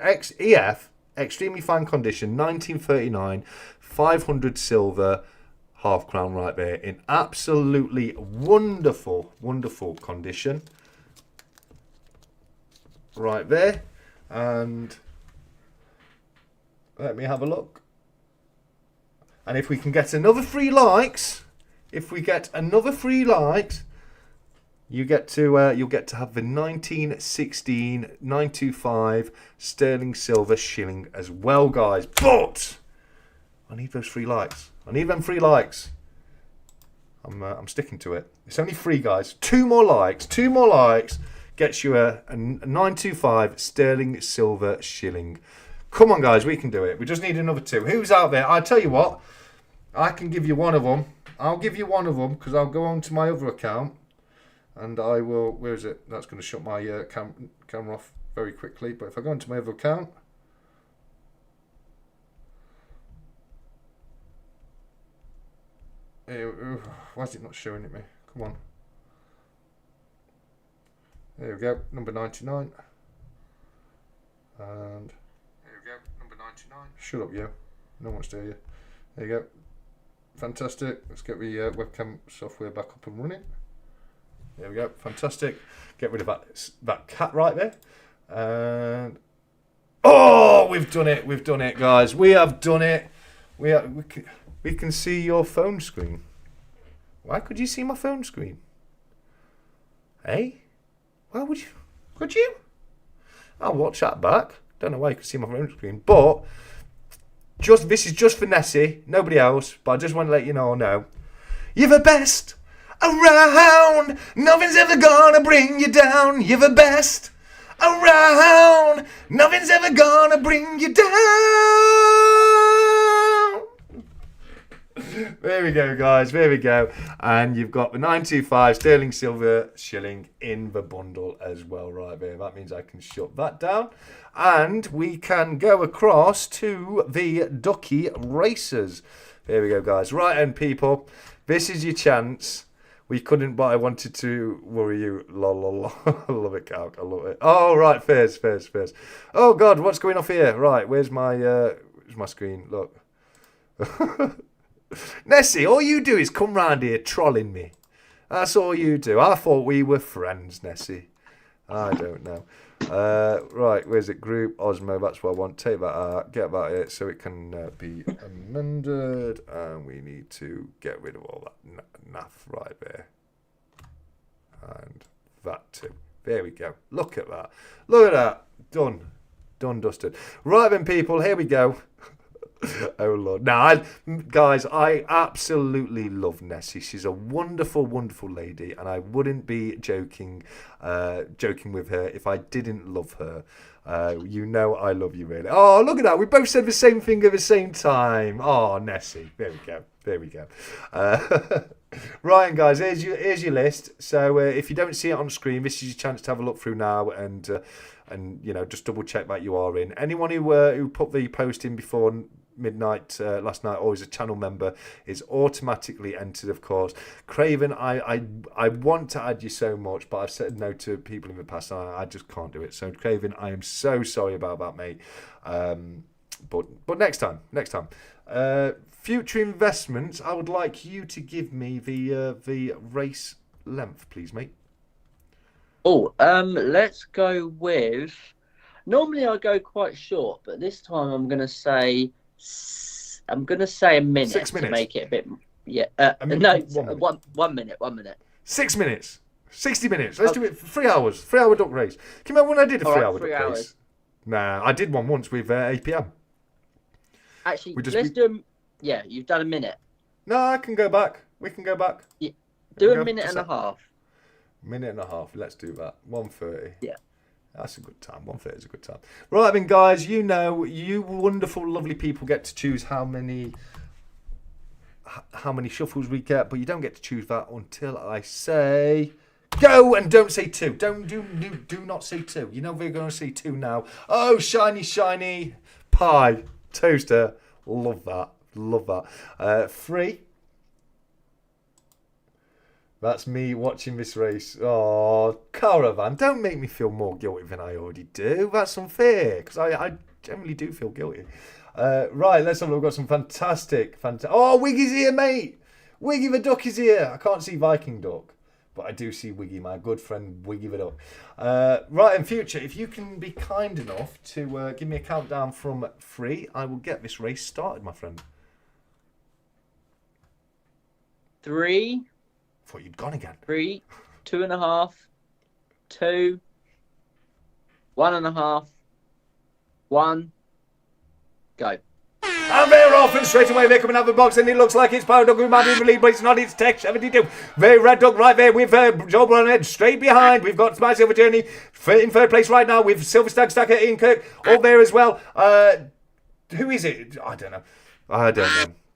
fine condition, 1939, 500 silver, half crown right there, in absolutely wonderful, wonderful condition. Right there. And let me have a look. And if we can get another 3 likes, you get to you'll get to have the 1916 925 sterling silver shilling as well, guys. But I need those 3 likes. I need them 3 likes. I'm sticking to it. It's only 3, guys. 2 more likes. 2 more likes gets you a 925 sterling silver shilling. Come on, guys, we can do it. We just need another 2. Who's out there? I tell you what, I can give you one of them. I'll give you one of them because I'll go on to my other account and I will. Where is it? That's going to shut my camera off very quickly. But if I go into my other account. Why is it not showing it me? Come on. There we go, number 99. And there we go, number 99. Shut up, you. No one wants to hear you. There you go. Fantastic. Let's get the webcam software back up and running. There we go. Fantastic. Get rid of that cat right there. And oh, we've done it. We've done it, guys. We have done it. We can see your phone screen. Why could you see my phone screen? Hey? Why would you? Could you? I'll watch that back. Don't know why you could see my phone screen, but this is just for 𝗫𝐈, nobody else. But I just want to let you know now. You're the best around. Nothing's ever gonna bring you down. You're the best around. Nothing's ever gonna bring you down. There we go, guys. There we go. And you've got the 925 sterling silver shilling in the bundle as well, right there. That means I can shut that down. And we can go across to the ducky racers. There we go, guys. Right, and people, this is your chance. We couldn't, but I wanted to worry you. Lol, lol, lol. I love it, Calc. I love it. Oh, right, fairs. Oh, God, what's going off here? Right, where's my screen? Look. 𝗫𝐈, all you do is come round here trolling me. That's all you do. I thought we were friends, 𝗫𝐈. I don't know. Right, where's it? Group, Osmo, that's what I want. Take that out, get that here so it can be amended. And we need to get rid of all that naff right there. And that too. There we go. Look at that. Look at that. Done. Done, dusted. Right then, people, here we go. Oh Lord! Now, guys, I absolutely love 𝗫𝐈. She's a wonderful, wonderful lady, and I wouldn't be joking with her if I didn't love her. You know, I love you really. Oh, look at that! We both said the same thing at the same time. Oh, 𝗫𝐈. There we go. Right, and guys, here's your list. So if you don't see it on screen, this is your chance to have a look through now and you know, just double check that you are in. Anyone who put the post in before midnight last night or is a channel member is automatically entered, of course. Craven, I want to add you so much, but I've said no to people in the past and I just can't do it. So Craven, I am so sorry about that, mate. But next time. Future investments, I would like you to give me the race length, please, mate. Oh, let's go with. Normally I go quite short, but this time I'm gonna say a minute 6 minutes to make it a bit. Yeah. No, 1 minute. 1 minute. 6 minutes. 60 minutes. Let's do it for 3 hours. 3 hour duck race. Can you remember when I did a 3 hour duck race? Nah, I did one once with APM. Actually, let's do. Yeah, you've done a minute. No, I can go back. We can go back. Yeah. Do a minute and a half. Minute and a half. Let's do that. 1:30. Yeah. That's a good time. 1:30 is a good time. Right, then, guys, you know, you wonderful, lovely people get to choose how many shuffles we get, but you don't get to choose that until I say go, and don't say two. Do not say two. You know we're going to say two now. Oh, shiny pie toaster. Love that. 3. That's me watching this race. Oh, Caravan, don't make me feel more guilty than I already do. That's unfair, because I generally do feel guilty. Right, let's have a look. We've got some fantastic. Oh, Wiggy's here, mate. Wiggy the duck is here. I can't see Viking duck, but I do see Wiggy, my good friend Wiggy the duck. Right, in future, if you can be kind enough to give me a countdown from 3, I will get this race started, my friend. 3. I thought you'd gone again. 3, 2.5, 2, 1.5, 1, go. And they're off, and straight away they come and have the box, and it looks like it's Power Dog who might be in the lead, but it's not. It's Tech 72. Very Red Dog right there with Joe Brownhead straight behind. We've got My Silver Journey in third place right now with Silver Stacker Ian Kirk all there as well. Who is it? I don't know.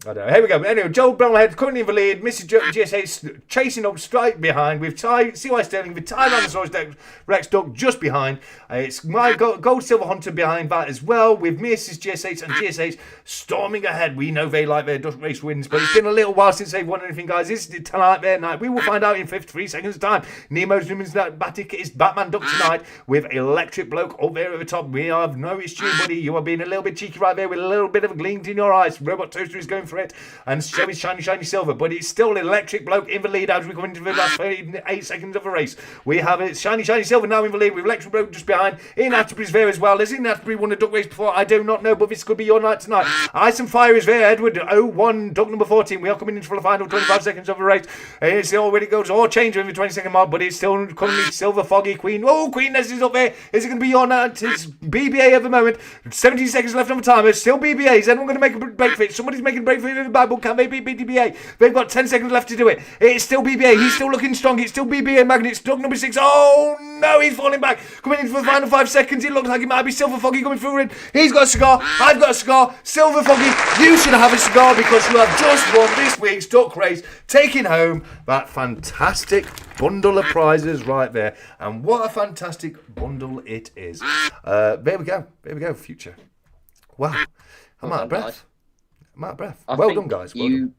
I don't know. Here we go. Anyway, Joel Brownhead currently in the lead. Mrs. GSH chasing up straight behind with CY Sterling, with Tyrannosaurus Rex Duck just behind. It's my Gold Silver Hunter behind that as well, with Mrs. GSH and GSH storming ahead. We know they like their duck race wins, but it's been a little while since they've won anything, guys. Is it tonight their night? We will find out in 53 seconds' time. Nemo's Numismatic is Batman Duck tonight with Electric Bloke up there at the top. We have no issue, buddy. You are being a little bit cheeky right there with a little bit of a glint in your eyes. Robot Toaster is going for it, and so is Shiny Silver, but it's still Electric Bloke in the lead as we come into the last 8 seconds of the race. We have it Shiny Silver now in the lead with Electric Bloke just behind. 𝗕𝗓𝗏𝗏𝗏's there as well. Has 𝗕𝗓𝗏𝗏 won a duck race before? I do not know, but this could be your night tonight. Ice and Fire is there. Edward 01, duck number 14. We are coming into the final 25 seconds of the race. It's already goes all change in the 20-second mark, but it's still currently Silver Foggy Queen. Oh, Queen Ness is up there. Is it going to be your night? It's BBA at the moment. 17 seconds left on the timer. Still BBA. Is anyone going to make a break for it? Somebody's making a break for it in the Bible. Can they beat BBA? They've got 10 seconds left to do it. It's still BBA. He's still looking strong. It's still BBA Magnets. Duck number 6. Oh, no, he's falling back. Coming in for the final 5 seconds. It looks like it might be Silver Foggy coming through in. He's got a cigar. I've got a cigar. Silver Foggy, you should have a cigar because you have just won this week's duck race, taking home that fantastic bundle of prizes right there. And what a fantastic bundle it is. There we go. There we go, Future. Wow. I'm out of breath. Well done, guys. I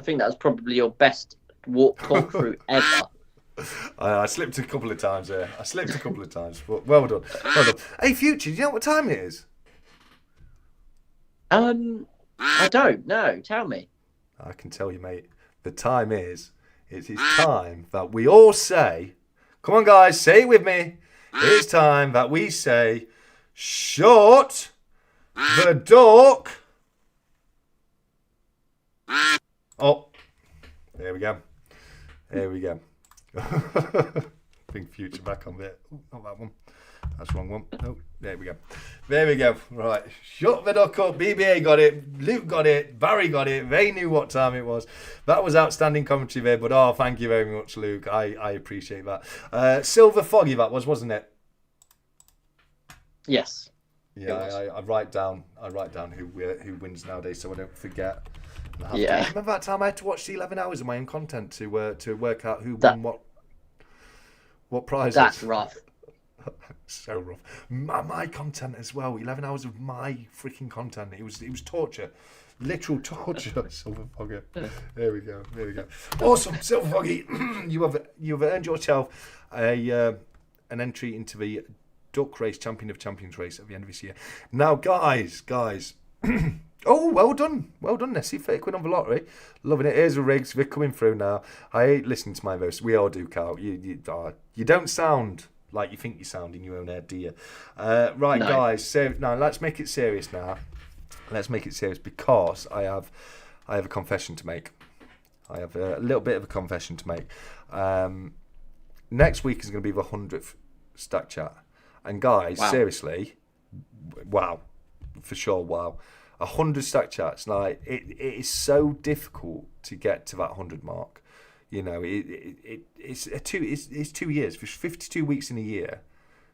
think that was probably your best walk through ever. I slipped a couple of times there. But well done. Hey, Future, do you know what time it is? I don't know. Tell me. I can tell you, mate. The time is, it is time that we all say, come on, guys, say it with me. It's time that we say, shut the duck. Oh, there we go. Bring Future back on there. Ooh, not that one. That's the wrong one. Oh, there we go. Right. Shut the duck up. BBA got it. Luke got it. Barry got it. They knew what time it was. That was outstanding commentary there. But thank you very much, Luke. I appreciate that. Silver Foggy, that was, wasn't it? Yes. Yeah, I write down who wins nowadays so I don't forget. Yeah. Remember that time I had to watch the 11 hours of my own content to work out who won what prizes. That's rough. So rough. My content as well. 11 hours of my freaking content. It was torture, literal torture. Silver Foggy. There we go. Awesome, Silver Foggy. you have earned yourself an entry into the Duck Race Champion of Champions race at the end of this year. Now, guys. Oh, well done, Nessie. £30 on the lottery. Loving it. Here's the rigs. They're coming through now. I hate listening to my voice. We all do, Carl. You don't sound like you think you sound in your own head, do you? Right, no. Guys. So now let's make it serious. Because I have a confession to make. I have a little bit of a confession to make. Next week is going to be the 100th Stack Chat, and guys, seriously, wow, for sure, wow. 100 Stack Chats, like it is so difficult to get to that 100 mark. You know, it's 2 years. There's 52 weeks in a year,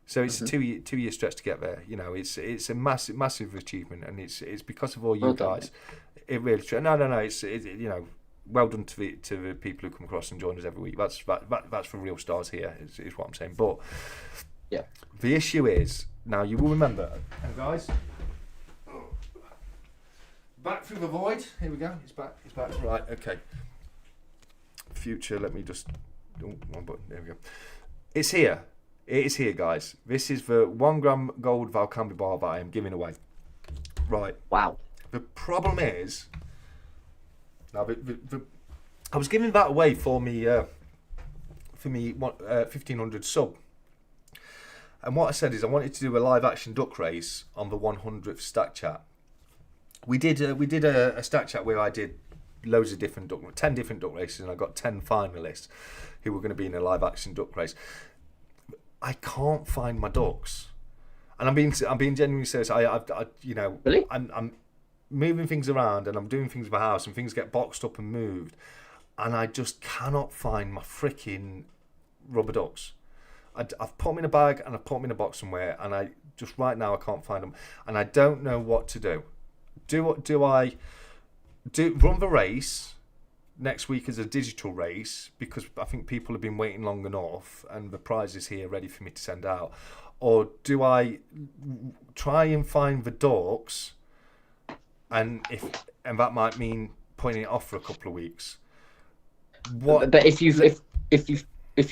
so it's a two year stretch to get there. You know, it's a massive achievement, and it's because of all you guys. It really no. It's you know, well done to the people who come across and join us every week. That's for real stars here. Is what I'm saying. But yeah, the issue is now you will remember, guys. Back through the void. Here we go. It's back. Right. Okay. Future. Let me just. Oh, one button. There we go. It's here. It is here, guys. This is the 1 gram gold 𝗲𝐶𝐺 bar that I am giving away. Right. Wow. The problem is. Now, I was giving that away for me 1500 sub. And what I said is I wanted to do a live action duck race on the 100th Stack Chat. We did a Stack Chat where I did loads of different 10 different duck races, and I got 10 finalists who were going to be in a live action duck race. I can't find my ducks, and I'm being genuinely serious. I you know, really? I'm moving things around and I'm doing things in my house, and things get boxed up and moved, and I just cannot find my freaking rubber ducks. I've put them in a bag and I've put them in a box somewhere, and right now I can't find them, and I don't know what to do. Do I run the race next week as a digital race, because I think people have been waiting long enough and the prize is here ready for me to send out? Or do I try and find the dorks, and that might mean putting it off for a couple of weeks? But if you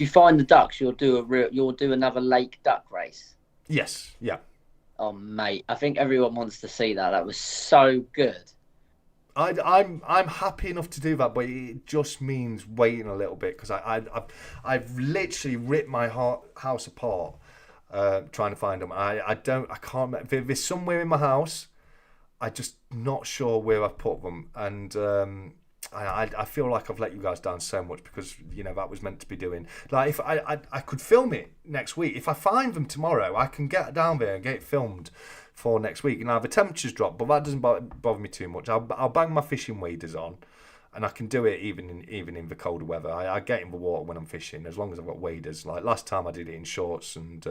find the ducks, you'll do another lake duck race. Yes, yeah. Oh mate, I think everyone wants to see that. That was so good. I'm happy enough to do that, but it just means waiting a little bit, because I've literally ripped my house apart trying to find them. I can't. They're somewhere in my house. I'm just not sure where I've put them, and I feel like I've let you guys down so much, because that was meant to be doing. Like, if I could film it next week. If I find them tomorrow, I can get down there and get it filmed for next week. Now the temperatures drop, but that doesn't bother me too much. I'll bang my fishing waders on, and I can do it even in the colder weather. I get in the water when I'm fishing, as long as I've got waders. Like last time I did it in shorts and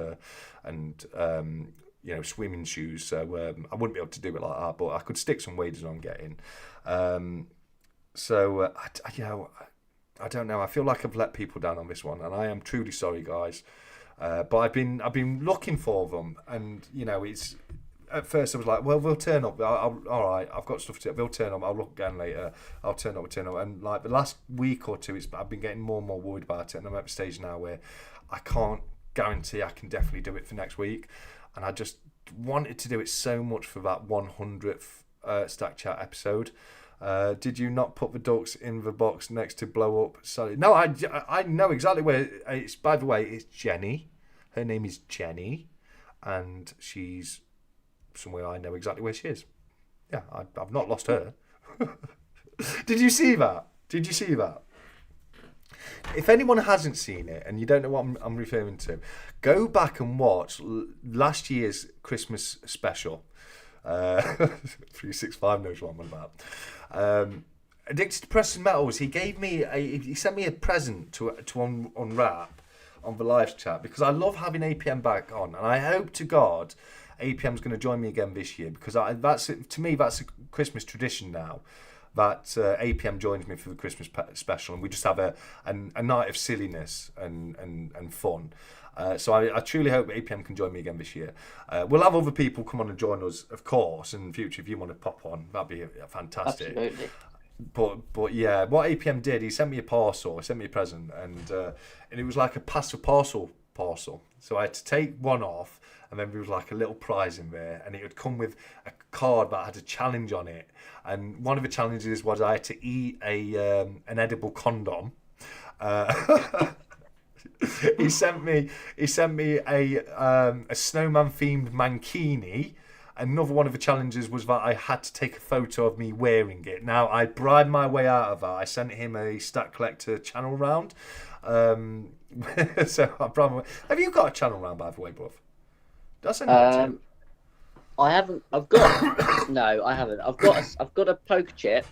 swimming shoes, so I wouldn't be able to do it like that, but I could stick some waders on, get in. I don't know. I feel like I've let people down on this one, and I am truly sorry, guys. But I've been looking for them, and it's. At first I was like, well, they'll turn up. All right, I've got stuff to. They'll turn up. I'll look again later. I'll turn up. And like the last week or two, I've been getting more and more worried about it, and I'm at the stage now where I can't guarantee I can definitely do it for next week. And I just wanted to do it so much for that 100th Stack Chat episode. Did you not put the ducks in the box next to blow up? Sorry, no, I know exactly where it's. By the way, it's Jenny. Her name is Jenny, and she's somewhere I know exactly where she is. Yeah, I've not lost her. Did you see that? If anyone hasn't seen it and you don't know what I'm referring to, go back and watch last year's Christmas special. 365 knows what I'm on about. Addicted to Precious Metals, he sent me a present to unwrap on the live chat, because I love having APM back on, and I hope to God APM's going to join me again this year, because that's a Christmas tradition now, that APM joins me for the Christmas special, and we just have a night of silliness and fun. So I truly hope APM can join me again this year. We'll have other people come on and join us, of course, in the future. If you want to pop on, that'd be fantastic. Absolutely. But yeah, what APM did, he sent me a present, and it was like a pass for parcel. So I had to take one off, and then there was like a little prize in there, and it would come with a card that had a challenge on it. And one of the challenges was I had to eat an edible condom. He sent me a snowman themed mankini. Another one of the challenges was that I had to take a photo of me wearing it. Now, I bribed my way out of that. I sent him a Stack Collector channel round. So I bribed my way. Have you got a channel round, by the way, bruv? Did I send you that too? I haven't. I've got no. I haven't. I've got a poker chip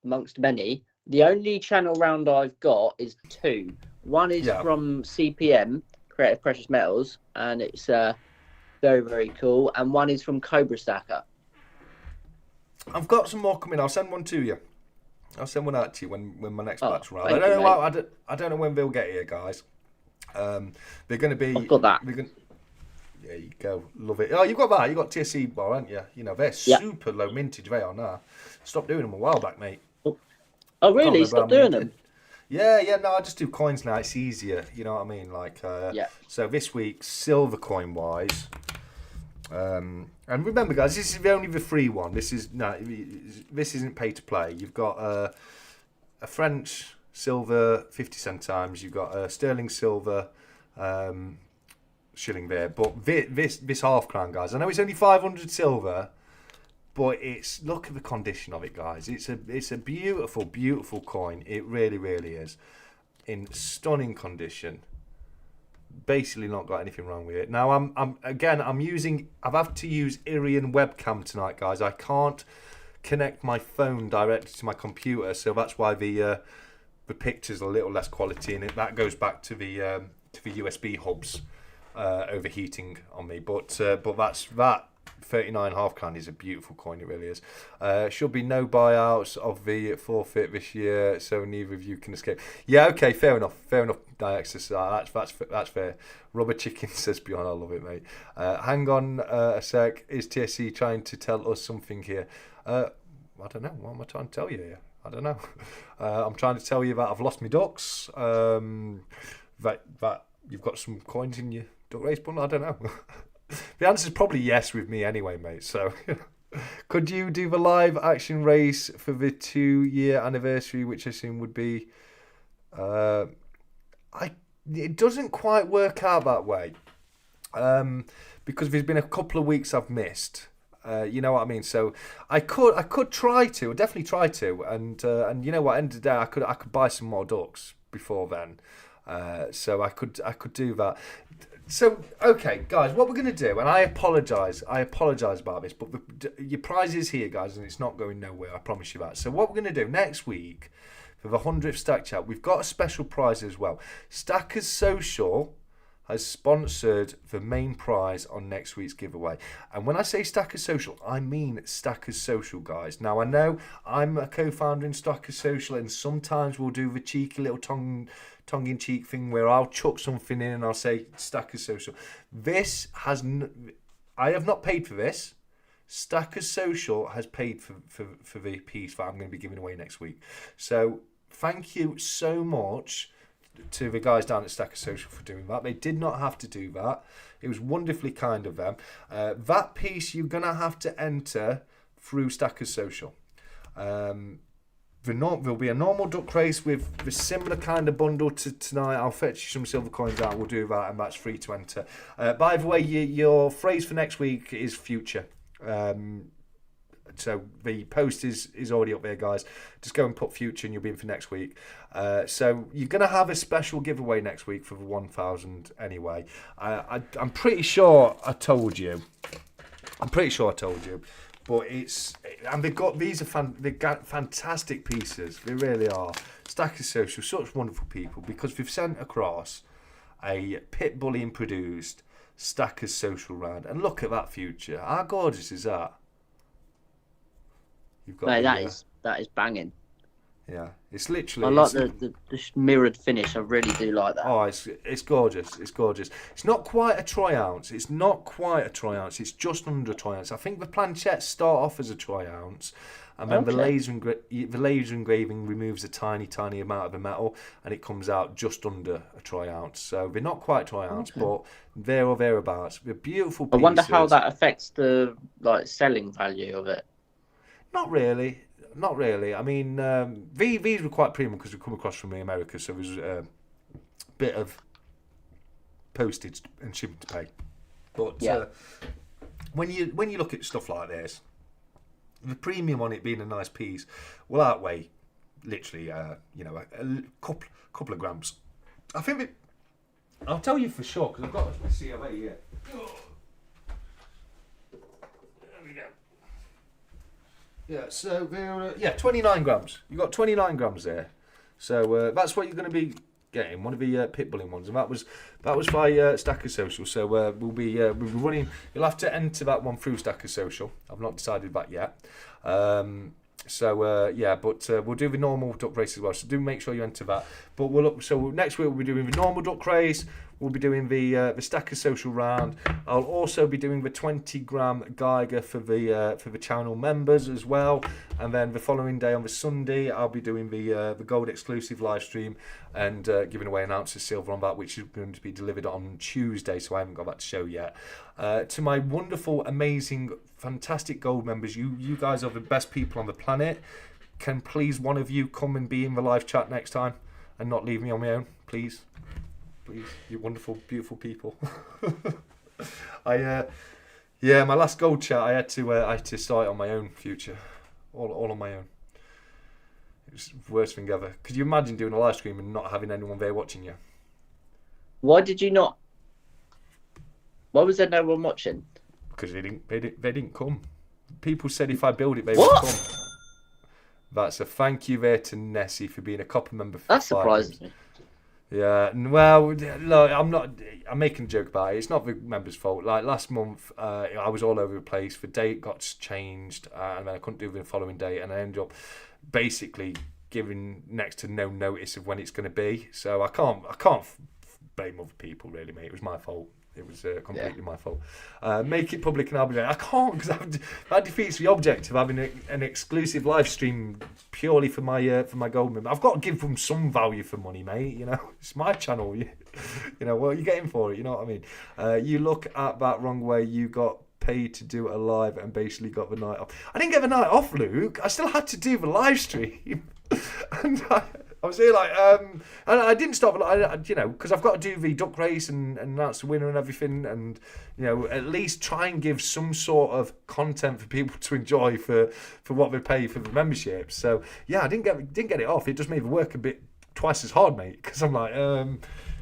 amongst many. The only channel round I've got is two. One is from CPM, Creative Precious Metals, and it's very, very cool. And one is from Cobra Stacker. I've got some more coming. I'll send one to you. I'll send one out to you when my next batch runs. I don't know when they'll get here, guys. They're going to be. I've got that. There you go. Love it. Oh, you've got that. You've got TSC bar, haven't you? You know, they're super low mintage. They are now. Stopped doing them a while back, mate. Oh, really? Stop doing them? Yeah. No, I just do coins now. It's easier. You know what I mean? Like, So this week, silver coin wise. And remember, guys, this is only the free one. This isn't pay to play. You've got a French silver 50 centimes. You've got a sterling silver shilling there. But this half crown, guys, I know it's only 500 silver, but look at the condition of it, guys. It's a beautiful, beautiful coin. It really, really is, in stunning condition. Basically not got anything wrong with it. Now I've had to use Irian webcam tonight, guys. I can't connect my phone directly to my computer, so that's why the picture's a little less quality, and that goes back to the USB hubs overheating on me. But that's that 39.5 is a beautiful coin, it really is. Should be no buyouts of the forfeit this year, so neither of you can escape. Yeah, okay, fair enough, Diaxis. That's fair. Rubber Chicken says beyond, I love it, mate. Hang on a sec. Is TSC trying to tell us something here? I don't know. What am I trying to tell you here? I don't know. I'm trying to tell you that I've lost my ducks. That you've got some coins in your duck race bundle. I don't know. The answer is probably yes with me anyway, mate. So, could you do the live action race for the 2-year anniversary, which I assume would be? It doesn't quite work out that way, because there's been a couple of weeks I've missed. You know what I mean? So I could try to, definitely try to, and you know what? End of the day, I could buy some more ducks before then. So I could do that. So, okay, guys, what we're going to do, and I apologise about this, but your prize is here, guys, and it's not going nowhere, I promise you that. So what we're going to do next week, for the 100th Stack Chat, we've got a special prize as well. Stackers Social has sponsored the main prize on next week's giveaway. And when I say Stackers Social, I mean Stackers Social, guys. Now, I know I'm a co-founder in Stackers Social, and sometimes we'll do the cheeky little tongue-in-cheek thing where I'll chuck something in and I'll say Stackers Social. I have not paid for this. Stackers Social has paid for the piece that I'm going to be giving away next week. So thank you so much to the guys down at Stackers Social for doing that. They did not have to do that. It was wonderfully kind of them. That piece you're going to have to enter through Stackers Social. There'll be a normal duck race with the similar kind of bundle to tonight. I'll fetch you some silver coins out. We'll do that, and that's free to enter. By the way, your phrase for next week is future. So the post is already up there, guys. Just go and put future and you'll be in for next week. So you're going to have a special giveaway next week for the 1,000 anyway. I'm pretty sure I told you. But these are fantastic pieces. They really are. Stackers Social, such wonderful people, because we've sent across a pit bullying produced Stackers Social round. And look at that future. How gorgeous is that? You've got that is banging. Yeah, it's literally. I like the mirrored finish. I really do like that. Oh, it's gorgeous. It's gorgeous. It's not quite a troy ounce. It's just under a troy ounce. I think the planchettes start off as a troy ounce, and then the laser engraving removes a tiny amount of the metal, and it comes out just under a troy ounce. So they're not quite troy ounce, but there or thereabouts. They're beautiful pieces. I wonder how that affects the selling value of it. Not really. I mean, these were quite premium because we come across from America, so there's a bit of postage and shipping to pay. But when you look at stuff like this, the premium on it being a nice piece will outweigh literally, a couple of grams. I think I'll tell you for sure because I've got a CLA here. Yeah, so they're 29 grams. You've got 29 grams there. So that's what you're going to be getting, one of the pit bulling ones, and that was by Stackers Social. So we'll be running. You'll have to enter that one through Stackers Social. I've not decided that yet. But we'll do the normal duck race as well. So do make sure you enter that. But next week we'll be doing the normal duck race. We'll be doing the Stackers Social round. I'll also be doing the 20-gram Geiger for the channel members as well. And then the following day on the Sunday, I'll be doing the gold exclusive live stream and giving away an ounce of silver on that, which is going to be delivered on Tuesday. So I haven't got that to show yet. To my wonderful, amazing, fantastic gold members, you guys are the best people on the planet. Can please one of you come and be in the live chat next time and not leave me on my own, please? Please, you wonderful, beautiful people. My last gold chat, I had to start it on my own future, all on my own. It was the worst thing ever. Could you imagine doing a live stream and not having anyone there watching you? Why did you not? Why was there no one watching? Because they didn't come. People said if I build it, they would come. That's a thank you there to Nessie for being a copper member. That surprised me. Yeah, well, look, I'm making a joke about it. It's not the members' fault. Like last month, I was all over the place. The date got changed, and then I couldn't do the following date, and I ended up basically giving next to no notice of when it's going to be. So I can't blame other people, really, mate. It was my fault. It was completely my fault. Make it public and arbitrary. I can't, because that defeats the object of having an exclusive live stream purely for my gold member. I've got to give them some value for money, mate. You know, it's my channel. You know, what are you getting for it? You know what I mean? You look at that wrong way. You got paid to do it live and basically got the night off. I didn't get the night off, Luke. I still had to do the live stream. And I was here like, and I didn't stop, you know, because I've got to do the duck race and announce the winner and everything, and you know, at least try and give some sort of content for people to enjoy for what they pay for the membership. So yeah, I didn't get it off. It just made the work a bit twice as hard, mate. Because I'm like,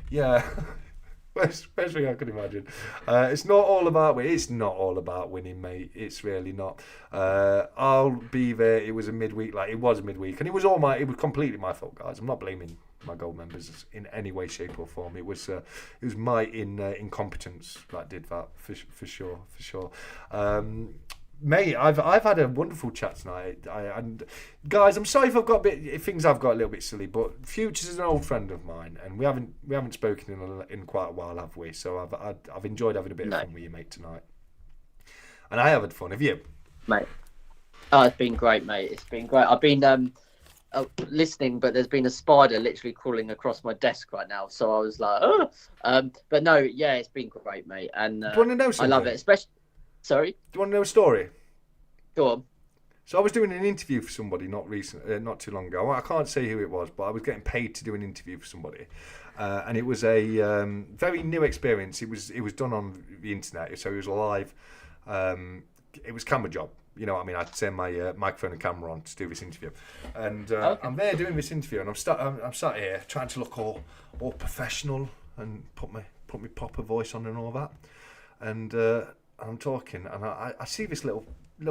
yeah. Best thing I could imagine. It's not all about winning, mate. It's really not. I'll be there. It was a midweek, and it was completely my fault, guys. I'm not blaming my gold members in any way, shape, or form. It was my incompetence that did that for sure. Mate, I've had a wonderful chat tonight, and guys, I'm sorry if I've got a little bit silly, but Future's is an old friend of mine, and we haven't spoken in quite a while, have we? So I've enjoyed having a bit of fun with you, mate, tonight, and I have had fun. Have you, mate? Oh, it's been great, mate. It's been great. I've been listening, but there's been a spider literally crawling across my desk right now, so I was like, oh. But no, yeah, it's been great, mate, and do you want to know something? I love it, especially. Sorry? Do you want to know a story? Go on. So I was doing an interview for somebody not too long ago. I can't say who it was, but I was getting paid to do an interview for somebody, and it was a very new experience. It was done on the internet, so it was live. It was camera job. You know what I mean? I'd turn my microphone and camera on to do this interview, and I'm there doing this interview, and I'm sat here trying to look all professional and put my proper voice on and all that, and I'm talking, and I see this little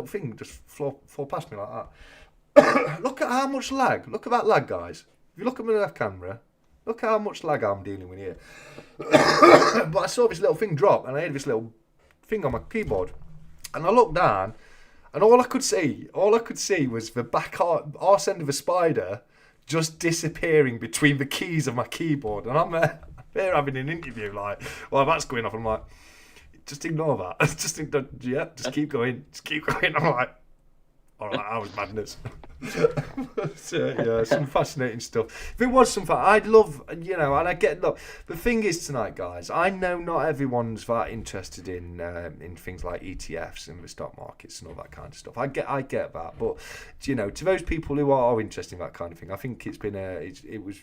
thing just fall past me like that. Look at how much lag. Look at that lag, guys. If you look at my left camera, look at how much lag I'm dealing with here. But I saw this little thing drop, and I had this little thing on my keyboard, and I looked down, and all I could see was the back arse end of a spider just disappearing between the keys of my keyboard, and I'm there having an interview, like, while that's going off, I'm like, just ignore that. Just keep going. I'm like, all right, that was madness. So, yeah, some fascinating stuff. If it was some fun, I'd love, you know, and look, the thing is tonight, guys, I know not everyone's that interested in things like ETFs and the stock markets and all that kind of stuff. I get that, but, you know, to those people who are interested in that kind of thing, I think it was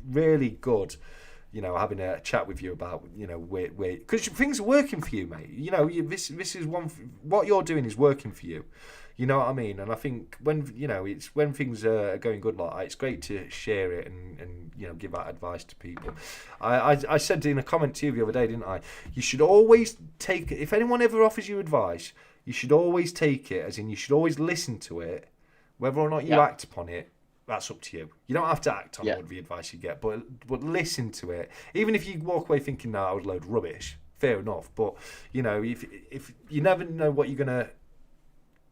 really good, you know, having a chat with you about, you know, where because things are working for you, mate. You know, this is what you're doing is working for you. You know what I mean? And I think when things are going good like that, it's great to share it and you know, give that advice to people. I said in a comment to you the other day, didn't I? You should always take it. If anyone ever offers you advice, you should always take it, as in you should always listen to it, whether or not you act upon it. That's up to you. You don't have to act on all the advice you get, but listen to it. Even if you walk away thinking, "No, I was a load of rubbish," fair enough. But you know, if you never know what you're gonna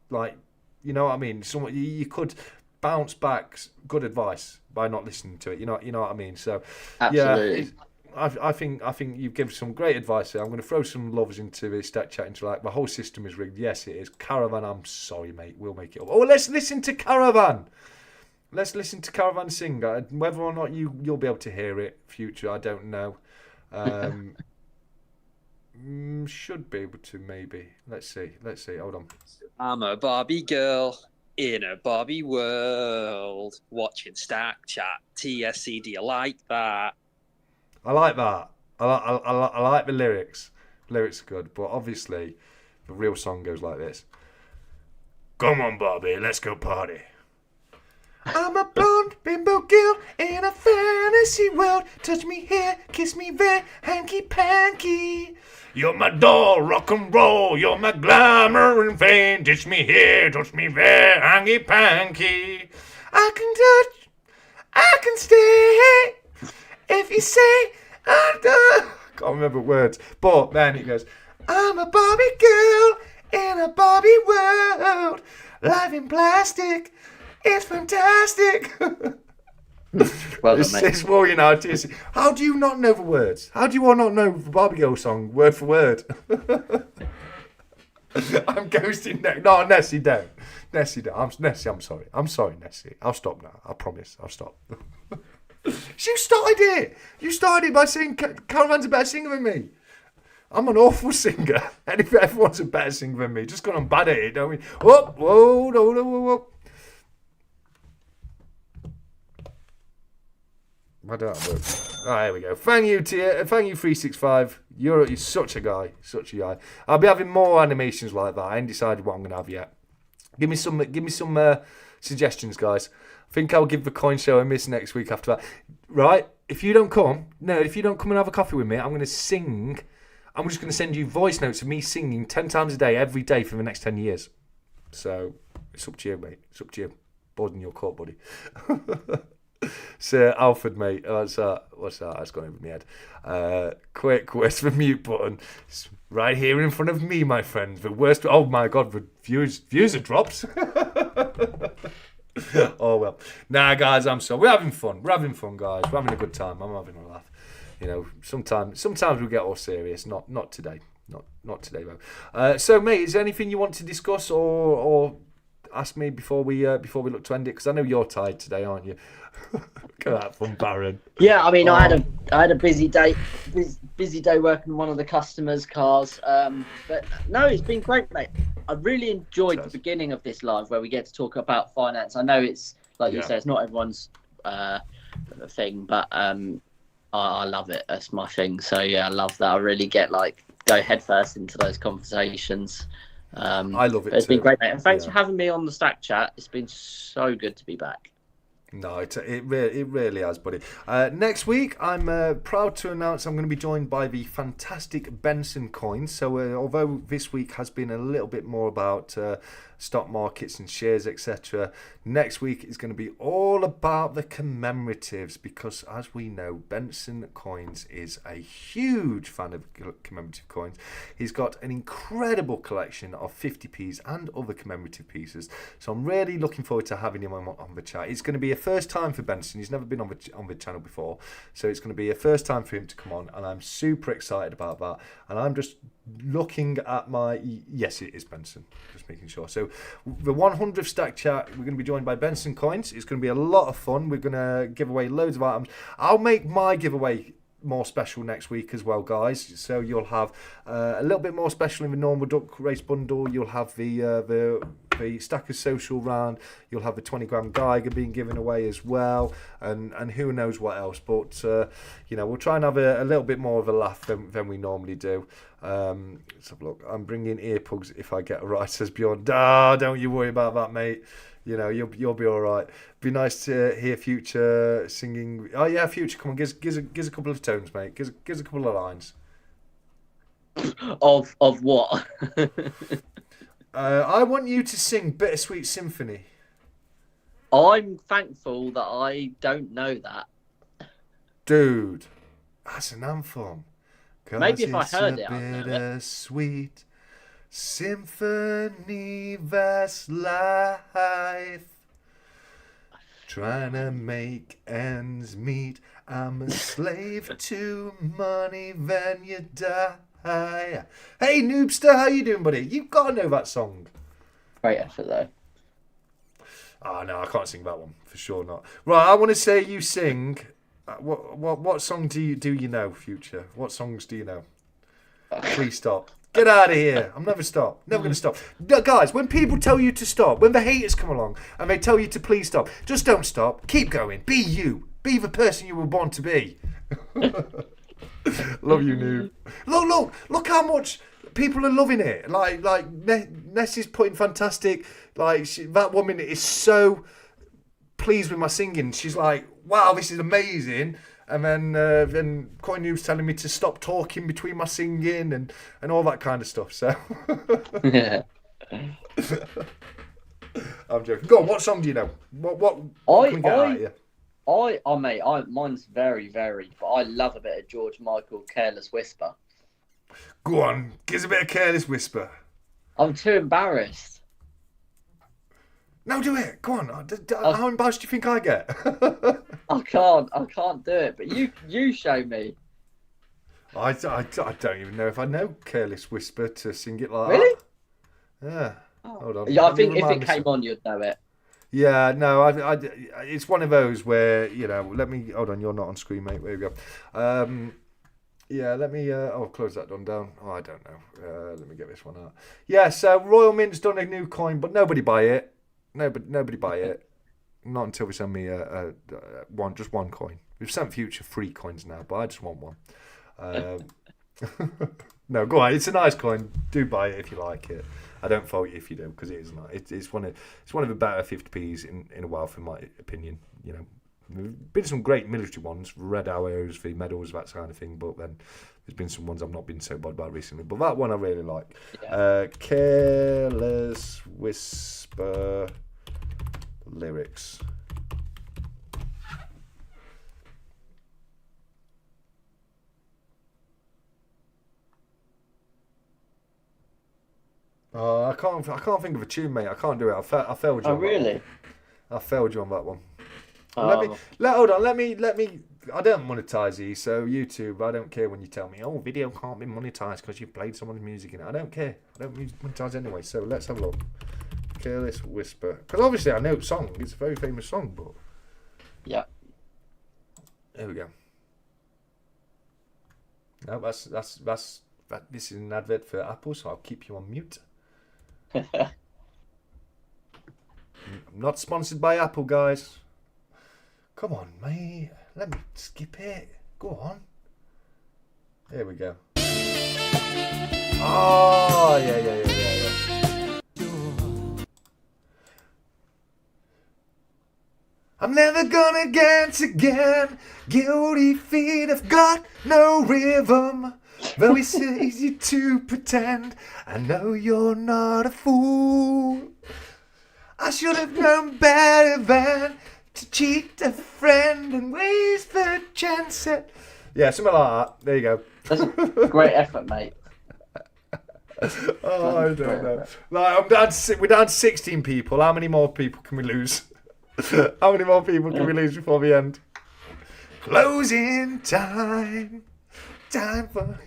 like, you know what I mean. You could bounce back good advice by not listening to it. You know what I mean. So absolutely. Yeah, I think you've given some great advice there. I'm going to throw some loves into this stat chat into like the whole system is rigged. Yes, it is. Caravan, I'm sorry, mate. We'll make it up. Oh, let's listen to Caravan. Let's listen to Caravan sing. Whether or not you'll be able to hear it, Future, I don't know. Should be able to, maybe. Let's see. Hold on. I'm a Barbie girl in a Barbie world, watching Stack Chat. TSC, do you like that? I like that. I like the lyrics. Lyrics are good, but obviously the real song goes like this. Come on, Barbie, let's go party. I'm a blonde bimbo girl in a fantasy world. Touch me here, kiss me there, hanky-panky. You're my doll, rock and roll. You're my glamour and fame. Touch me here, touch me there, hanky-panky. I can touch, I can stay. If you say I do, can't remember words, but then it goes, I'm a Barbie girl in a Barbie world. Life in plastic is fantastic. Well done, mate. It's worrying out. How do you not know the words? How do you all not know the Barbie Girl song word for word? I'm ghosting Nessie. No, Nessie, don't. Nessie, don't. Nessie, I'm sorry. I'm sorry, Nessie. I'll stop now. I promise. I'll stop. You started it. You started it by saying Caravan's a better singer than me. I'm an awful singer. And if everyone's a better singer than me, just because I'm bad at it, don't we? Whoa, whoa, no, no, whoa, whoa. I don't have words. Oh, there we go. Thank you, thank you, 365. You're such a guy, such a guy. I'll be having more animations like that. I ain't decided what I'm gonna have yet. Give me some suggestions, guys. I think I'll give the coin show a miss next week after that. Right? If you don't come and have a coffee with me, I'm gonna sing. I'm just gonna send you voice notes of me singing 10 times a day, every day for the next 10 years. So it's up to you, mate. It's up to you. Board in your court, buddy. Sir Alfred, mate. What's that? That's gone over my head. Quick, where's the mute button? It's right here in front of me, my friend. The worst. Oh my God, the views are dropped. Oh well. Nah, guys, I'm sorry. We're having fun. We're having fun, guys. We're having a good time. I'm having a laugh. You know, sometimes we get all serious. Not today. Not today, though. So, mate, is there anything you want to discuss or ask me before we look to end it? Because I know you're tired today, aren't you? Look at that fun, Baron. Yeah, I mean, I had a busy day working on one of the customers' cars. But no, it's been great, mate. I really enjoyed the beginning of this live where we get to talk about finance. I know it's like you say, it's not everyone's thing, but I love it. That's my thing. So yeah, I love that. I really get go headfirst into those conversations. I love it. It's been great, mate. And thanks for having me on the Stack Chat. It's been so good to be back. No, it really has, buddy. Next week, I'm proud to announce I'm going to be joined by the fantastic Benson Coins. So although this week has been a little bit more about stock markets and shares, etc., next week is going to be all about the commemoratives, because as we know, Benson Coins is a huge fan of commemorative coins. He's got an incredible collection of 50p's and other commemorative pieces. So I'm really looking forward to having him on the chat. It's going to be a first time for Benson. He's never been on the channel before, so it's going to be a first time for him to come on, and I'm super excited about that. And I'm just looking at my... Yes, it is Benson. Just making sure. So the 100th Stack Chat, we're going to be joined by Benson Coins. It's going to be a lot of fun. We're going to give away loads of items. I'll make my giveaway more special next week as well, guys. So you'll have a little bit more special in the normal Duck Race bundle. You'll have the Stackers Social round. You'll have the 20-gram Geiger being given away as well, and who knows what else. But we'll try and have a little bit more of a laugh than we normally do. Let's have a look. I'm bringing earplugs if I get it right, says Bjorn. Don't you worry about that, mate. You know, you'll be all right. Be nice to hear Future singing. Oh yeah, Future, come on, give us a couple of tones, mate. Give us a couple of lines. Of what? I want you to sing Bittersweet Symphony. I'm thankful that I don't know that. Dude, that's an anthem. Maybe if I heard it, I'd know it. Bittersweet Symphony, that's life. Trying to make ends meet. I'm a slave to money, then you die. Hey, Noobster, how you doing, buddy? You've got to know that song. Great effort, though. Oh, no, I can't sing that one. For sure not. Right, I want to say you sing. What song do you know, Future? What songs do you know? Please stop. Get out of here. I'm never going to stop. No, guys, when people tell you to stop, when the haters come along and they tell you to please stop, just don't stop. Keep going. Be you. Be the person you were born to be. Love you, noob. Look how much people are loving it. Like Nessie's putting fantastic. That woman is so pleased with my singing. She's like, wow, this is amazing. And then Coin Noob's telling me to stop talking between my singing and all that kind of stuff. So Yeah. I'm joking. Go on, what song do you know? What can we get out of you? Mine's very varied, but I love a bit of George Michael, Careless Whisper. Go on, give us a bit of Careless Whisper. I'm too embarrassed. No, do it. Go on. How embarrassed do you think I get? I can't do it. But you show me. I don't even know if I know Careless Whisper to sing it like really? that. Yeah. Oh. Hold on. Yeah, I think if it came on, you'd know it. Yeah, no, it's one of those where, you know, hold on, you're not on screen, mate. There we go. Yeah, let me, close that one down. Oh, I don't know. Let me get this one out. Yeah, so Royal Mint's done a new coin, but nobody buy it. Nobody buy it. Not until we send me just one coin. We've sent Future free coins now, but I just want one. No, go on. It's a nice coin. Do buy it if you like it. I don't fault you if you do, because it is nice. It's one of the better 50p's in a while, in my opinion. You know, there's been some great military ones, red arrows, V medals, that kind of thing. But then there's been some ones I've not been so bothered about recently. But that one I really like. Yeah. Careless Whisper lyrics. I can't think of a tune, mate. I can't do it. I failed you. Oh, really? I failed you on that one. Oh. Hold on. Let me. I don't monetize these, so YouTube. I don't care when you tell me, oh, video can't be monetized because you played someone's music in it. I don't care. I don't monetize anyway. So let's have a look. Careless Whisper, because obviously I know the song. It's a very famous song, but yeah. There we go. No, that's this is an advert for Apple, so I'll keep you on mute. I'm not sponsored by Apple, guys. Come on, mate. Let me skip it. Go on. There we go. Oh, yeah. I'm never gonna dance again. Guilty feet have got no rhythm. Though it's easy to pretend, I know you're not a fool. I should have known better than to cheat a friend and waste the chance at... Yeah, something like that. There you go. That's a great effort, mate. Oh, I don't know. Like, we're down to 16 people. How many more people can we lose? How many more people can we lose before the end? Closing time. Time for...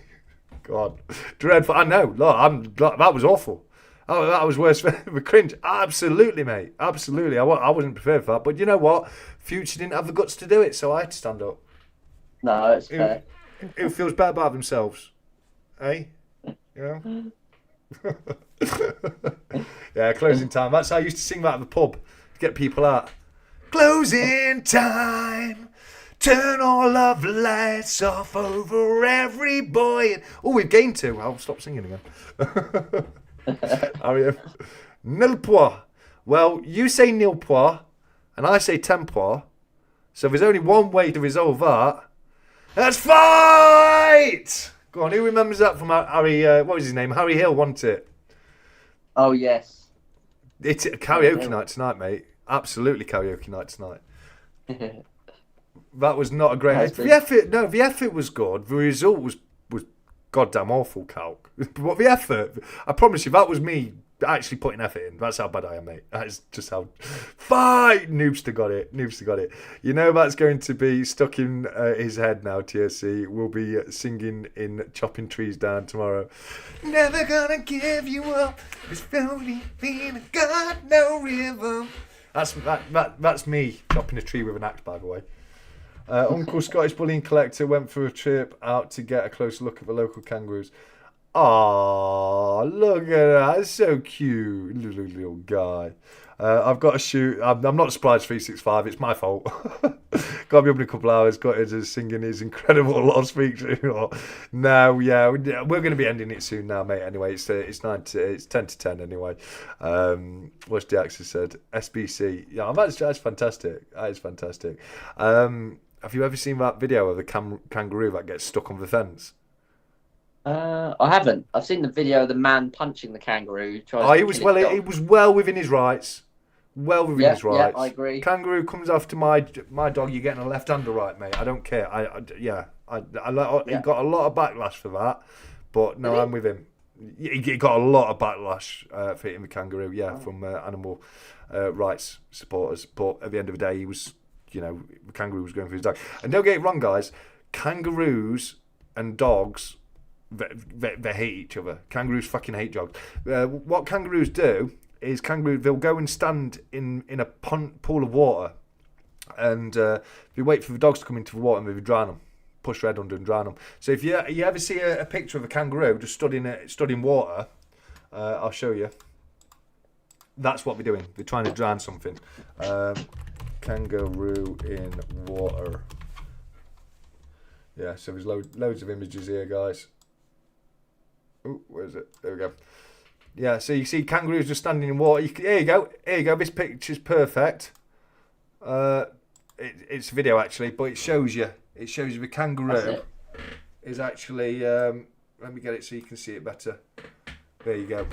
God. Dreadful. I know. Look, that was awful. Oh, that was worse for the cringe. Absolutely, mate. Absolutely. I wasn't prepared for that. But you know what? Future didn't have the guts to do it, so I had to stand up. No, it's fair. Who feels better about themselves? Eh? You know? Yeah, closing time. That's how I used to sing that at the pub to get people out. Closing time. Turn all of the lights off over every boy. Oh, we've gained 2. I'll stop singing again. 𝗫𝗏. Well, you say 𝗫𝗏, and I say 𝗵𝗏. So there's only one way to resolve that. Let's fight! Go on, who remembers that from Harry? What was his name? Harry Hill, wasn't it? Oh yes. It's a karaoke night tonight, mate. Absolutely karaoke night tonight. That was not a great... The effort was good. The result was goddamn awful, calc. But the effort, I promise you, that was me actually putting effort in. That's how bad I am, mate. That is just how... Fight! 𝗵𝗶𝗍 got it. You know that's going to be stuck in his head now, TSC. We'll be singing in Chopping Trees Down tomorrow. Never gonna give you up. It's only been got no rhythm. That's me chopping a tree with an axe, by the way. Uncle Scottish Bullying Collector went for a trip out to get a closer look at the local kangaroos. Ah, look at that. It's so cute. Little guy. I've got to shoot. I'm not surprised, 𝗕𝗂𝗺𝗵𝗏. It's my fault. Got to be up in a couple of hours. Got to singing his incredible lost feature. No, yeah, we're going to be ending it soon now, mate. Anyway, it's 10 to 10 anyway. What's the actor said? SBC. Yeah, that's fantastic. That is fantastic. Have you ever seen that video of the kangaroo that gets stuck on the fence? I haven't. I've seen the video of the man punching the kangaroo. He was well within his rights. Well within his rights. Yeah, I agree. Kangaroo comes after my dog. You're getting a left hand or right, mate. I don't care. He got a lot of backlash for that, but no, I'm with him. He got a lot of backlash for hitting the kangaroo, from animal rights supporters. But at the end of the day, he was, the kangaroo was going for his dog. And don't get it wrong, guys. Kangaroos and dogs, they hate each other. Kangaroos fucking hate dogs. What kangaroos do is they'll go and stand in a pool of water, and they wait for the dogs to come into the water and they drown them. Push their head under and drown them. So if you ever see a picture of a kangaroo just stood in water, I'll show you. That's what they're doing. They're trying to drown something. Kangaroo in water. Yeah, so there's loads of images here, guys. Oh, where is it? There we go. Yeah, so you see kangaroos just standing in water. Here you go. This picture's perfect. It's a video actually, but it shows you. It shows you the kangaroo is actually. Let me get it so you can see it better. There you go.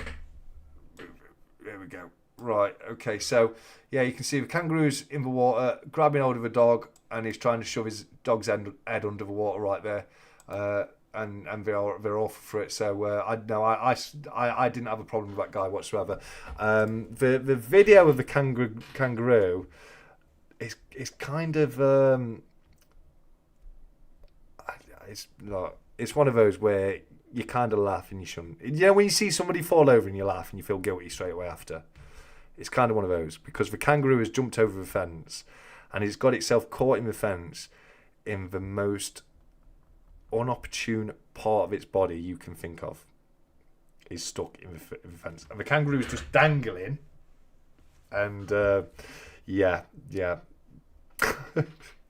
There we go. Right. Okay. So yeah, you can see the kangaroo's in the water, grabbing hold of a dog, and he's trying to shove his dog's head under the water right there. And they're all for it. So I didn't have a problem with that guy whatsoever. The video of the kangaroo is kind of it's one of those where you kind of laugh and you shouldn't. When you see somebody fall over and you laugh and you feel guilty straight away after. It's kind of one of those because the kangaroo has jumped over the fence and it's got itself caught in the fence in the most unopportune part of its body you can think of. Is stuck in the fence, and the kangaroo is just dangling. And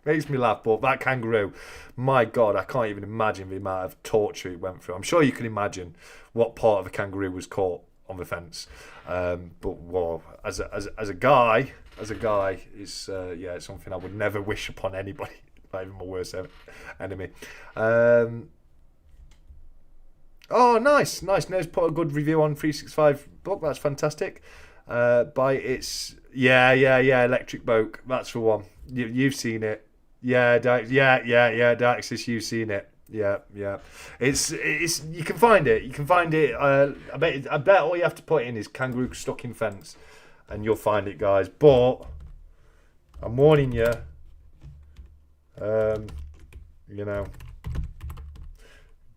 makes me laugh. But that kangaroo, my God, I can't even imagine the amount of torture it went through. I'm sure you can imagine what part of the kangaroo was caught on the fence. But well, as a guy, is it's something I would never wish upon anybody. Not even my worst enemy. Oh, nice. No's put a good review on 365 book. That's fantastic. By its electric boat. That's the one. You've seen it. Daxis, you've seen it. Yeah. It's you can find it. I bet all you have to put in is kangaroo stuck in fence, and you'll find it, guys. But I'm warning you.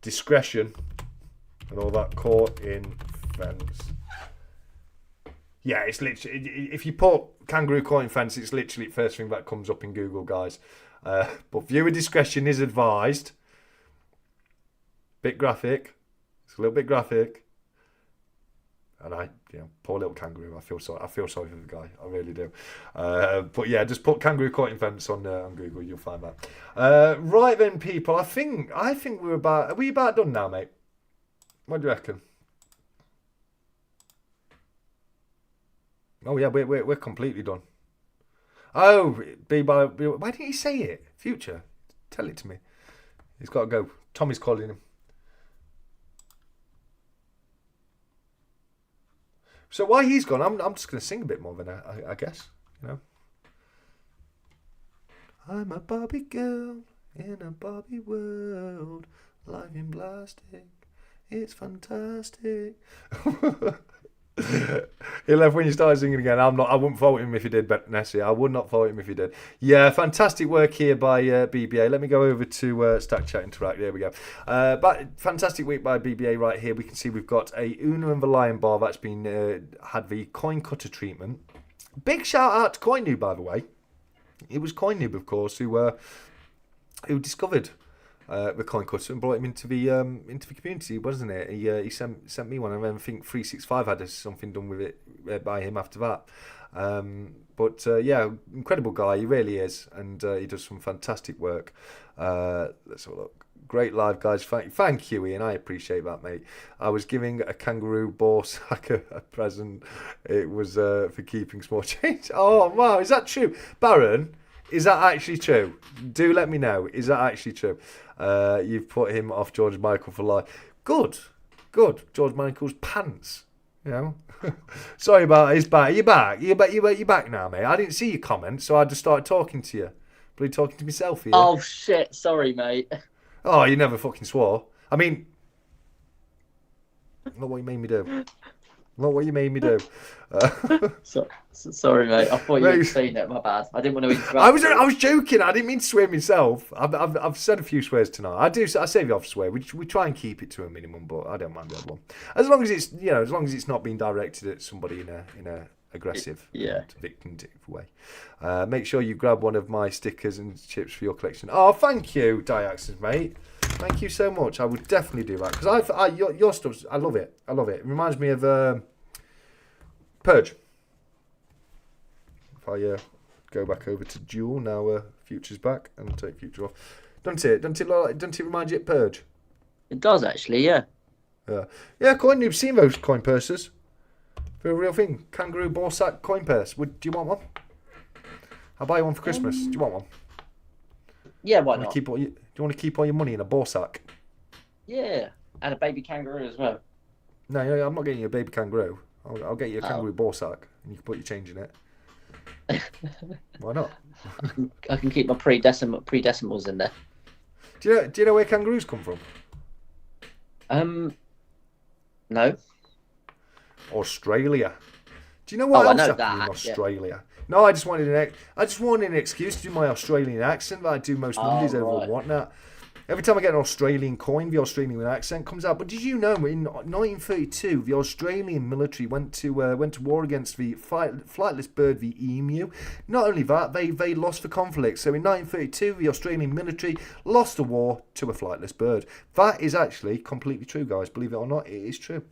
Discretion and all that caught in fence. Yeah, it's literally, if you put kangaroo caught in fence, it's literally the first thing that comes up in Google, guys. But viewer discretion is advised. Bit graphic. It's a little bit graphic. And poor little kangaroo. I feel sorry for the guy. I really do. But yeah, just put kangaroo caught in fence on Google. You'll find that. Right then, people. I think we're about. Are we about done now, mate? What do you reckon? Oh yeah, we're completely done. Oh, why didn't he say it? Future, tell it to me. He's got to go. Tommy's calling him. So while he's gone, I'm just going to sing a bit more than I guess, I'm a Barbie girl in a Barbie world, life in plastic, it's fantastic. He left when you started singing again. I wouldn't fault him if he did, but Nessie, I would not fault him if he did. Yeah, fantastic work here by BBA. Let me go over to Stack Chat Interact. There we go. But fantastic week by BBA right here. We can see we've got a Una and the Lion bar that's been had the coin cutter treatment. Big shout out to CoinNoob, by the way. It was CoinNoob, of course, who discovered the coin cutter and brought him into the community, wasn't it? He sent me one, and then I think 365 had something done with it by him after that. But incredible guy, he really is, and he does some fantastic work. Let's have a look. Great live, guys. Thank you, Ian. I appreciate that, mate. I was giving a kangaroo ball sack a present. It was for keeping small change. Oh wow, is that true, Baron? Is that actually true? Do let me know. Is that actually true? You've put him off George Michael for life. Good. George Michael's pants. You know. Sorry about his back. You're back. You're back now, mate. I didn't see your comment, so I just started talking to you. Bloody talking to myself here. Oh shit! Sorry, mate. Oh, you never fucking swore. I mean, look what you made me do. Look what you made me do. Sorry, mate. I thought you had seen it. My bad. I didn't want to interrupt. I was joking. I didn't mean to swear myself. I've said a few swears tonight. I save you off swear. We try and keep it to a minimum, but I don't mind the other one. As long as it's not being directed at somebody in a aggressive, vindictive way. Make sure you grab one of my stickers and chips for your collection. Oh, thank you, 𝗬𝗪𝐴𝑥, mate. Thank you so much. I would definitely do that because your stuff. I love it. It reminds me of Purge. If I go back over to Duel now, Future's back and take Future off. Don't it remind you of Purge? It does actually, yeah. Yeah, coin. You've seen those coin purses. They're a real thing. Kangaroo ball sack coin purse. Do you want one? I'll buy you one for Christmas. Do you want one? Yeah, why not? Do you want to keep all your money in a ball sack? Yeah, and a baby kangaroo as well. No, I'm not getting you a baby kangaroo. I'll get you a kangaroo ball sack, and you can put your change in it. Why not? I can keep my pre-decimals in there. Do you know where kangaroos come from? No. Australia. Do you know what else I know happened in Australia? Yeah. No, I just wanted an excuse to do my Australian accent that I do most Mondays over and whatnot. Every time I get an Australian coin, the Australian accent comes out. But did you know in 1932 the Australian military went to war against the flightless bird, the emu? Not only that, they lost the conflict. So in 1932 the Australian military lost a war to a flightless bird. That is actually completely true, guys. Believe it or not, it is true.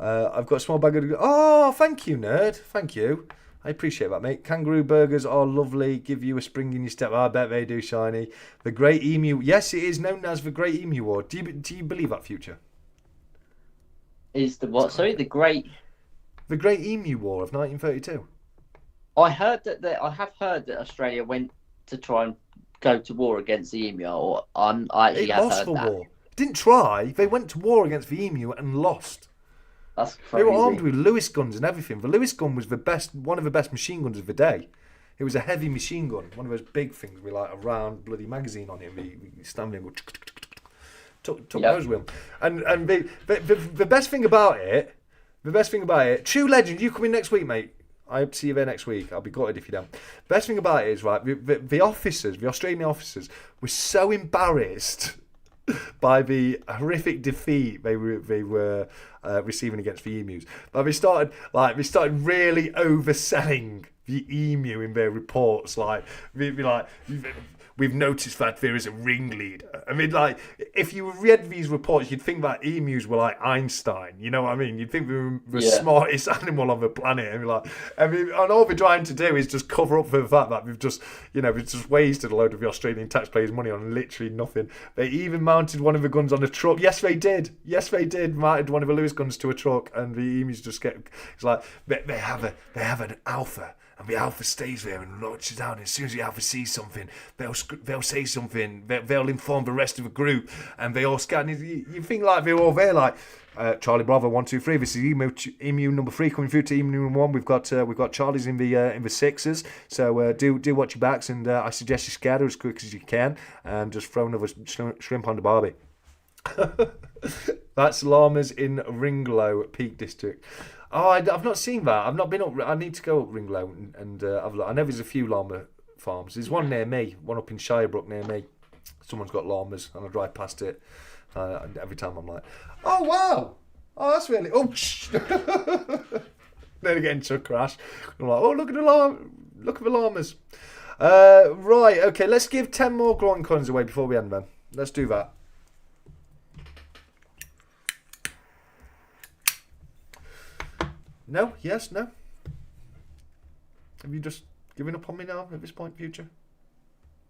I've got a small bag of... Oh, thank you, nerd. Thank you. I appreciate that, mate. Kangaroo burgers are lovely. Give you a spring in your step. I bet they do, Shiny. The Great Emu... Yes, it is known as the Great Emu War. Do you believe that, Future? Is the what? Sorry, the Great... The Great Emu War of 1932. I have heard that Australia went to try and go to war against the emu. Or I actually have heard that. It lost the war. Didn't try. They went to war against the emu and lost. That's crazy. They were armed with Lewis guns and everything. The Lewis gun was one of the best machine guns of the day. It was a heavy machine gun, one of those big things with like a round bloody magazine on it. We stand there and go took those with them. And the best thing about it, True Legend, you come in next week, mate. I hope to see you there next week. I'll be gutted if you don't. Best thing about it is, right, the Australian officers were so embarrassed by the horrific defeat they were receiving against the emus. But they started really overselling the emu in their reports. We've noticed that there is a ringleader. I mean, like, if you read these reports, you'd think that emus were like Einstein. You know what I mean? You'd think they were the smartest animal on the planet. And all they're trying to do is just cover up for the fact that we've just wasted a load of the Australian taxpayers' money on literally nothing. They even mounted one of the guns on a truck. Yes, they did. Mounted one of the Lewis guns to a truck, and the emus just it's like they have an alpha. And the alpha stays there and launches down. And as soon as the alpha sees something, they'll say something. They'll inform the rest of the group, and they all scan. You think like they're all there, like Charlie Bravo 1 2 3. This is emu number 3 coming through to emu number 1. We've got Charlies in the sixes. So do watch your backs, and I suggest you scatter as quick as you can, and just throw another shrimp on the barbie. That's llamas in Ringlow Peak District. Oh, I've not seen that. I've not been up. I need to go up Ringlow and have a look. I know there's a few llama farms. There's one near me, one up in Shirebrook near me. Someone's got llamas, and I drive past it. And every time I'm like, oh wow, oh that's really Nearly getting into a crash. I'm like, oh look at the llamas. Right, okay, let's give 10 more groin coins away before we end, then. Let's do that. No? Yes? No? Have you just given up on me now at this point, Future?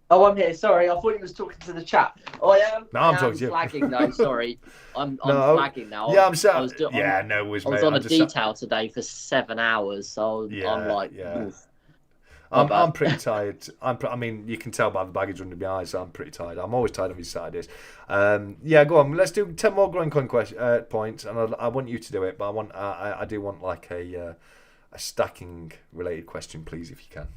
Oh, I'm here. Sorry, I thought you was talking to the chat. Oh, I am. No, I'm talking to you. Flagging though. Sorry, I'm flagging now. Yeah, I'm sorry. I was on a detail today for 7 hours, so I'm like. Yeah. I'm pretty tired. I mean, you can tell by the baggage under my eyes. So I'm pretty tired. I'm always tired of these Saturdays. Yeah, go on. Let's do 10 more groin coin points, and I want you to do it. But I do want like a stacking related question, please, if you can.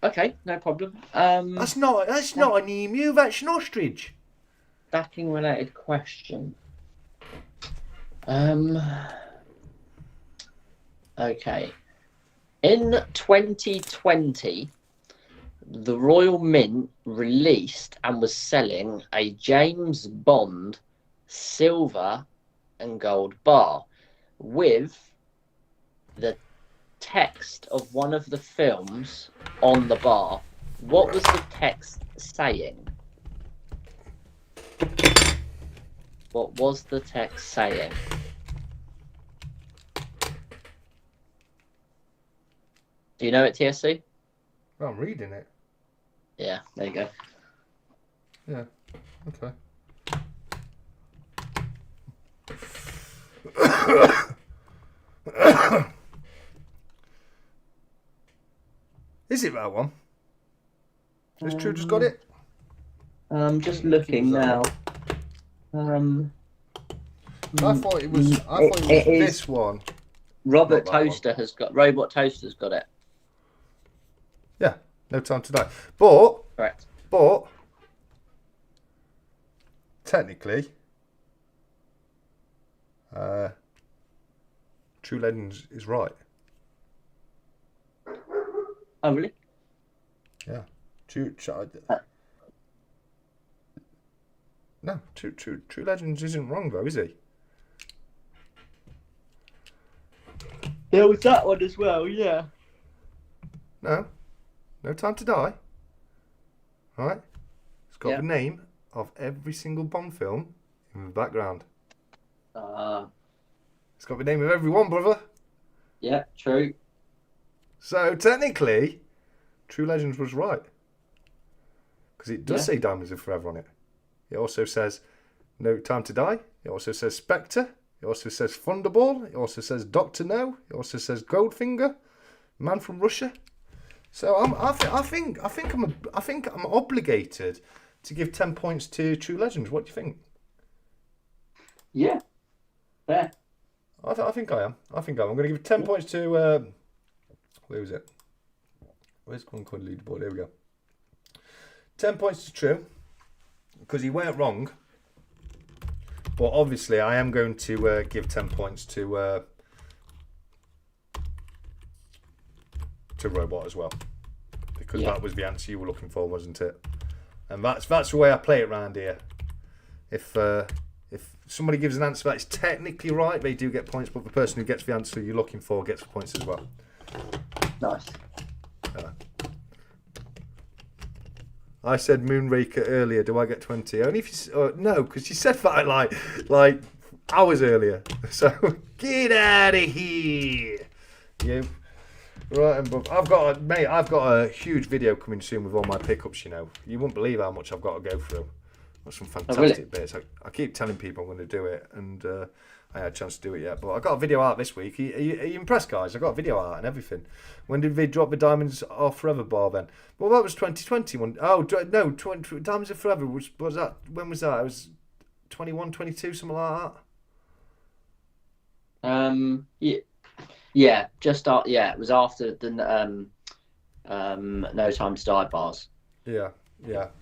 Okay, no problem. That's not an emu. That's an ostrich. Stacking related question. Okay. In 2020, the Royal Mint released and was selling a James Bond silver and gold bar with the text of one of the films on the bar. What was the text saying? What was the text saying? Do you know it, TSC? Well, I'm reading it. Yeah, there you go. Yeah, okay. Is it that one? Has True just got it? I'm just looking now. I thought it was. I thought it was this one. Robot Toaster's got it. Yeah, No Time to Die. But Correct. But technically, True Legends is right. Oh really? Yeah. No, True Legends isn't wrong though, is he? There was that one as well, yeah. No Time to Die. Right? It's got the name of every single Bond film in the background. It's got the name of every one, brother. Yeah, true. So technically, True Legends was right. Because it does say Diamonds Are Forever on it. It also says No Time to Die. It also says Spectre. It also says Thunderball. It also says Dr. No. It also says Goldfinger, Man from Russia. So I think I'm obligated to give 10 points to True Legends. What do you think? Yeah, fair. I think I am. I'm going to give 10 points to where was it? Where's Groin Coin leaderboard? There we go. 10 points to True because he weren't wrong. But obviously, I am going to give 10 points to Robot as well, because that was the answer you were looking for, wasn't it? And that's the way I play it around here. If somebody gives an answer that is technically right, they do get points, but the person who gets the answer you're looking for gets points as well. Nice. I said Moonraker earlier. Do I get 20? Only if you no, because you said that like hours earlier. So get out of here, you. Right, and I've got a huge video coming soon with all my pickups. You know, you won't believe how much I've got to go through. Got some fantastic bits. I keep telling people I'm going to do it, and I had a chance to do it yet. But I got a video out this week. Are you impressed, guys? I got a video out and everything. When did they drop the Diamonds Are Forever bar then? Well, that was 2020. Oh no, Diamonds Are Forever was that? When was that? It was 21, 22, something like that. Yeah, just it was after the No Time to Die bars. Yeah.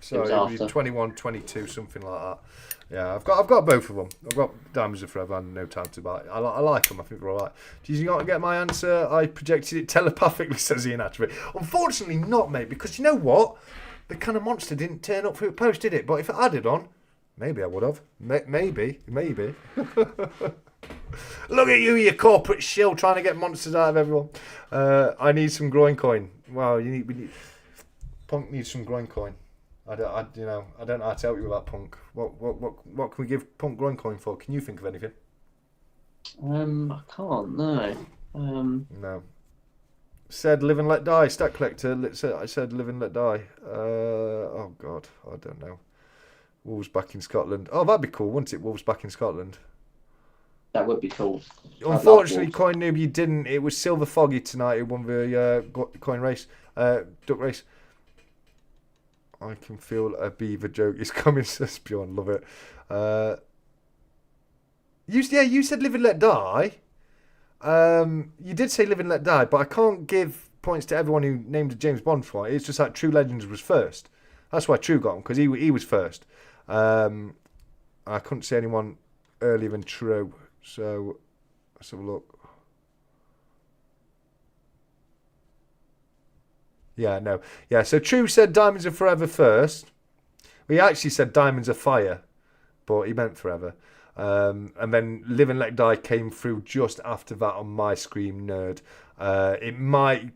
So it was 21, 22, something like that. Yeah, I've got both of them. I've got Diamonds Are Forever and No Time to Die. I like them. I think they're all right. Did you not get my answer? I projected it telepathically, says Ian Atterbury. Unfortunately not, mate, because you know what? The kind of monster didn't turn up through the post, did it? But if it added on, maybe I would have. Maybe. Look at you corporate shill trying to get monsters out of everyone. I need some groin coin. Well, Punk needs some groin coin. I don't know how to help you with that, Punk. What can we give Punk groin coin for? Can you think of anything? I can't. No. No. Said Live and Let Die. Stack Collector. I said Live and Let Die. Oh God, I don't know. Wolves back in Scotland. Oh, that'd be cool, wouldn't it? Wolves back in Scotland. That would be cool. Unfortunately, 𝗁𝗏𝗏, you didn't. It was 𝗕𝗂𝗀𝗀𝗀𝗀 tonight who won the coin race, duck race. I can feel a beaver joke is coming, says Bjorn. Love it. You said live and let die. You did say live and let die, but I can't give points to everyone who named a James Bond fight. It's just that True Legends was first. That's why True got him, because he was first. I couldn't see anyone earlier than True, so let's have a look. Yeah, no. Yeah, so True said Diamonds Are Forever first. He actually said Diamonds Are Fire, but he meant Forever. And then Live and Let Die came through just after that on my screen, Nerd. It might,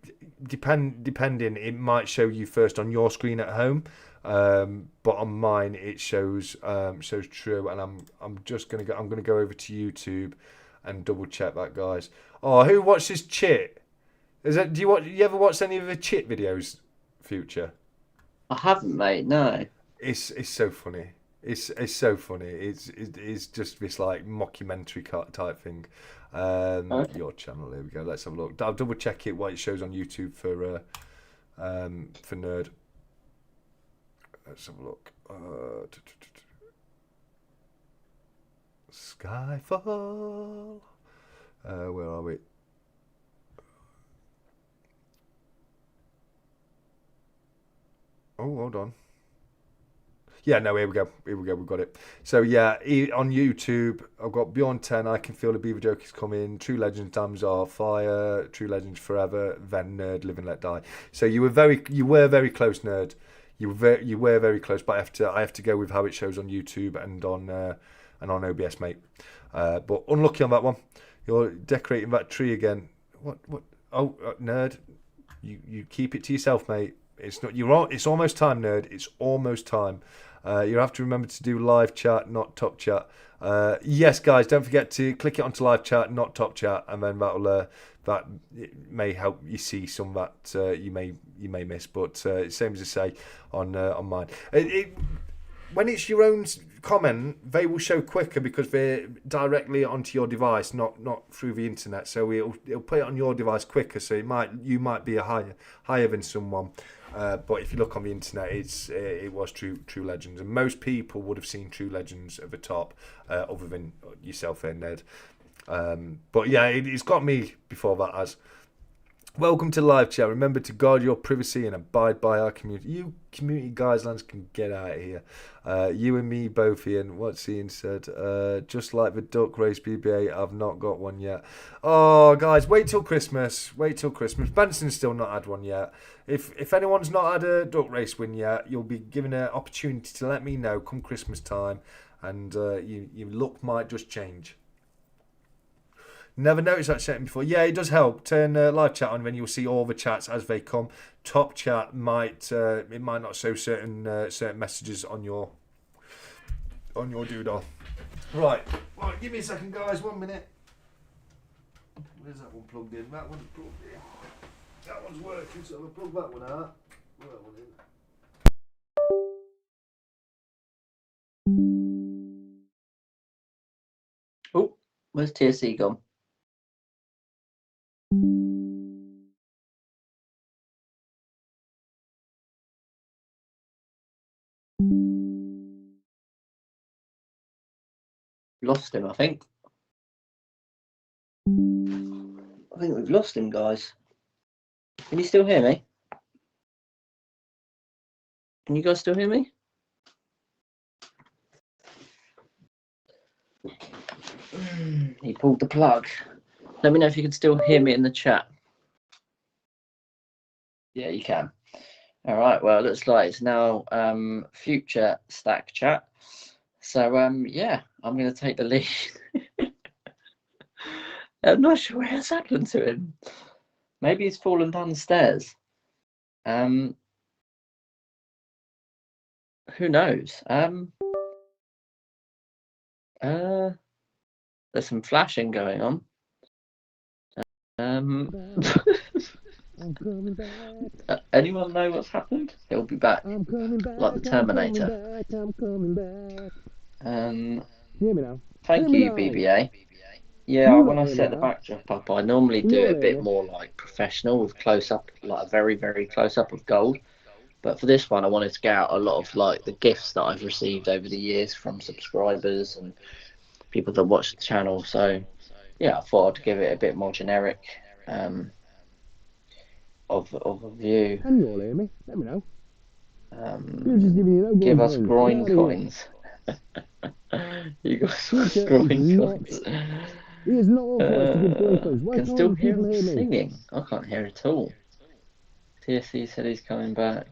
depending, it might show you first on your screen at home. But on mine it shows True, and I'm gonna go over to YouTube and double check that, guys. Oh, who watches Chit? Do you ever watch any of the Chit videos, Future? I haven't, mate. No. It's so funny. It's so funny. It's just this like mockumentary type thing. Okay. Your channel. Here we go. Let's have a look. I'll double check it what it shows on YouTube for Nerd. Let's have a look. Skyfall. Where are we? Oh, hold on. Yeah, no, here we go. We've got it. So, yeah, on YouTube, I've got Beyond 10, I Can Feel the Beaver Joke Is Coming, True Legends, Diamonds Are Fire, True Legends Forever, then Nerd, Live and Let Die. So you were very close, Nerd. You were very close, but I have to go with how it shows on YouTube and on OBS, mate. But unlucky on that one. You're decorating that tree again. What? Oh, Nerd, you keep it to yourself, mate. It's not. It's almost time, Nerd. It's almost time. You have to remember to do live chat, not top chat. Yes, guys, don't forget to click it onto live chat, not top chat, and then that may help you see some that you may miss. But same as I say on mine. When it's your own comment, they will show quicker because they're directly onto your device, not through the internet. So it'll put it on your device quicker. So you might be higher than someone. But if you look on the internet, it was True Legends, and most people would have seen True Legends at the top, other than yourself there, Ned. But yeah, it's got me before that as. Welcome to live chat. Remember to guard your privacy and abide by our community. You community guidelines can get out of here. You and me both, Ian. What's Ian said? Just like the duck race BBA, I've not got one yet. Oh, guys, wait till Christmas. Benson's still not had one yet. If anyone's not had a duck race win yet, you'll be given an opportunity to let me know come Christmas time, and your luck might just change. Never noticed that setting before. Yeah, it does help. Turn live chat on, then you'll see all the chats as they come. Top chat might not show certain messages on your doodle. Right, give me a second, guys. 1 minute. Where's that one plugged in? That one's plugged in. That one's working, so I'll plug that one out. Put that one in. Oh, where's TSC gone? Lost him, I think. I think we've lost him, guys. Can you still hear me? Can you guys still hear me? He pulled the plug. Let me know if you can still hear me in the chat. Yeah, you can. All right. Well, it looks like it's now future stack chat. So yeah, I'm going to take the lead. I'm not sure what has happened to him. Maybe he's fallen down the stairs. Who knows? There's some flashing going on. Anyone know what's happened? He'll be back, like the Terminator. Hear me now. Thank you, BBA. Yeah, when I set the backdrop up, I normally do it a bit more like professional with close up, like a very, very close up of gold. But for this one, I wanted to get out a lot of like the gifts that I've received over the years from subscribers and people that watch the channel. So yeah, I thought I'd give it a bit more generic of a view. Can you all hear me? Let me know. Just giving you no give us coins. groin coins. You got some groin coins. He is not authorised to give groin coins. Why Can can't still hear people him hear me? singing. I can't hear at all. TSC said he's coming back.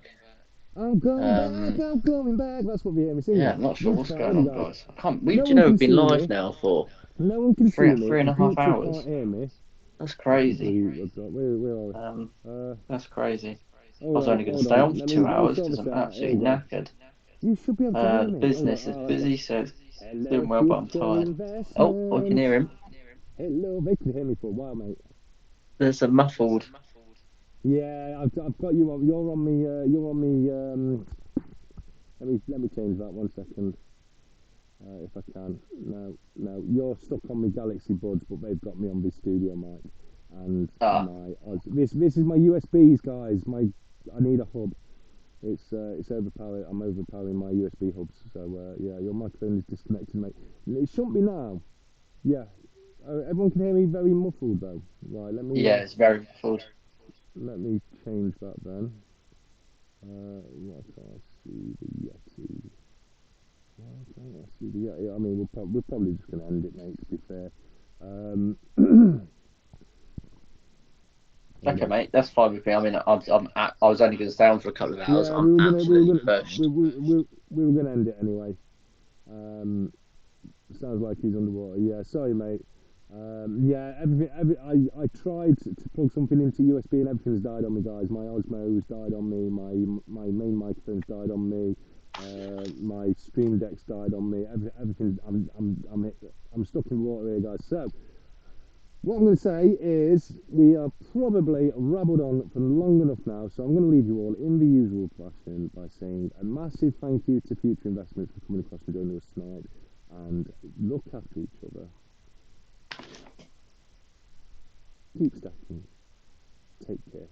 I'm going back, I'm going back. That's what we hear me singing. Yeah, I'm not sure what's going on, guys. I can't. No You know, we've can been see live me. now for No one can see me. 3.5 People hours. can't hear me. That's crazy. Where are we? That's crazy. I All was right, only going to hold stay on. on for Let 2 me hours sort because this I'm out. absolutely Hold on. knackered. You should be able to hear The me. business is busy, says doing well, but I'm tired. Investment. Oh, I can hear him. Hello, they can hear me for a while, mate. There's a muffled. Yeah, I've got you on. You're on me. You're on me. Let me change that 1 second, if I can. No, you're stuck on me Galaxy Buds, but they've got me on the studio mic, and this is my USBs, guys. I need a hub. It's overpowered. I'm overpowering my USB hubs. So yeah, your microphone is disconnected, mate. It shouldn't be now. Yeah, everyone can hear me very muffled though. Right, let me. Yeah, it's very muffled. Let me change that then. What I see the Yeti. Why can't I see the Yeti? I mean, we're probably just going to end it, mate. To be fair. Okay, mate, that's fine with me. I mean, I was only going to stay on for a couple of hours. Yeah, I'm absolutely pushed. we were going to end it anyway. Sounds like he's underwater. Yeah, sorry, mate. Yeah, I tried to plug something into USB and everything's died on me, guys. My Osmo's died on me. My main microphone's died on me. My Stream Deck's died on me. Everything. I'm stuck in water here, guys. So what I'm going to say is we are probably rabbled on for long enough now. So I'm going to leave you all in the usual fashion by saying a massive thank you to Future Investments for coming across and joining us tonight. And look after each other. Keep stacking. Take care.